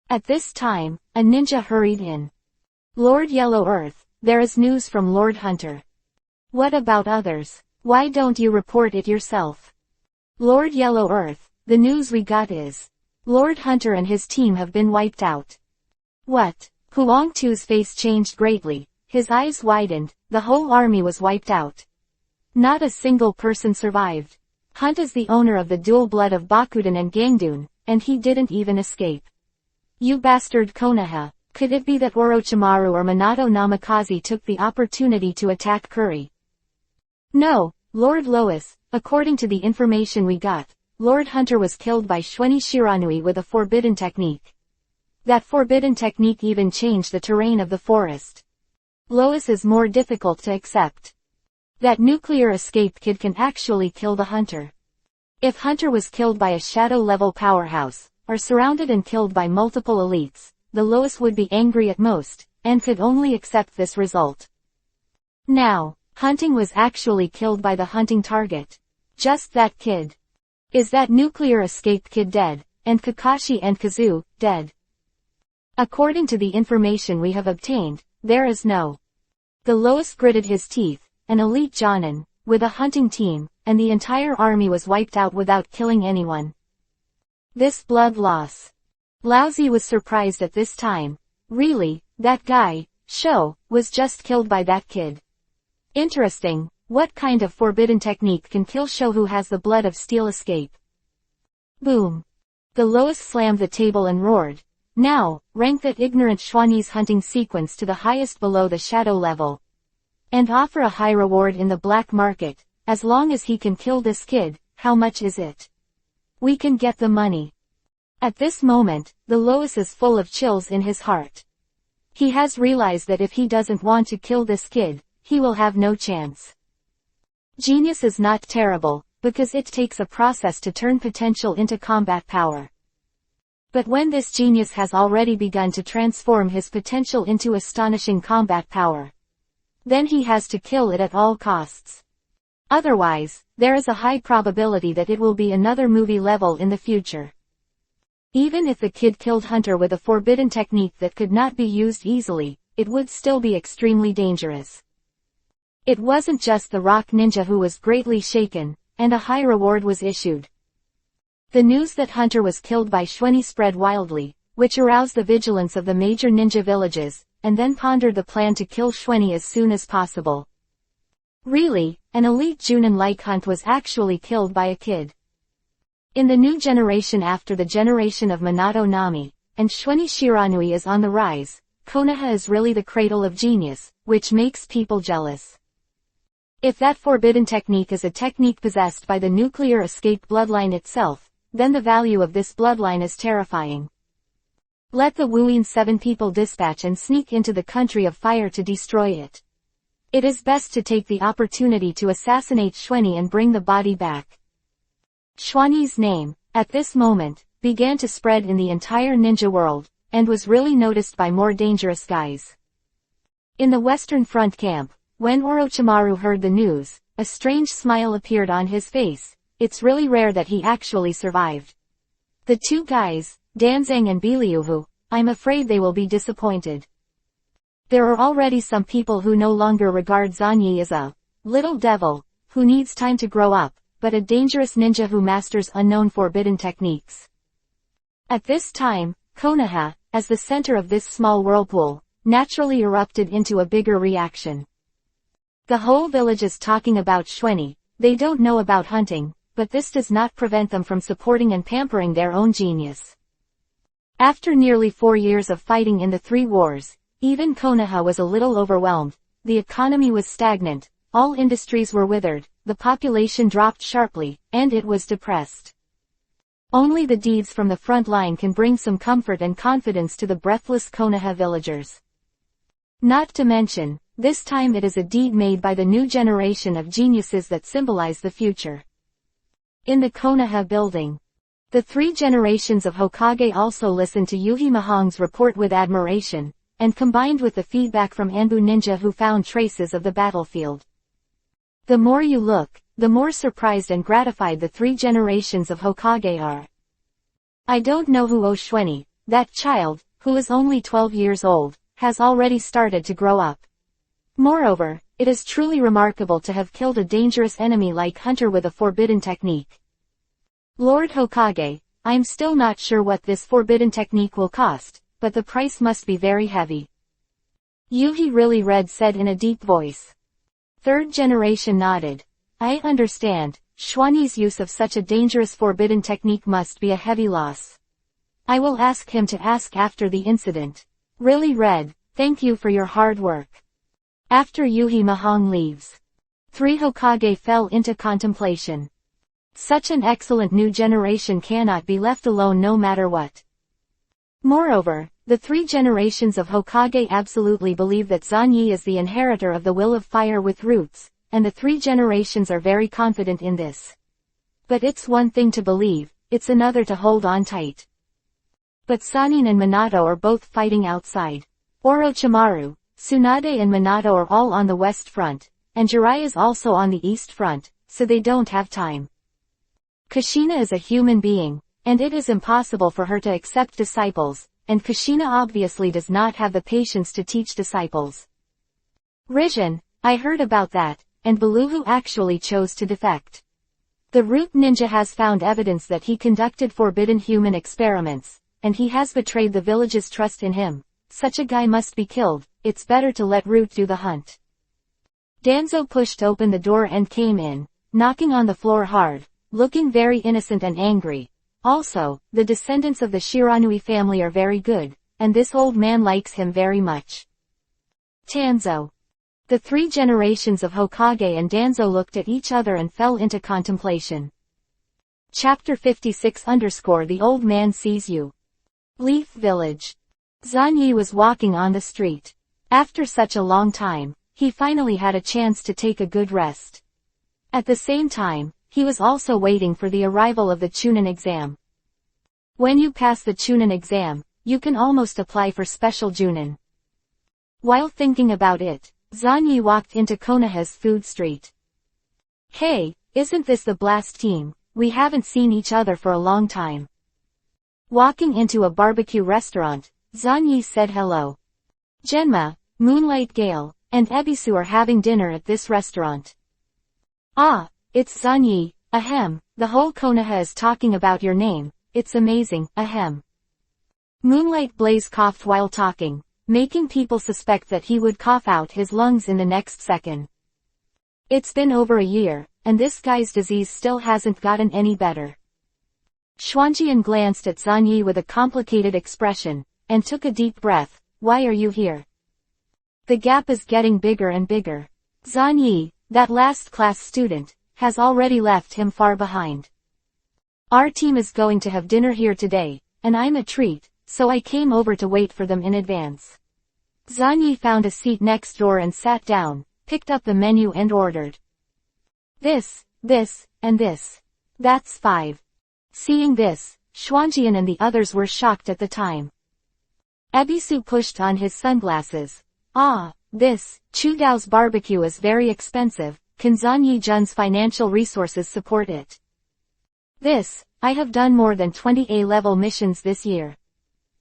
At this time, a ninja hurried in. "Lord Yellow Earth, there is news from Lord Hunter." "What about others? Why don't you report it yourself?" "Lord Yellow Earth, the news we got is, Lord Hunter and his team have been wiped out." "What?" Huangtu's face changed greatly, his eyes widened, the whole army was wiped out. Not a single person survived. Hunt is the owner of the dual blood of Bakuden and Gangdun, and he didn't even escape. You bastard Konoha, could it be that Orochimaru or Minato Namikaze took the opportunity to attack Kuri? No, Lord Lois, according to the information we got, Lord Hunter was killed by Shweni Shiranui with a forbidden technique. That forbidden technique even changed the terrain of the forest. Lois is more difficult to accept. That nuclear escape kid can actually kill the Hunter. If Hunter was killed by a shadow-level powerhouse, or surrounded and killed by multiple elites, the Lois would be angry at most, and could only accept this result. Now, Hunting was actually killed by the hunting target. Just that kid. Is that nuclear escape kid dead, and Kakashi and Kazu, dead? According to the information we have obtained, there is no. The Lois gritted his teeth, an elite Jonin, with a hunting team, and the entire army was wiped out without killing anyone. This blood loss. Laozi was surprised at this time. Really, that guy, Sho, was just killed by that kid. Interesting, what kind of forbidden technique can kill Sho who has the blood of steel escape? Boom. The Lois slammed the table and roared. Now, rank that ignorant Shwani's hunting sequence to the highest below the shadow level. And offer a high reward in the black market, as long as he can kill this kid. How much is it? We can get the money. At this moment, the Lois is full of chills in his heart. He has realized that if he doesn't want to kill this kid, he will have no chance. Genius is not terrible, because it takes a process to turn potential into combat power. But when this genius has already begun to transform his potential into astonishing combat power, then he has to kill it at all costs. Otherwise, there is a high probability that it will be another movie level in the future. Even if the kid killed Hunter with a forbidden technique that could not be used easily, it would still be extremely dangerous. It wasn't just the rock ninja who was greatly shaken, and a high reward was issued. The news that Hunter was killed by Shweni spread wildly, which aroused the vigilance of the major ninja villages, and then pondered the plan to kill Shweni as soon as possible. Really, an elite Junin like Hunt was actually killed by a kid. In the new generation after the generation of Minato Nami, and Shweni Shiranui is on the rise, Konoha is really the cradle of genius, which makes people jealous. If that forbidden technique is a technique possessed by the nuclear escape bloodline itself, then the value of this bloodline is terrifying. Let the Wuyin 7 people dispatch and sneak into the country of fire to destroy it. It is best to take the opportunity to assassinate Shweni and bring the body back. Shweni's name, at this moment, began to spread in the entire ninja world, and was really noticed by more dangerous guys. In the Western Front camp, when Orochimaru heard the news, a strange smile appeared on his face. It's really rare that he actually survived. The two guys, Danzang and Biliuvu, I'm afraid they will be disappointed. There are already some people who no longer regard Zanyi as a little devil, who needs time to grow up, but a dangerous ninja who masters unknown forbidden techniques. At this time, Konoha, as the center of this small whirlpool, naturally erupted into a bigger reaction. The whole village is talking about Shweni. They don't know about hunting, but this does not prevent them from supporting and pampering their own genius. After nearly 4 years of fighting in the 3 wars, even Konoha was a little overwhelmed. The economy was stagnant, all industries were withered, the population dropped sharply, and it was depressed. Only the deeds from the front line can bring some comfort and confidence to the breathless Konoha villagers. Not to mention, this time it is a deed made by the new generation of geniuses that symbolize the future. In the Konoha building, the 3 generations of Hokage also listened to Yuhi Mahong's report with admiration, and combined with the feedback from Anbu Ninja who found traces of the battlefield. The more you look, the more surprised and gratified the 3 generations of Hokage are. I don't know who Shweni, that child, who is only 12 years old, has already started to grow up. Moreover, it is truly remarkable to have killed a dangerous enemy like Hunter with a forbidden technique. Lord Hokage, I'm still not sure what this forbidden technique will cost, but the price must be very heavy. Yuhi really Red said in a deep voice. 3rd generation nodded. I understand, Shwani's use of such a dangerous forbidden technique must be a heavy loss. I will ask him to ask after the incident. Really Red, thank you for your hard work. After Yuhi Mahong leaves, 3 Hokage fell into contemplation. Such an excellent new generation cannot be left alone no matter what. Moreover, the 3 generations of Hokage absolutely believe that Zanyi is the inheritor of the will of fire with roots, and the 3 generations are very confident in this. But it's one thing to believe, it's another to hold on tight. But Sanin and Minato are both fighting outside. Orochimaru, Tsunade and Minato are all on the west front, and Jiraiya is also on the east front, so they don't have time. Kushina is a human being, and it is impossible for her to accept disciples, and Kushina obviously does not have the patience to teach disciples. Rizhin, I heard about that, and Beluhu actually chose to defect. The Root Ninja has found evidence that he conducted forbidden human experiments, and he has betrayed the village's trust in him. Such a guy must be killed, it's better to let Root do the hunt. Danzo pushed open the door and came in, knocking on the floor hard, looking very innocent and angry. Also, the descendants of the Shiranui family are very good, and this old man likes him very much. Tanzo. The 3 generations of Hokage and Danzo looked at each other and fell into contemplation. Chapter 56 _ The Old Man Sees You. Leaf Village. Zanyi was walking on the street. After such a long time, he finally had a chance to take a good rest. At the same time, he was also waiting for the arrival of the Chunin exam. When you pass the Chunin exam, you can almost apply for special Junin. While thinking about it, Zanyi walked into Konoha's food street. Hey, isn't this the Blast team? We haven't seen each other for a long time. Walking into a barbecue restaurant, Zanyi said hello. Genma, Moonlight Gale, and Ebisu are having dinner at this restaurant. Ah, it's Zanyi, ahem, the whole Konoha is talking about your name, it's amazing, ahem. Moonlight Blaze coughed while talking, making people suspect that he would cough out his lungs in the next second. It's been over a year, and this guy's disease still hasn't gotten any better. Xuanjian glanced at Zanyi with a complicated expression, and took a deep breath. Why are you here? The gap is getting bigger and bigger. Zanyi, that last class student, has already left him far behind. Our team is going to have dinner here today, and I'm a treat, so I came over to wait for them in advance. Zanyi found a seat next door and sat down, picked up the menu and ordered. This, and this. That's 5. Seeing this, Xuanjian and the others were shocked at the time. Ebisu pushed on his sunglasses. Ah, this, Chudao's barbecue is very expensive, can Zanyi Jun's financial resources support it? This, I have done more than 20 A-level missions this year.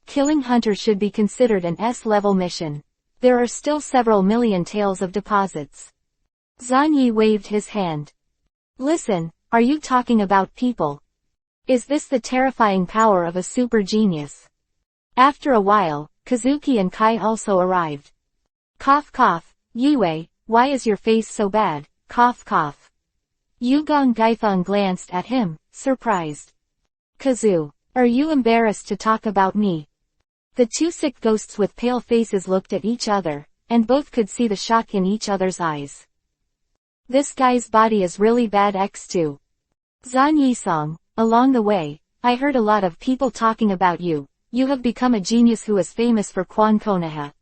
Killing Hunter should be considered an S-level mission. There are still several million taels of deposits. Zanyi waved his hand. Listen, are you talking about people? Is this the terrifying power of a super genius? After a while, Kazuki and Kai also arrived. Cough cough, Yue, why is your face so bad? Cough cough. Yugong Gaifeng glanced at him, surprised. Kazu, are you embarrassed to talk about me? The two sick ghosts with pale faces looked at each other, and both could see the shock in each other's eyes. This guy's body is really bad X2. Zan Yisong, along the way, I heard a lot of people talking about you. You have become a genius who is famous for Quan Konoha.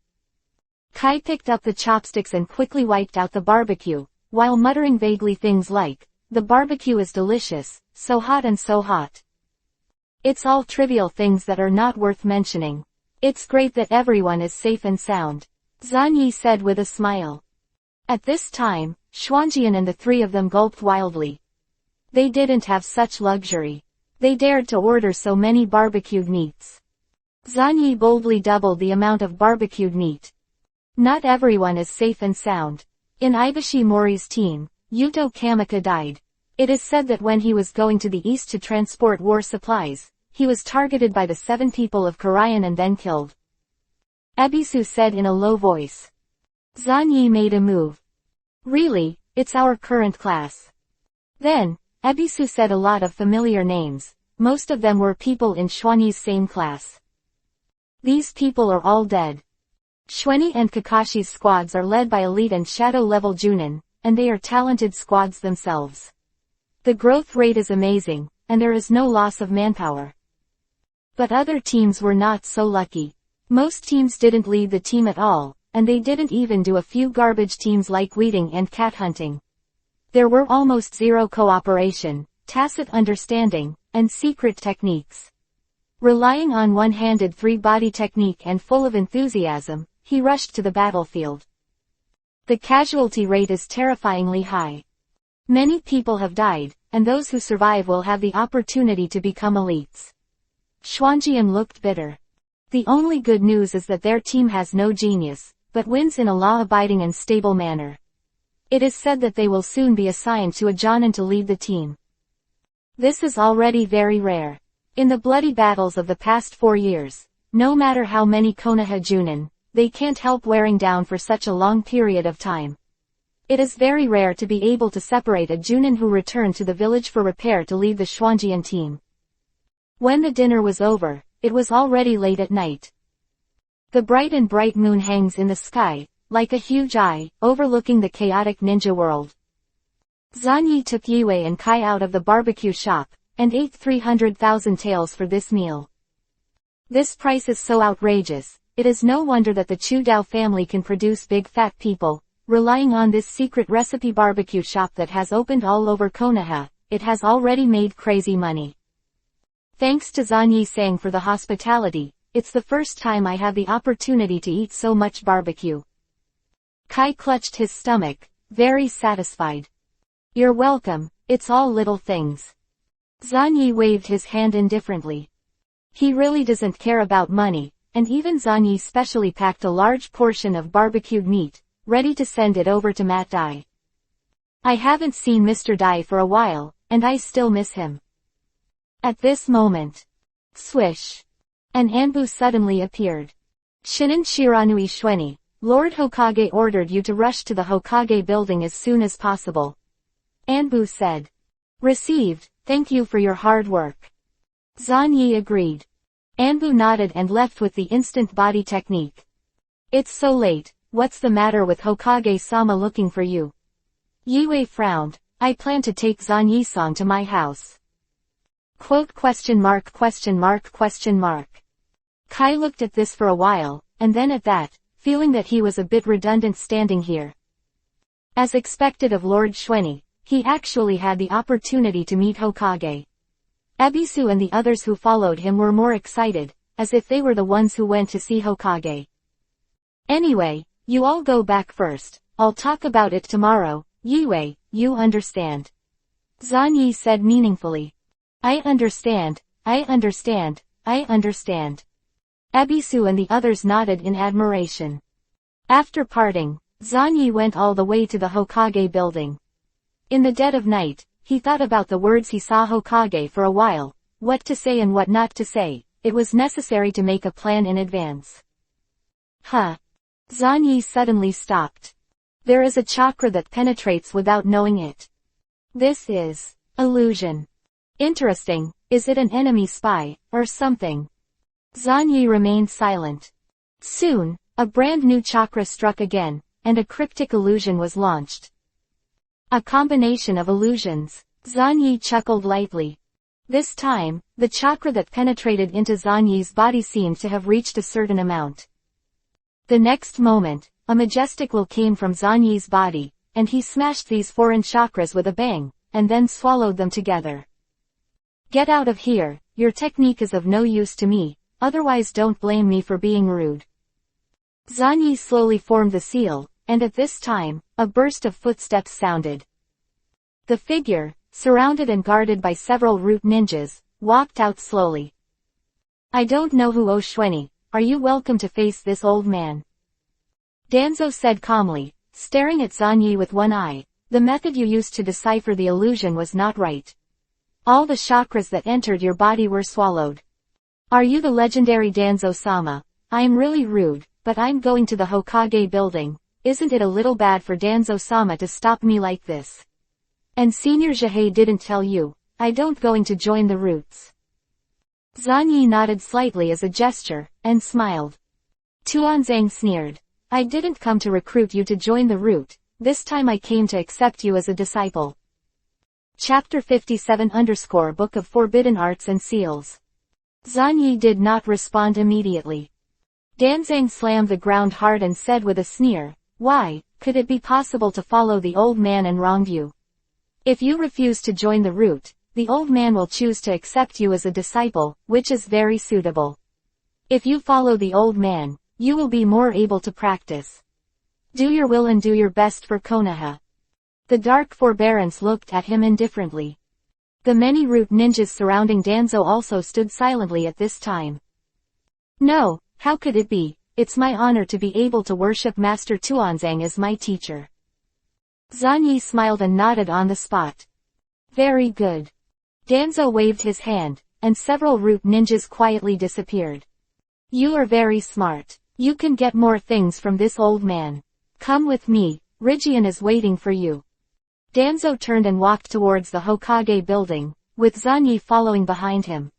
Kai picked up the chopsticks and quickly wiped out the barbecue, while muttering vaguely things like, the barbecue is delicious, so hot and so hot. It's all trivial things that are not worth mentioning. It's great that everyone is safe and sound. Zan Yi said with a smile. At this time, Xuanjian and the three of them gulped wildly. They didn't have such luxury. They dared to order so many barbecued meats. Zan Yi boldly doubled the amount of barbecued meat. Not everyone is safe and sound. In Ibushi Mori's team, Yuto Kamika died. It is said that when he was going to the east to transport war supplies, he was targeted by the 7 people of Karayan and then killed. Ebisu said in a low voice. Zan Yi made a move. Really, it's our current class. Then, Ebisu said a lot of familiar names. Most of them were people in Xuanyi's same class. These people are all dead. Xuanyi and Kakashi's squads are led by elite and shadow-level Junin, and they are talented squads themselves. The growth rate is amazing, and there is no loss of manpower. But other teams were not so lucky. Most teams didn't lead the team at all, and they didn't even do a few garbage teams like weeding and cat hunting. There were almost zero cooperation, tacit understanding, and secret techniques. Relying on one-handed three-body technique and full of enthusiasm, he rushed to the battlefield. The casualty rate is terrifyingly high. Many people have died, and those who survive will have the opportunity to become elites. Xuanjian looked bitter. The only good news is that their team has no genius, but wins in a law-abiding and stable manner. It is said that they will soon be assigned to a Jonin to lead the team. This is already very rare. In the bloody battles of the past 4 years, no matter how many Konoha Junin, they can't help wearing down for such a long period of time. It is very rare to be able to separate a Junin who returned to the village for repair to lead the Xuanjian team. When the dinner was over, it was already late at night. The bright moon hangs in the sky, like a huge eye, overlooking the chaotic ninja world. Zan Yi took Yue and Kai out of the barbecue shop, and ate 300,000 taels for this meal. This price is so outrageous, it is no wonder that the Chudao family can produce big fat people, relying on this secret recipe barbecue shop that has opened all over Konoha. It has already made crazy money. Thanks to Zan Yi-sang for the hospitality, it's the first time I have the opportunity to eat so much barbecue. Kai clutched his stomach, very satisfied. You're welcome, it's all little things. Zanyi waved his hand indifferently. He really doesn't care about money, and even Zanyi specially packed a large portion of barbecued meat, ready to send it over to Matt Dai. I haven't seen Mr. Dai for a while, and I still miss him. At this moment, swish, an Anbu suddenly appeared. Shinin Shiranui Shweni, Lord Hokage ordered you to rush to the Hokage building as soon as possible. Anbu said. Received, thank you for your hard work. Zanyi agreed. Anbu nodded and left with the instant body technique. It's so late, what's the matter with Hokage-sama looking for you? Yue frowned, I plan to take Zanyi-san to my house. Quote ? Kai looked at this for a while, and then at that, feeling that he was a bit redundant standing here. As expected of Lord Shweni, he actually had the opportunity to meet Hokage. Ebisu and the others who followed him were more excited, as if they were the ones who went to see Hokage. Anyway, you all go back first, I'll talk about it tomorrow, Yue, you understand. Zanyi said meaningfully. I understand. Ebisu and the others nodded in admiration. After parting, Zanyi went all the way to the Hokage building. In the dead of night, he thought about the words he saw Hokage for a while, what to say and what not to say. It was necessary to make a plan in advance. Zanyi suddenly stopped. There is a chakra that penetrates without knowing it. This is illusion. Interesting, is it an enemy spy, or something? Zanyi remained silent. Soon, a brand new chakra struck again, and a cryptic illusion was launched. A combination of illusions. Zanyi chuckled lightly. This time, the chakra that penetrated into Zanyi's body seemed to have reached a certain amount. The next moment, a majestic will came from Zanyi's body, and he smashed these foreign chakras with a bang, and then swallowed them together. Get out of here, your technique is of no use to me, otherwise don't blame me for being rude. Zanyi slowly formed the seal, and at this time, a burst of footsteps sounded. The figure, surrounded and guarded by several root ninjas, walked out slowly. I don't know who Oshweni, are you welcome to face this old man? Danzo said calmly, staring at Zanyi with one eye, the method you used to decipher the illusion was not right. All the chakras that entered your body were swallowed. Are you the legendary Danzo-sama? I am really rude, but I'm going to the Hokage building. Isn't it a little bad for Danzo-sama to stop me like this? And Senior Jihei didn't tell you, I don't going to join the roots. Zanyi nodded slightly as a gesture, and smiled. Tuanzang sneered. I didn't come to recruit you to join the root, this time I came to accept you as a disciple. Chapter 57 _ Book of Forbidden Arts and Seals. Zanyi did not respond immediately. Danzang slammed the ground hard and said with a sneer, why, could it be possible to follow the old man and wrong you? If you refuse to join the root, the old man will choose to accept you as a disciple, which is very suitable. If you follow the old man, you will be more able to practice. Do your will and do your best for Konoha. The dark forbearance looked at him indifferently. The many root ninjas surrounding Danzo also stood silently at this time. No, how could it be? It's my honor to be able to worship Master Tuanzang as my teacher. Zanyi smiled and nodded on the spot. Very good. Danzo waved his hand, and several root ninjas quietly disappeared. You are very smart. You can get more things from this old man. Come with me, Rigian is waiting for you. Danzo turned and walked towards the Hokage building, with Zanyi following behind him.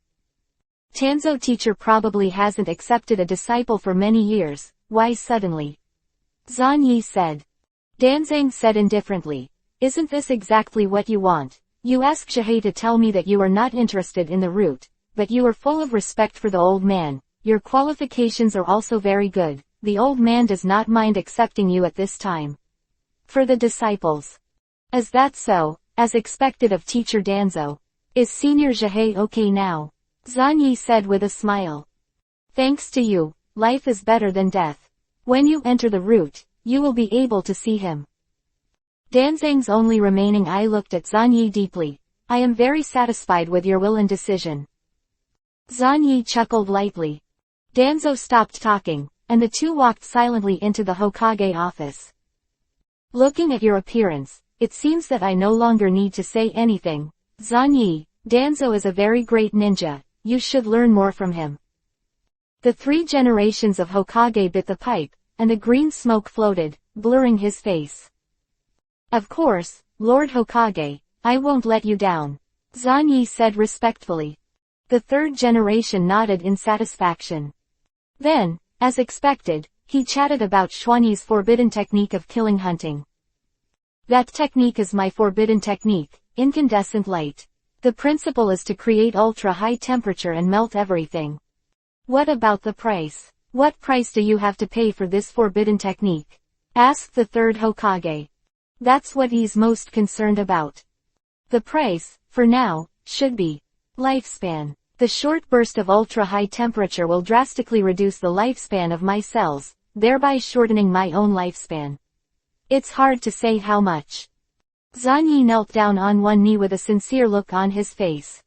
Tanzo teacher probably hasn't accepted a disciple for many years, why suddenly? Zanyi said. Danzang said indifferently. Isn't this exactly what you want? You asked Jihei to tell me that you are not interested in the root, but you are full of respect for the old man. Your qualifications are also very good. The old man does not mind accepting you at this time. For the disciples. Is that so, as expected of teacher Danzo? Is Senior Jihei okay now? Zanyi said with a smile. Thanks to you, life is better than death. When you enter the root, you will be able to see him. Danzang's only remaining eye looked at Zanyi deeply. I am very satisfied with your will and decision. Zanyi chuckled lightly. Danzo stopped talking, and the two walked silently into the Hokage office. Looking at your appearance, it seems that I no longer need to say anything. Zanyi, Danzo is a very great ninja, you should learn more from him. The 3 generations of Hokage bit the pipe, and the green smoke floated, blurring his face. Of course, Lord Hokage, I won't let you down, Zanyi said respectfully. The 3rd generation nodded in satisfaction. Then, as expected, he chatted about Xuanyi's forbidden technique of killing hunting. That technique is my forbidden technique, incandescent light. The principle is to create ultra-high temperature and melt everything. What about the price? What price do you have to pay for this forbidden technique? Asked the 3rd Hokage. That's what he's most concerned about. The price, for now, should be lifespan. The short burst of ultra-high temperature will drastically reduce the lifespan of my cells, thereby shortening my own lifespan. It's hard to say how much. Zanyi knelt down on one knee with a sincere look on his face.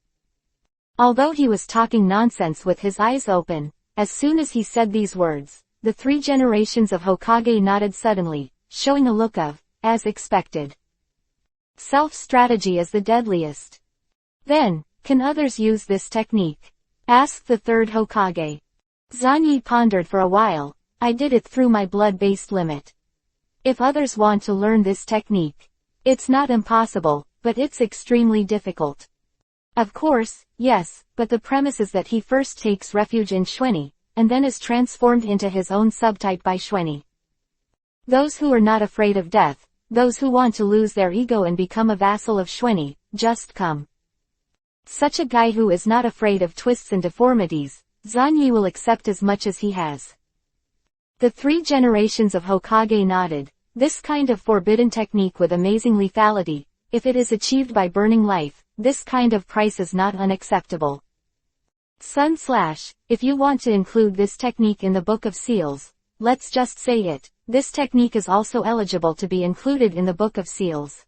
Although he was talking nonsense with his eyes open, as soon as he said these words, the 3 generations of Hokage nodded suddenly, showing a look of, as expected. Self-strategy is the deadliest. Then, can others use this technique? Asked the 3rd Hokage. Zanyi pondered for a while. I did it through my blood-based limit. If others want to learn this technique, it's not impossible, but it's extremely difficult. Of course, yes, but the premise is that he first takes refuge in Xuanyi, and then is transformed into his own subtype by Xuanyi. Those who are not afraid of death, those who want to lose their ego and become a vassal of Xuanyi, just come. Such a guy who is not afraid of twists and deformities, Zanyi will accept as much as he has. The 3 generations of Hokage nodded. This kind of forbidden technique with amazing lethality, if it is achieved by burning life, this kind of price is not unacceptable. If you want to include this technique in the Book of Seals, let's just say it, this technique is also eligible to be included in the Book of Seals.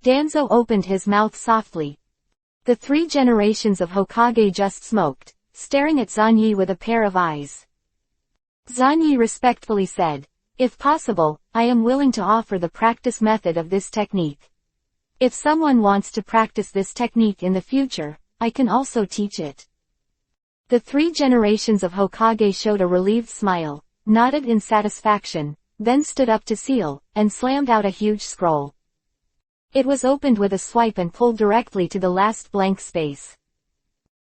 Danzo opened his mouth softly. The 3 generations of Hokage just smoked, staring at Zanyi with a pair of eyes. Zanyi respectfully said, if possible, I am willing to offer the practice method of this technique. If someone wants to practice this technique in the future, I can also teach it. The 3 generations of Hokage showed a relieved smile, nodded in satisfaction, then stood up to seal, and slammed out a huge scroll. It was opened with a swipe and pulled directly to the last blank space.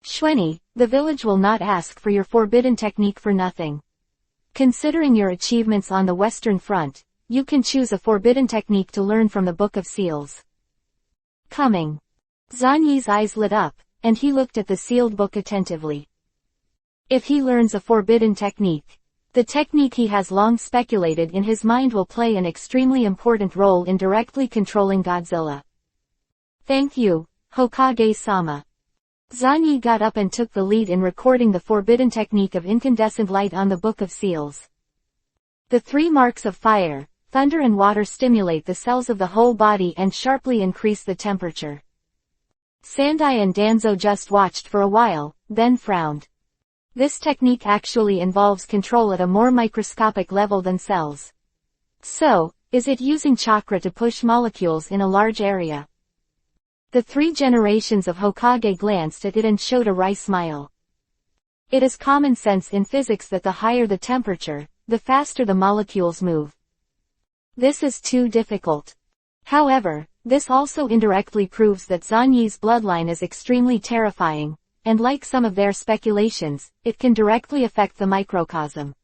Xuanyi, the village will not ask for your forbidden technique for nothing. Considering your achievements on the Western Front, you can choose a forbidden technique to learn from the Book of Seals. Coming. Zanyi's eyes lit up, and he looked at the sealed book attentively. If he learns a forbidden technique, the technique he has long speculated in his mind will play an extremely important role in directly controlling Godzilla. Thank you, Hokage-sama. Zanyi got up and took the lead in recording the forbidden technique of incandescent light on the Book of Seals. The 3 marks of fire, thunder and water stimulate the cells of the whole body and sharply increase the temperature. Sandai and Danzo just watched for a while, then frowned. This technique actually involves control at a more microscopic level than cells. So, is it using chakra to push molecules in a large area? The 3 generations of Hokage glanced at it and showed a wry smile. It is common sense in physics that the higher the temperature, the faster the molecules move. This is too difficult. However, this also indirectly proves that Zanyi's bloodline is extremely terrifying, and like some of their speculations, it can directly affect the microcosm.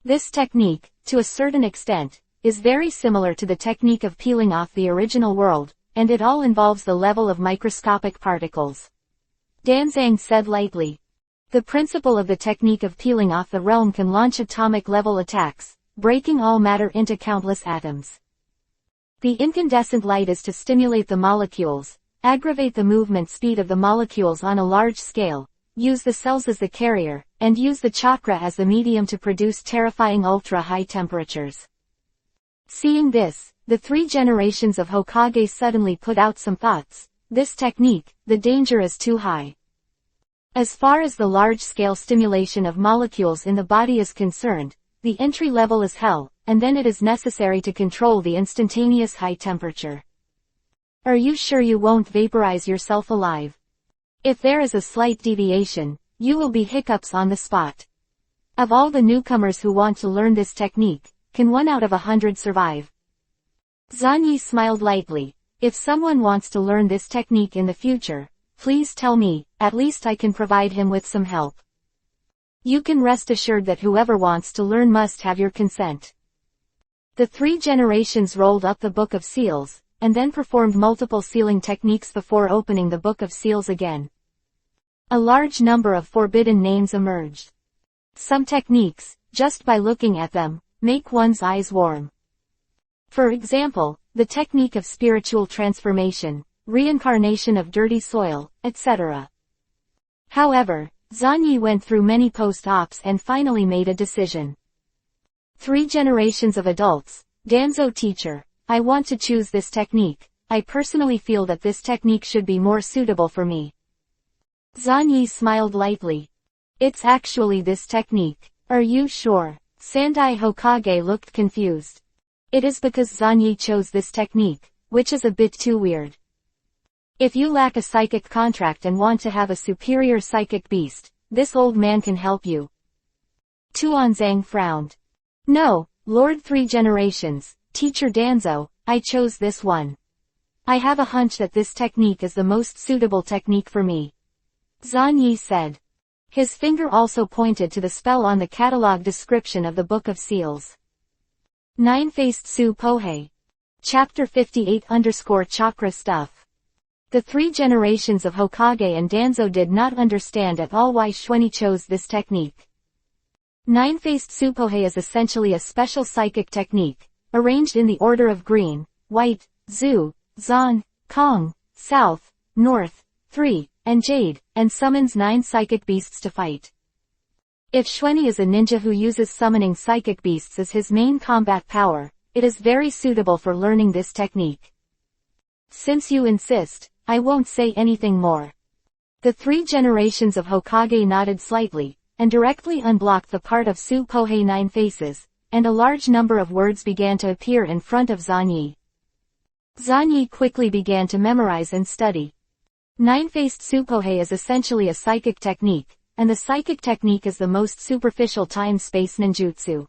This technique, to a certain extent, is very similar to the technique of peeling off the original world, and it all involves the level of microscopic particles. Danzang said lightly. The principle of the technique of peeling off the realm can launch atomic-level attacks, breaking all matter into countless atoms. The incandescent light is to stimulate the molecules, aggravate the movement speed of the molecules on a large scale, use the cells as the carrier, and use the chakra as the medium to produce terrifying ultra-high temperatures. Seeing this, the 3 generations of Hokage suddenly put out some thoughts. This technique, the danger is too high. As far as the large-scale stimulation of molecules in the body is concerned, the entry level is hell, and then it is necessary to control the instantaneous high temperature. Are you sure you won't vaporize yourself alive? If there is a slight deviation, you will be hiccups on the spot. Of all the newcomers who want to learn this technique, can 1 out of 100 survive? Zanyi smiled lightly. If someone wants to learn this technique in the future, please tell me, at least I can provide him with some help. You can rest assured that whoever wants to learn must have your consent. The 3 generations rolled up the Book of Seals, and then performed multiple sealing techniques before opening the Book of Seals again. A large number of forbidden names emerged. Some techniques, just by looking at them, make one's eyes warm. For example, the technique of spiritual transformation, reincarnation of dirty soil, etc. However, Zanyi went through many post-ops and finally made a decision. 3 generations of adults. Danzo teacher, I want to choose this technique. I personally feel that this technique should be more suitable for me. Zanyi smiled lightly. It's actually this technique. Are you sure? Sandai Hokage looked confused. It is because Zanyi chose this technique, which is a bit too weird. If you lack a psychic contract and want to have a superior psychic beast, this old man can help you. Tuanzang frowned. No, Lord 3 generations, Teacher Danzo, I chose this one. I have a hunch that this technique is the most suitable technique for me. Zanyi said. His finger also pointed to the spell on the catalog description of the Book of Seals. 9-Faced Su Pohei. Chapter 58_Chakra Stuff. The 3 generations of Hokage and Danzo did not understand at all why Xuanyi chose this technique. 9-Faced Su Pohei is essentially a special psychic technique, arranged in the order of green, white, Zhu, Zan, Kong, South, North, 3, and Jade, and summons 9 psychic beasts to fight. If Xuanyi is a ninja who uses summoning psychic beasts as his main combat power, it is very suitable for learning this technique. Since you insist, I won't say anything more. The 3 generations of Hokage nodded slightly, and directly unblocked the part of Su Pohei 9 faces, and a large number of words began to appear in front of Zanyi. Zanyi quickly began to memorize and study. 9-Faced Su Pohei is essentially a psychic technique, and the psychic technique is the most superficial time-space ninjutsu.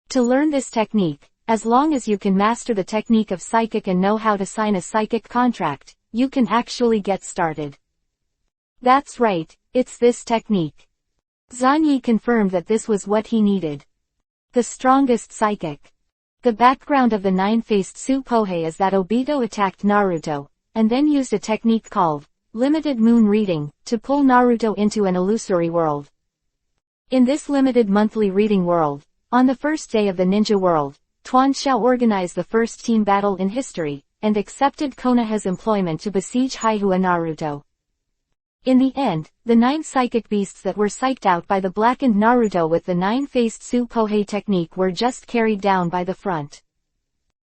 To learn this technique, as long as you can master the technique of psychic and know how to sign a psychic contract, you can actually get started. That's right, it's this technique. Zanyi confirmed that this was what he needed. The strongest psychic. The background of the 9-Faced Su Pohei is that Obito attacked Naruto, and then used a technique called limited moon reading to pull Naruto into an illusory world. In this limited monthly reading world, on the first day of the ninja world, Tuan Xiao organized the first team battle in history, and accepted Konoha's employment to besiege Haihua Naruto. In the end, the 9 psychic beasts that were psyched out by the blackened Naruto with the 9-Faced Su Pohei technique were just carried down by the front.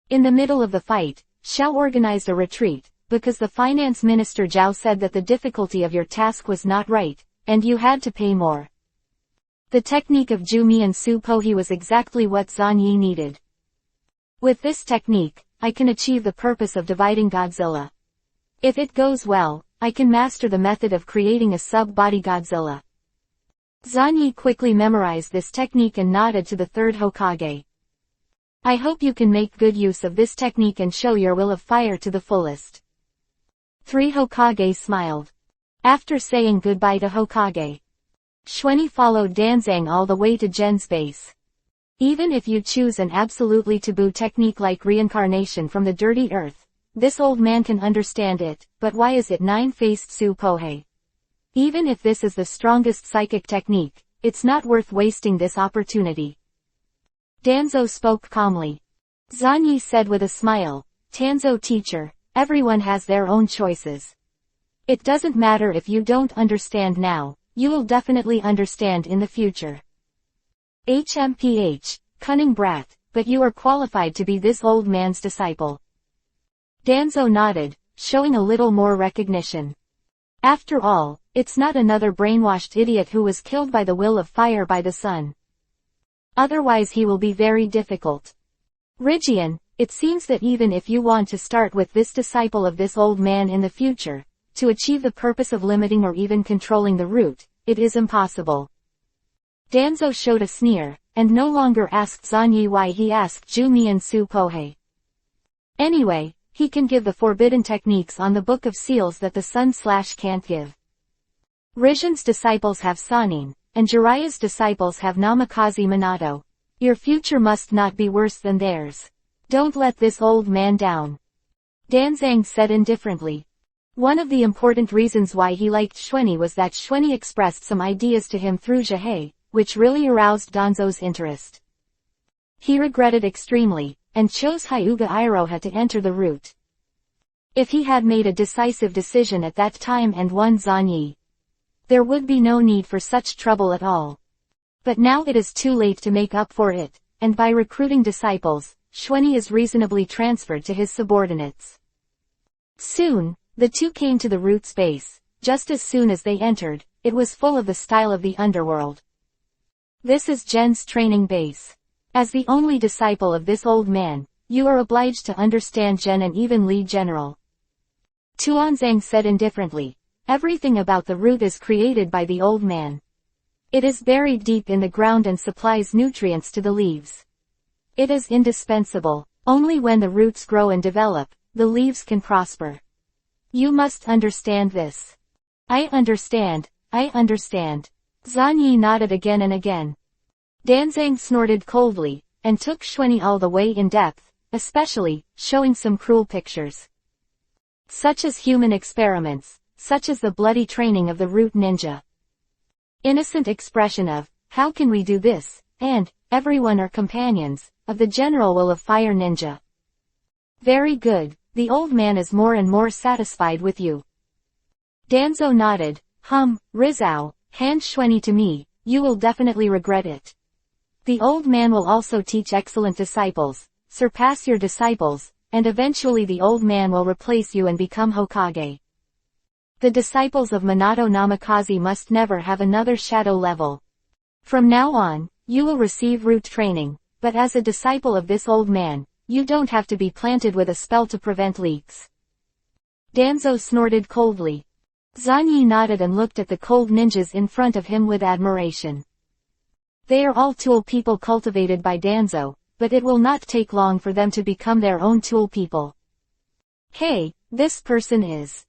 In the middle of the fight, Xiao organized a retreat, because the finance minister Zhao said that the difficulty of your task was not right, and you had to pay more. The technique of Jumi and Su Pohei was exactly what Zanyi needed. With this technique, I can achieve the purpose of dividing Godzilla. If it goes well, I can master the method of creating a sub-body Godzilla. Zanyi quickly memorized this technique and nodded to the 3rd Hokage. I hope you can make good use of this technique and show your will of fire to the fullest. 3 Hokage smiled. After saying goodbye to Hokage, Xuanyi followed Danzang all the way to Gen's base. Even if you choose an absolutely taboo technique like reincarnation from the dirty earth, this old man can understand it, but why is it 9-Faced Su Pohei? Even if this is the strongest psychic technique, it's not worth wasting this opportunity. Danzo spoke calmly. Zanyi said with a smile, Tanzo teacher, everyone has their own choices. It doesn't matter if you don't understand now, you will definitely understand in the future. HMPH, cunning brat, but you are qualified to be this old man's disciple. Danzo nodded, showing a little more recognition. After all, it's not another brainwashed idiot who was killed by the will of fire by the sun. Otherwise he will be very difficult. Rygian, it seems that even if you want to start with this disciple of this old man in the future, to achieve the purpose of limiting or even controlling the root, it is impossible. Danzo showed a sneer, and no longer asked Zanyi why he asked Jumian Su Pohei. Anyway, he can give the forbidden techniques on the Book of Seals that the sun/can't give. Rygian's disciples have Sanin, and Jiraiya's disciples have Namikaze Minato. Your future must not be worse than theirs. Don't let this old man down. Danzang said indifferently. One of the important reasons why he liked Xuanyi was that Xuanyi expressed some ideas to him through Jihei, which really aroused Danzo's interest. He regretted extremely, and chose Hyuga Iroha to enter the route. If he had made a decisive decision at that time and won Zanyi, there would be no need for such trouble at all. But now it is too late to make up for it, and by recruiting disciples, Xuanyi is reasonably transferred to his subordinates. Soon, the two came to the route's base. Just as soon as they entered, it was full of the style of the underworld. This is Gen's training base. As the only disciple of this old man, you are obliged to understand Gen and even lead general. Tuanzang said indifferently. Everything about the root is created by the old man. It is buried deep in the ground and supplies nutrients to the leaves. It is indispensable. Only when the roots grow and develop, the leaves can prosper. You must understand this. I understand. Zanyi nodded again and again. Danzang snorted coldly, and took Xuanyi all the way in depth, especially, showing some cruel pictures. Such as human experiments, such as the bloody training of the root ninja. Innocent expression of, how can we do this, and, everyone are companions, of the general will of fire ninja. Very good, the old man is more and more satisfied with you. Danzo nodded. Rizao, hand Xuanyi to me, you will definitely regret it. The old man will also teach excellent disciples, surpass your disciples, and eventually the old man will replace you and become Hokage. The disciples of Minato Namikaze must never have another shadow level. From now on, you will receive root training, but as a disciple of this old man, you don't have to be planted with a spell to prevent leaks. Danzo snorted coldly. Zanyi nodded and looked at the cold ninjas in front of him with admiration. They are all tool people cultivated by Danzo, but it will not take long for them to become their own tool people. Hey, this person is.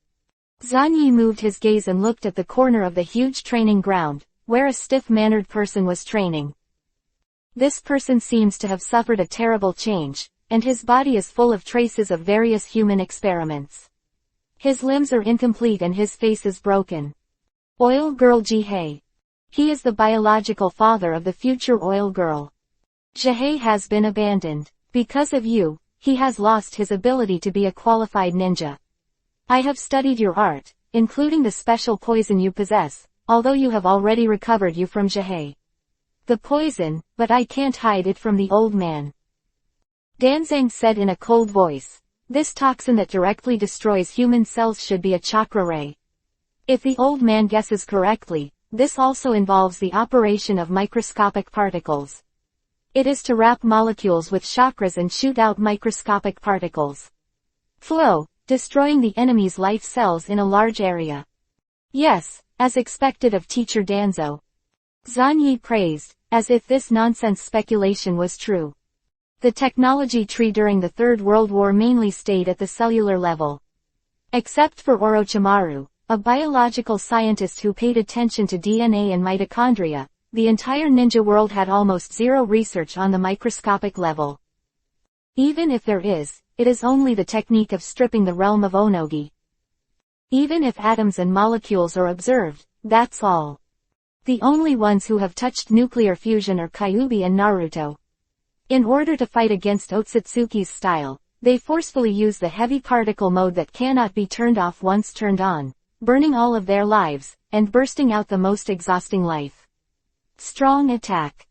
Zanyi moved his gaze and looked at the corner of the huge training ground, where a stiff-mannered person was training. This person seems to have suffered a terrible change, and his body is full of traces of various human experiments. His limbs are incomplete and his face is broken. Oil Girl Jihei. He is the biological father of the future Oil Girl. Jihei has been abandoned. Because of you, he has lost his ability to be a qualified ninja. I have studied your art, including the special poison you possess, although you have already recovered you from Jihei. The poison, but I can't hide it from the old man. Danzang said in a cold voice. This toxin that directly destroys human cells should be a chakra ray. If the old man guesses correctly, this also involves the operation of microscopic particles. It is to wrap molecules with chakras and shoot out microscopic particles. Flow, destroying the enemy's life cells in a large area. Yes, as expected of teacher Danzo. Zanyi praised, as if this nonsense speculation was true. The technology tree during the Third World War mainly stayed at the cellular level. Except for Orochimaru, a biological scientist who paid attention to DNA and mitochondria, the entire ninja world had almost zero research on the microscopic level. Even if there is, it is only the technique of stripping the realm of Onogi. Even if atoms and molecules are observed, that's all. The only ones who have touched nuclear fusion are Kyuubi and Naruto. In order to fight against Otsutsuki's style, they forcefully use the heavy particle mode that cannot be turned off once turned on, burning all of their lives, and bursting out the most exhausting life. Strong attack.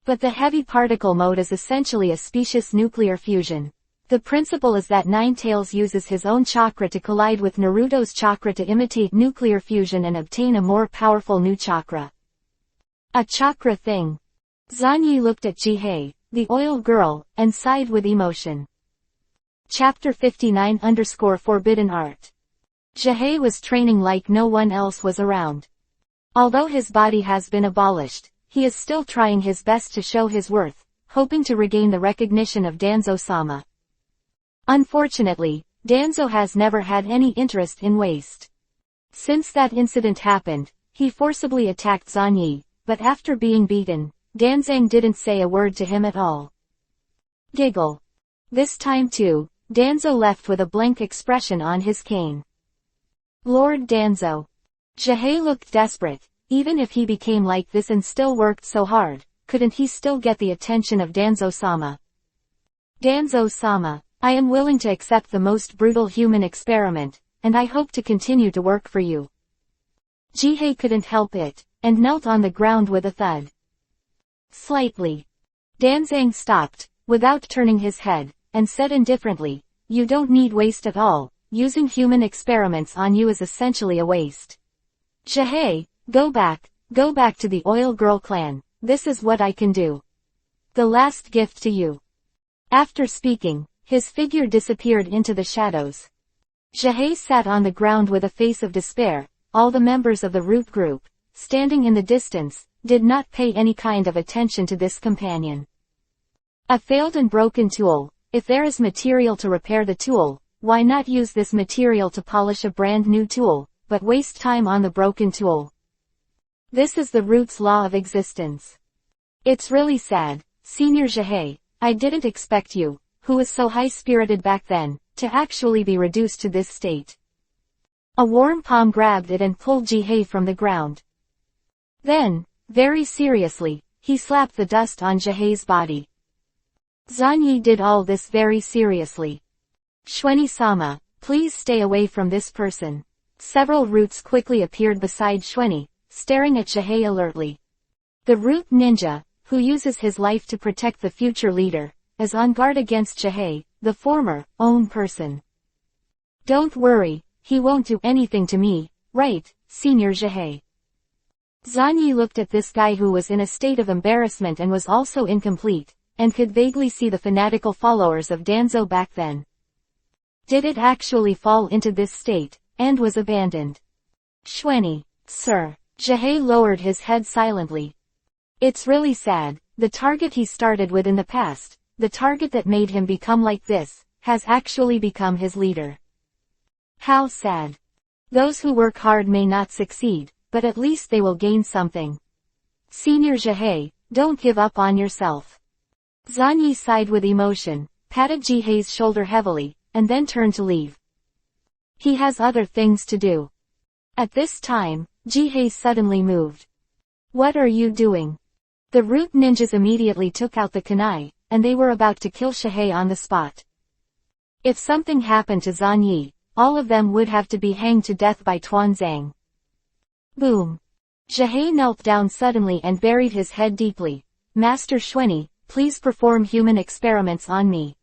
But the heavy particle mode is essentially a specious nuclear fusion. The principle is that Ninetales uses his own chakra to collide with Naruto's chakra to imitate nuclear fusion and obtain a more powerful new chakra. A chakra thing. Zanyi looked at Jihei, the oil girl, and sighed with emotion. Chapter 59_Forbidden Art. Jihei was training like no one else was around. Although his body has been abolished, he is still trying his best to show his worth, hoping to regain the recognition of Danzo-sama. Unfortunately, Danzo has never had any interest in waste. Since that incident happened, he forcibly attacked Zanyi, but after being beaten, Danzang didn't say a word to him at all. Giggle. This time too, Danzo left with a blank expression on his cane. Lord Danzo. Jihei looked desperate. Even if he became like this and still worked so hard, couldn't he still get the attention of Danzo-sama? Danzo-sama, I am willing to accept the most brutal human experiment, and I hope to continue to work for you. Jihei couldn't help it, and knelt on the ground with a thud. Slightly. Danzang stopped, without turning his head, and said indifferently, you don't need waste at all, using human experiments on you is essentially a waste. Jihei, go back to the Oil Girl clan, this is what I can do. The last gift to you. After speaking, his figure disappeared into the shadows. Jihei sat on the ground with a face of despair. All the members of the root group, standing in the distance, did not pay any kind of attention to this companion. A failed and broken tool. If there is material to repair the tool, why not use this material to polish a brand new tool, but waste time on the broken tool? This is the root's law of existence. It's really sad, Senior Jihei, I didn't expect you, who was so high-spirited back then, to actually be reduced to this state. A warm palm grabbed it and pulled Jihei from the ground. Then, very seriously, he slapped the dust on Jihei's body. Zanyi did all this very seriously. Shueni-sama, please stay away from this person. Several roots quickly appeared beside Shueni, staring at Jihei alertly. The root ninja, who uses his life to protect the future leader, is on guard against Jihei, the former, own person. Don't worry, he won't do anything to me, right, Senior Jihei? Zanyi looked at this guy who was in a state of embarrassment and was also incomplete, and could vaguely see the fanatical followers of Danzo back then. Did it actually fall into this state, and was abandoned? Shueni, sir. Jihei lowered his head silently. It's really sad, the target he started with in the past, the target that made him become like this, has actually become his leader. How sad. Those who work hard may not succeed, but at least they will gain something. Senior Jihei, don't give up on yourself. Zanyi sighed with emotion, patted Jihei's shoulder heavily, and then turned to leave. He has other things to do. At this time, Jihei suddenly moved. What are you doing? The root ninjas immediately took out the kunai, and they were about to kill Jihei on the spot. If something happened to Zanyi, all of them would have to be hanged to death by Tuanzang. Boom. Jihei knelt down suddenly and buried his head deeply. Master Shueni, please perform human experiments on me.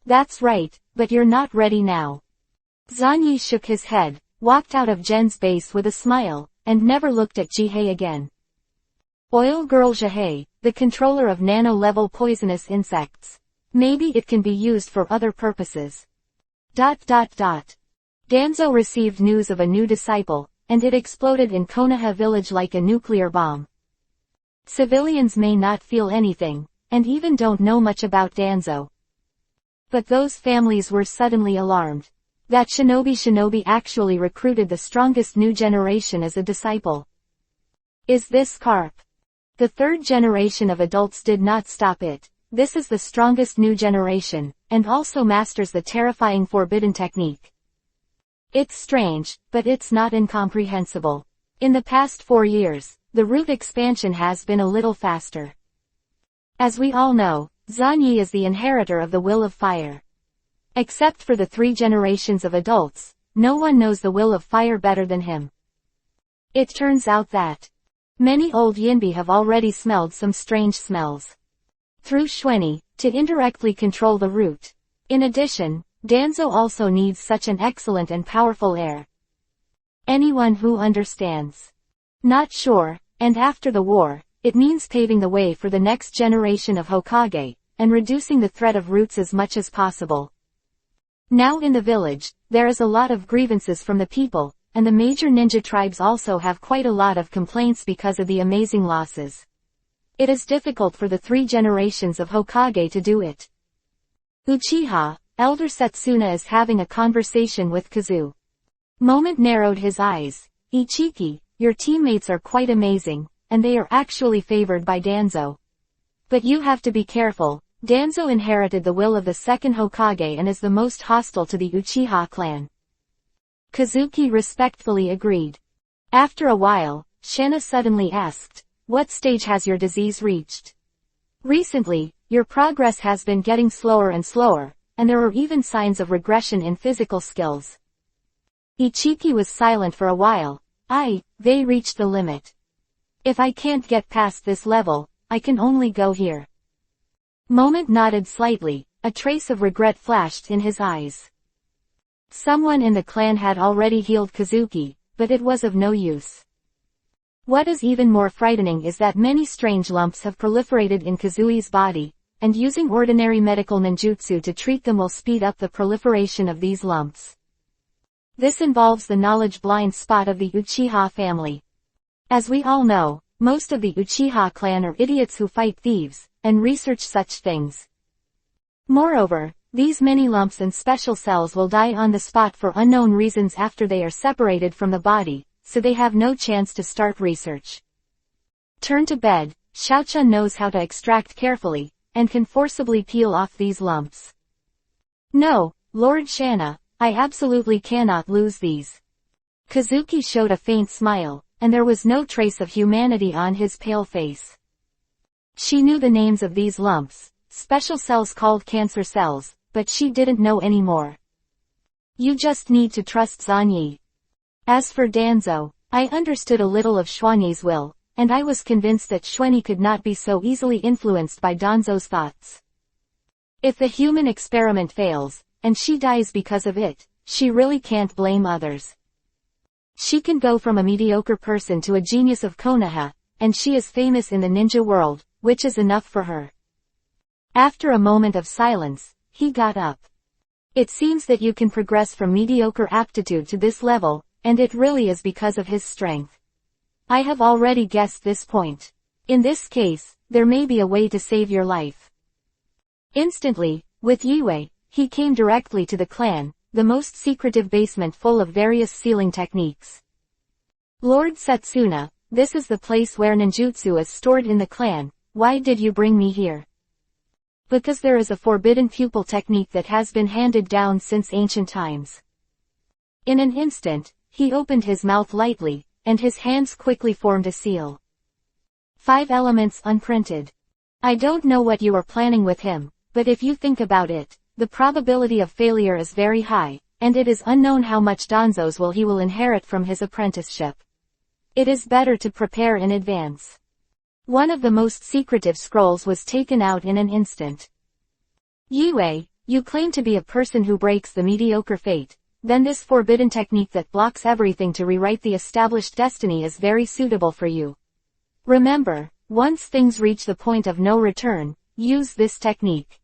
That's right, but you're not ready now. Zanyi shook his head, walked out of Gen's base with a smile, and never looked at Jihei again. Oil Girl Jihei, the controller of nano-level poisonous insects. Maybe it can be used for other purposes. Danzo received news of a new disciple, and it exploded in Konoha village like a nuclear bomb. Civilians may not feel anything, and even don't know much about Danzo. But those families were suddenly alarmed. That shinobi actually recruited the strongest new generation as a disciple. Is this Carp? The third generation of adults did not stop it. This is the strongest new generation, and also masters the terrifying forbidden technique. It's strange, but it's not incomprehensible. In the past 4 years, the root expansion has been a little faster. As we all know, Zanyi is the inheritor of the will of fire. Except for the 3 generations of adults, no one knows the will of fire better than him. It turns out that Many old Yinbi have already smelled some strange smells. Through Xuanyi, to indirectly control the root. In addition, Danzo also needs such an excellent and powerful heir. Anyone who understands. Not sure, and after the war, it means paving the way for the next generation of Hokage, and reducing the threat of roots as much as possible. Now in the village, there is a lot of grievances from the people, and the major ninja tribes also have quite a lot of complaints because of the amazing losses. It is difficult for the 3 generations of Hokage to do it. Uchiha, Elder Setsuna is having a conversation with Kazu. Moment narrowed his eyes. Ichiki, your teammates are quite amazing, and they are actually favored by Danzo. But you have to be careful. Danzo inherited the will of the second Hokage and is the most hostile to the Uchiha clan. Kazuki respectfully agreed. After a while, Shanna suddenly asked, "What stage has your disease reached?" "Recently, your progress has been getting slower and slower, and there are even signs of regression in physical skills." Ichiki was silent for a while. They reached the limit. If I can't get past this level, I can only go here." Moment nodded slightly, a trace of regret flashed in his eyes. Someone in the clan had already healed Kazuki, but it was of no use. What is even more frightening is that many strange lumps have proliferated in Kazui's body, and using ordinary medical ninjutsu to treat them will speed up the proliferation of these lumps. This involves the knowledge blind spot of the Uchiha family. As we all know, most of the Uchiha clan are idiots who fight thieves, and research such things. Moreover, these many lumps and special cells will die on the spot for unknown reasons after they are separated from the body, so they have no chance to start research. Turn to bed, Xiaochun knows how to extract carefully, and can forcibly peel off these lumps. "No, Lord Shanna, I absolutely cannot lose these." Kazuki showed a faint smile, and there was no trace of humanity on his pale face. She knew the names of these lumps, special cells called cancer cells, but she didn't know any more. "You just need to trust Xuanyi." As for Danzo, I understood a little of Xuanyi's will, and I was convinced that Xuanyi could not be so easily influenced by Danzo's thoughts. If the human experiment fails, and she dies because of it, she really can't blame others. She can go from a mediocre person to a genius of Konoha, and she is famous in the ninja world, which is enough for her. After a moment of silence, he got up. "It seems that you can progress from mediocre aptitude to this level, and it really is because of his strength. I have already guessed this point. In this case, there may be a way to save your life." Instantly, with Yue, he came directly to the clan, the most secretive basement full of various sealing techniques. "Lord Setsuna, this is the place where ninjutsu is stored in the clan. Why did you bring me here?" "Because there is a forbidden pupil technique that has been handed down since ancient times." In an instant, he opened his mouth lightly, and his hands quickly formed a seal. 5 elements unprinted. I don't know what you are planning with him, but if you think about it, the probability of failure is very high, and it is unknown how much Danzo's will he will inherit from his apprenticeship. It is better to prepare in advance. One of the most secretive scrolls was taken out in an instant. "Yue, you claim to be a person who breaks the mediocre fate, then this forbidden technique that blocks everything to rewrite the established destiny is very suitable for you. Remember, once things reach the point of no return, use this technique."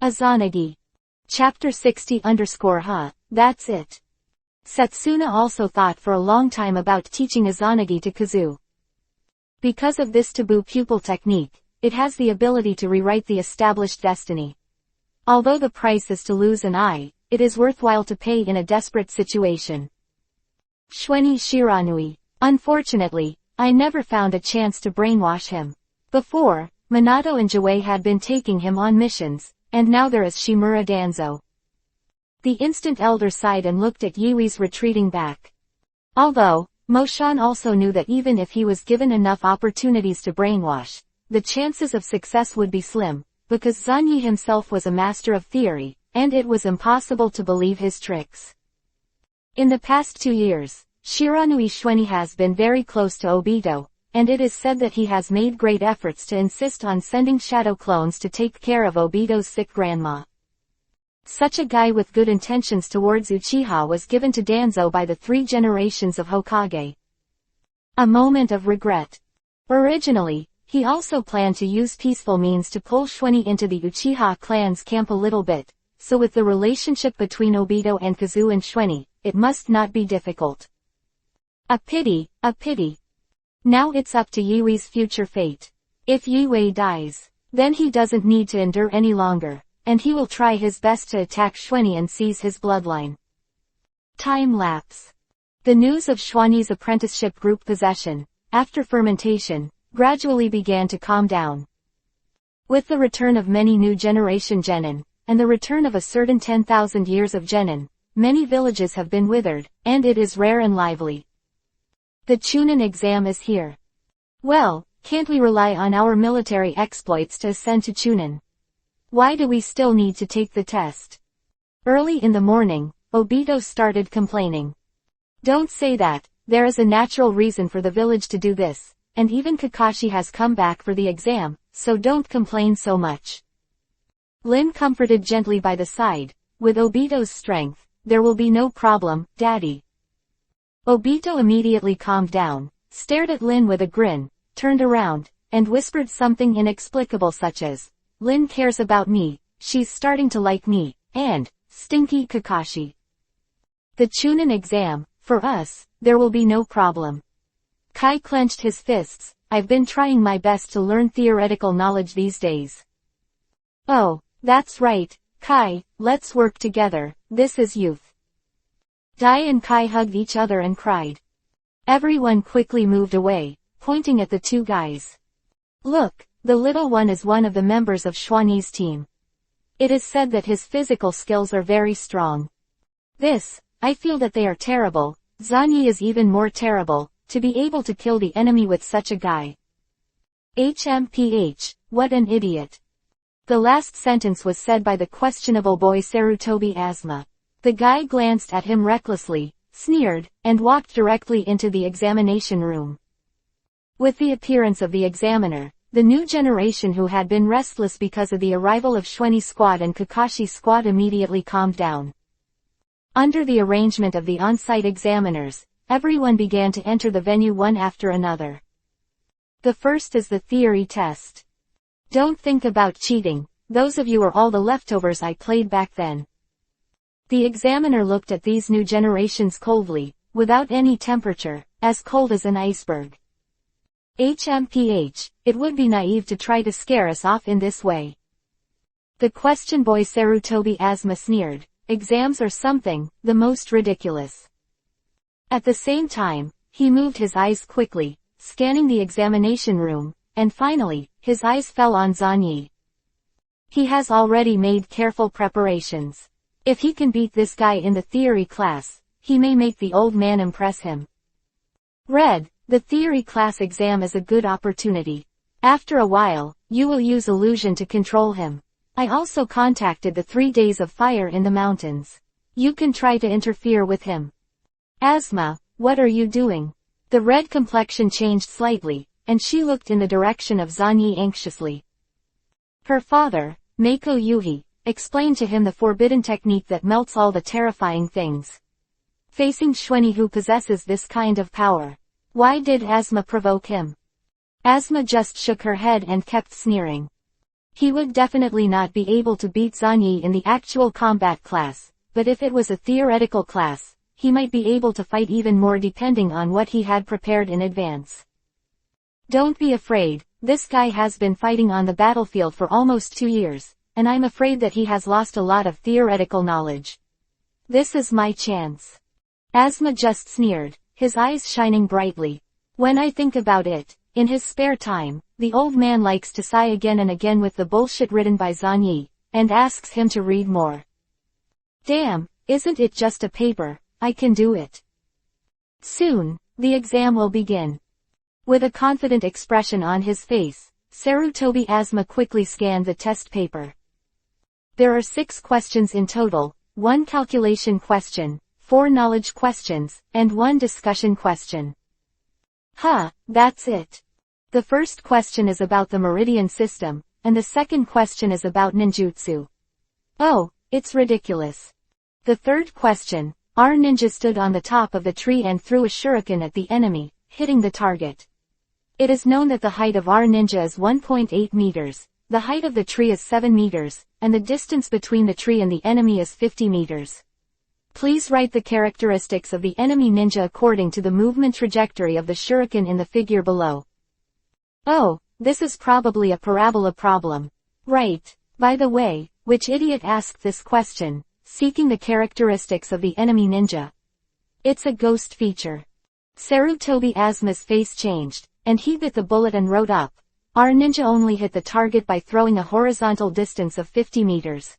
Izanagi. Chapter 60_. That's it. Setsuna also thought for a long time about teaching Izanagi to Kazu. Because of this taboo pupil technique, it has the ability to rewrite the established destiny. Although the price is to lose an eye, it is worthwhile to pay in a desperate situation. Xuanyi Shiranui. Unfortunately, I never found a chance to brainwash him. Before, Minato and Jue had been taking him on missions, and now there is Shimura Danzo. The instant elder sighed and looked at Yui's retreating back. Although, Moshan also knew that even if he was given enough opportunities to brainwash, the chances of success would be slim, because Xuanyi himself was a master of theory, and it was impossible to believe his tricks. In the past 2 years, Shiranui Xuanyi has been very close to Obito, and it is said that he has made great efforts to insist on sending shadow clones to take care of Obito's sick grandma. Such a guy with good intentions towards Uchiha was given to Danzo by the 3 generations of Hokage. A moment of regret. Originally, he also planned to use peaceful means to pull Schwenny into the Uchiha clan's camp a little bit, so with the relationship between Obito and Kazu and Schwenny, it must not be difficult. A pity, a pity. Now it's up to Yui's future fate. If Yui dies, then he doesn't need to endure any longer, and he will try his best to attack Schwenny and seize his bloodline. Time lapse. The news of Schwenny's apprenticeship group possession, after fermentation, gradually began to calm down. With the return of many new generation genin, and the return of a certain 10,000 years of genin, many villages have been withered, and it is rare and lively. The Chunin exam is here. Well, can't we rely on our military exploits to ascend to Chunin? Why do we still need to take the test? Early in the morning, Obito started complaining. Don't say that, there is a natural reason for the village to do this, and even Kakashi has come back for the exam, so don't complain so much. Lin comforted gently by the side, with Obito's strength, there will be no problem, Daddy. Obito immediately calmed down, stared at Lin with a grin, turned around, and whispered something inexplicable such as, Lin cares about me, she's starting to like me, and, stinky Kakashi. The Chunin exam, for us, there will be no problem. Kai clenched his fists, I've been trying my best to learn theoretical knowledge these days. Oh, that's right, Kai, let's work together, this is youth. Dai and Kai hugged each other and cried. Everyone quickly moved away, pointing at the 2 guys. Look, the little one is one of the members of Schwenny's team. It is said that his physical skills are very strong. I feel that they are terrible, Zanyi is even more terrible, to be able to kill the enemy with such a guy. HMPH, what an idiot. The last sentence was said by the questionable boy Sarutobi Asuma. The guy glanced at him recklessly, sneered, and walked directly into the examination room. With the appearance of the examiner, the new generation who had been restless because of the arrival of Schwenny's squad and Kakashi's squad immediately calmed down. Under the arrangement of the on-site examiners, everyone began to enter the venue one after another. The first is the theory test. Don't think about cheating, those of you are all the leftovers I played back then. The examiner looked at these new generations coldly, without any temperature, as cold as an iceberg. HMPH, it would be naive to try to scare us off in this way. The question boy Sarutobi Asuma sneered, exams are something, the most ridiculous. At the same time, he moved his eyes quickly, scanning the examination room, and finally, his eyes fell on Zanyi. He has already made careful preparations. If he can beat this guy in the theory class, he may make the old man impress him. Red, the theory class exam is a good opportunity. After a while, you will use illusion to control him. I also contacted the 3 days of fire in the mountains. You can try to interfere with him. Asuma, what are you doing? The red complexion changed slightly, and she looked in the direction of Zanyi anxiously. Her father, Mako Yuhi, explained to him the forbidden technique that melts all the terrifying things. Facing Schwenny who possesses this kind of power. Why did Asuma provoke him? Asuma just shook her head and kept sneering. He would definitely not be able to beat Zanyi in the actual combat class, but if it was a theoretical class, he might be able to fight even more depending on what he had prepared in advance. Don't be afraid, this guy has been fighting on the battlefield for almost 2 years, and I'm afraid that he has lost a lot of theoretical knowledge. This is my chance. Asuma just sneered, his eyes shining brightly. When I think about it, in his spare time, the old man likes to sigh again and again with the bullshit written by Zanyi, and asks him to read more. Damn, isn't it just a paper, I can do it. Soon, the exam will begin. With a confident expression on his face, Sarutobi Asuma quickly scanned the test paper. There are 6 questions in total, 1 calculation question, 4 knowledge questions, and 1 discussion question. That's it. The first question is about the Meridian system, and the second question is about ninjutsu. Oh, it's ridiculous. The third question, our ninja stood on the top of the tree and threw a shuriken at the enemy, hitting the target. It is known that the height of our ninja is 1.8 meters, the height of the tree is 7 meters, and the distance between the tree and the enemy is 50 meters. Please write the characteristics of the enemy ninja according to the movement trajectory of the shuriken in the figure below. Oh, this is probably a parabola problem. Right. By the way, which idiot asked this question, seeking the characteristics of the enemy ninja? It's a ghost feature. Sarutobi Asma's face changed, and he bit the bullet and wrote up. Our ninja only hit the target by throwing a horizontal distance of 50 meters.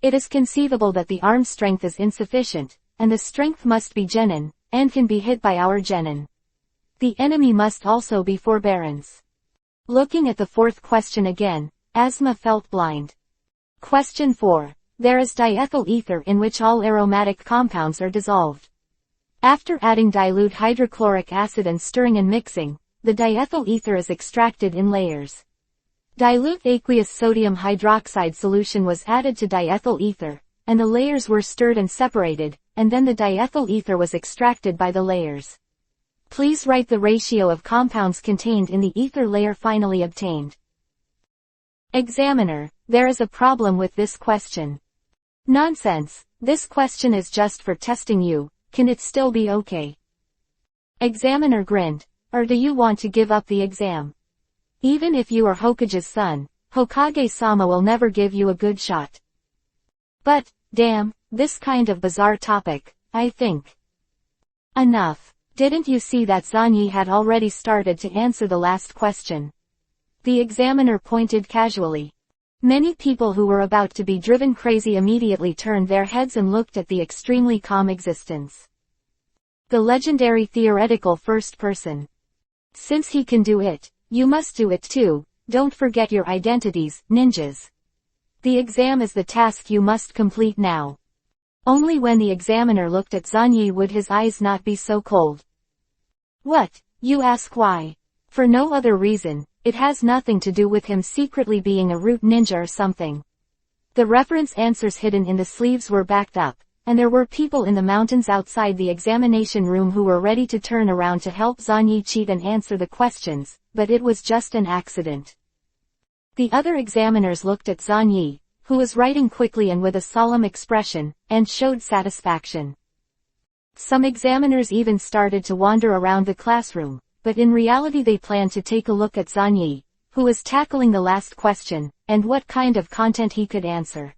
It is conceivable that the arm strength is insufficient, and the strength must be genin, and can be hit by our genin. The enemy must also be forbearance. Looking at the fourth question again, Asma felt blind. Question 4. There is diethyl ether in which all aromatic compounds are dissolved. After adding dilute hydrochloric acid and stirring and mixing, the diethyl ether is extracted in layers. Dilute aqueous sodium hydroxide solution was added to diethyl ether, and the layers were stirred and separated, and then the diethyl ether was extracted by the layers. Please write the ratio of compounds contained in the ether layer finally obtained. Examiner, there is a problem with this question. Nonsense, this question is just for testing you, can it still be okay? Examiner grinned, or do you want to give up the exam? Even if you are Hokage's son, Hokage-sama will never give you a good shot. But, damn, this kind of bizarre topic, I think. Enough. Didn't you see that Zanyi had already started to answer the last question? The examiner pointed casually. Many people who were about to be driven crazy immediately turned their heads and looked at the extremely calm existence. The legendary theoretical first person. Since he can do it, you must do it too, don't forget your identities, ninjas. The exam is the task you must complete now. Only when the examiner looked at Zanyi would his eyes not be so cold. What, you ask why? For no other reason, it has nothing to do with him secretly being a root ninja or something. The reference answers hidden in the sleeves were backed up, and there were people in the mountains outside the examination room who were ready to turn around to help Zanyi cheat and answer the questions, but it was just an accident. The other examiners looked at Zanyi, who was writing quickly and with a solemn expression, and showed satisfaction. Some examiners even started to wander around the classroom, but in reality they planned to take a look at Zanyi, who was tackling the last question, and what kind of content he could answer.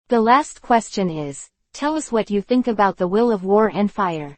The last question is, tell us what you think about the will of war and fire.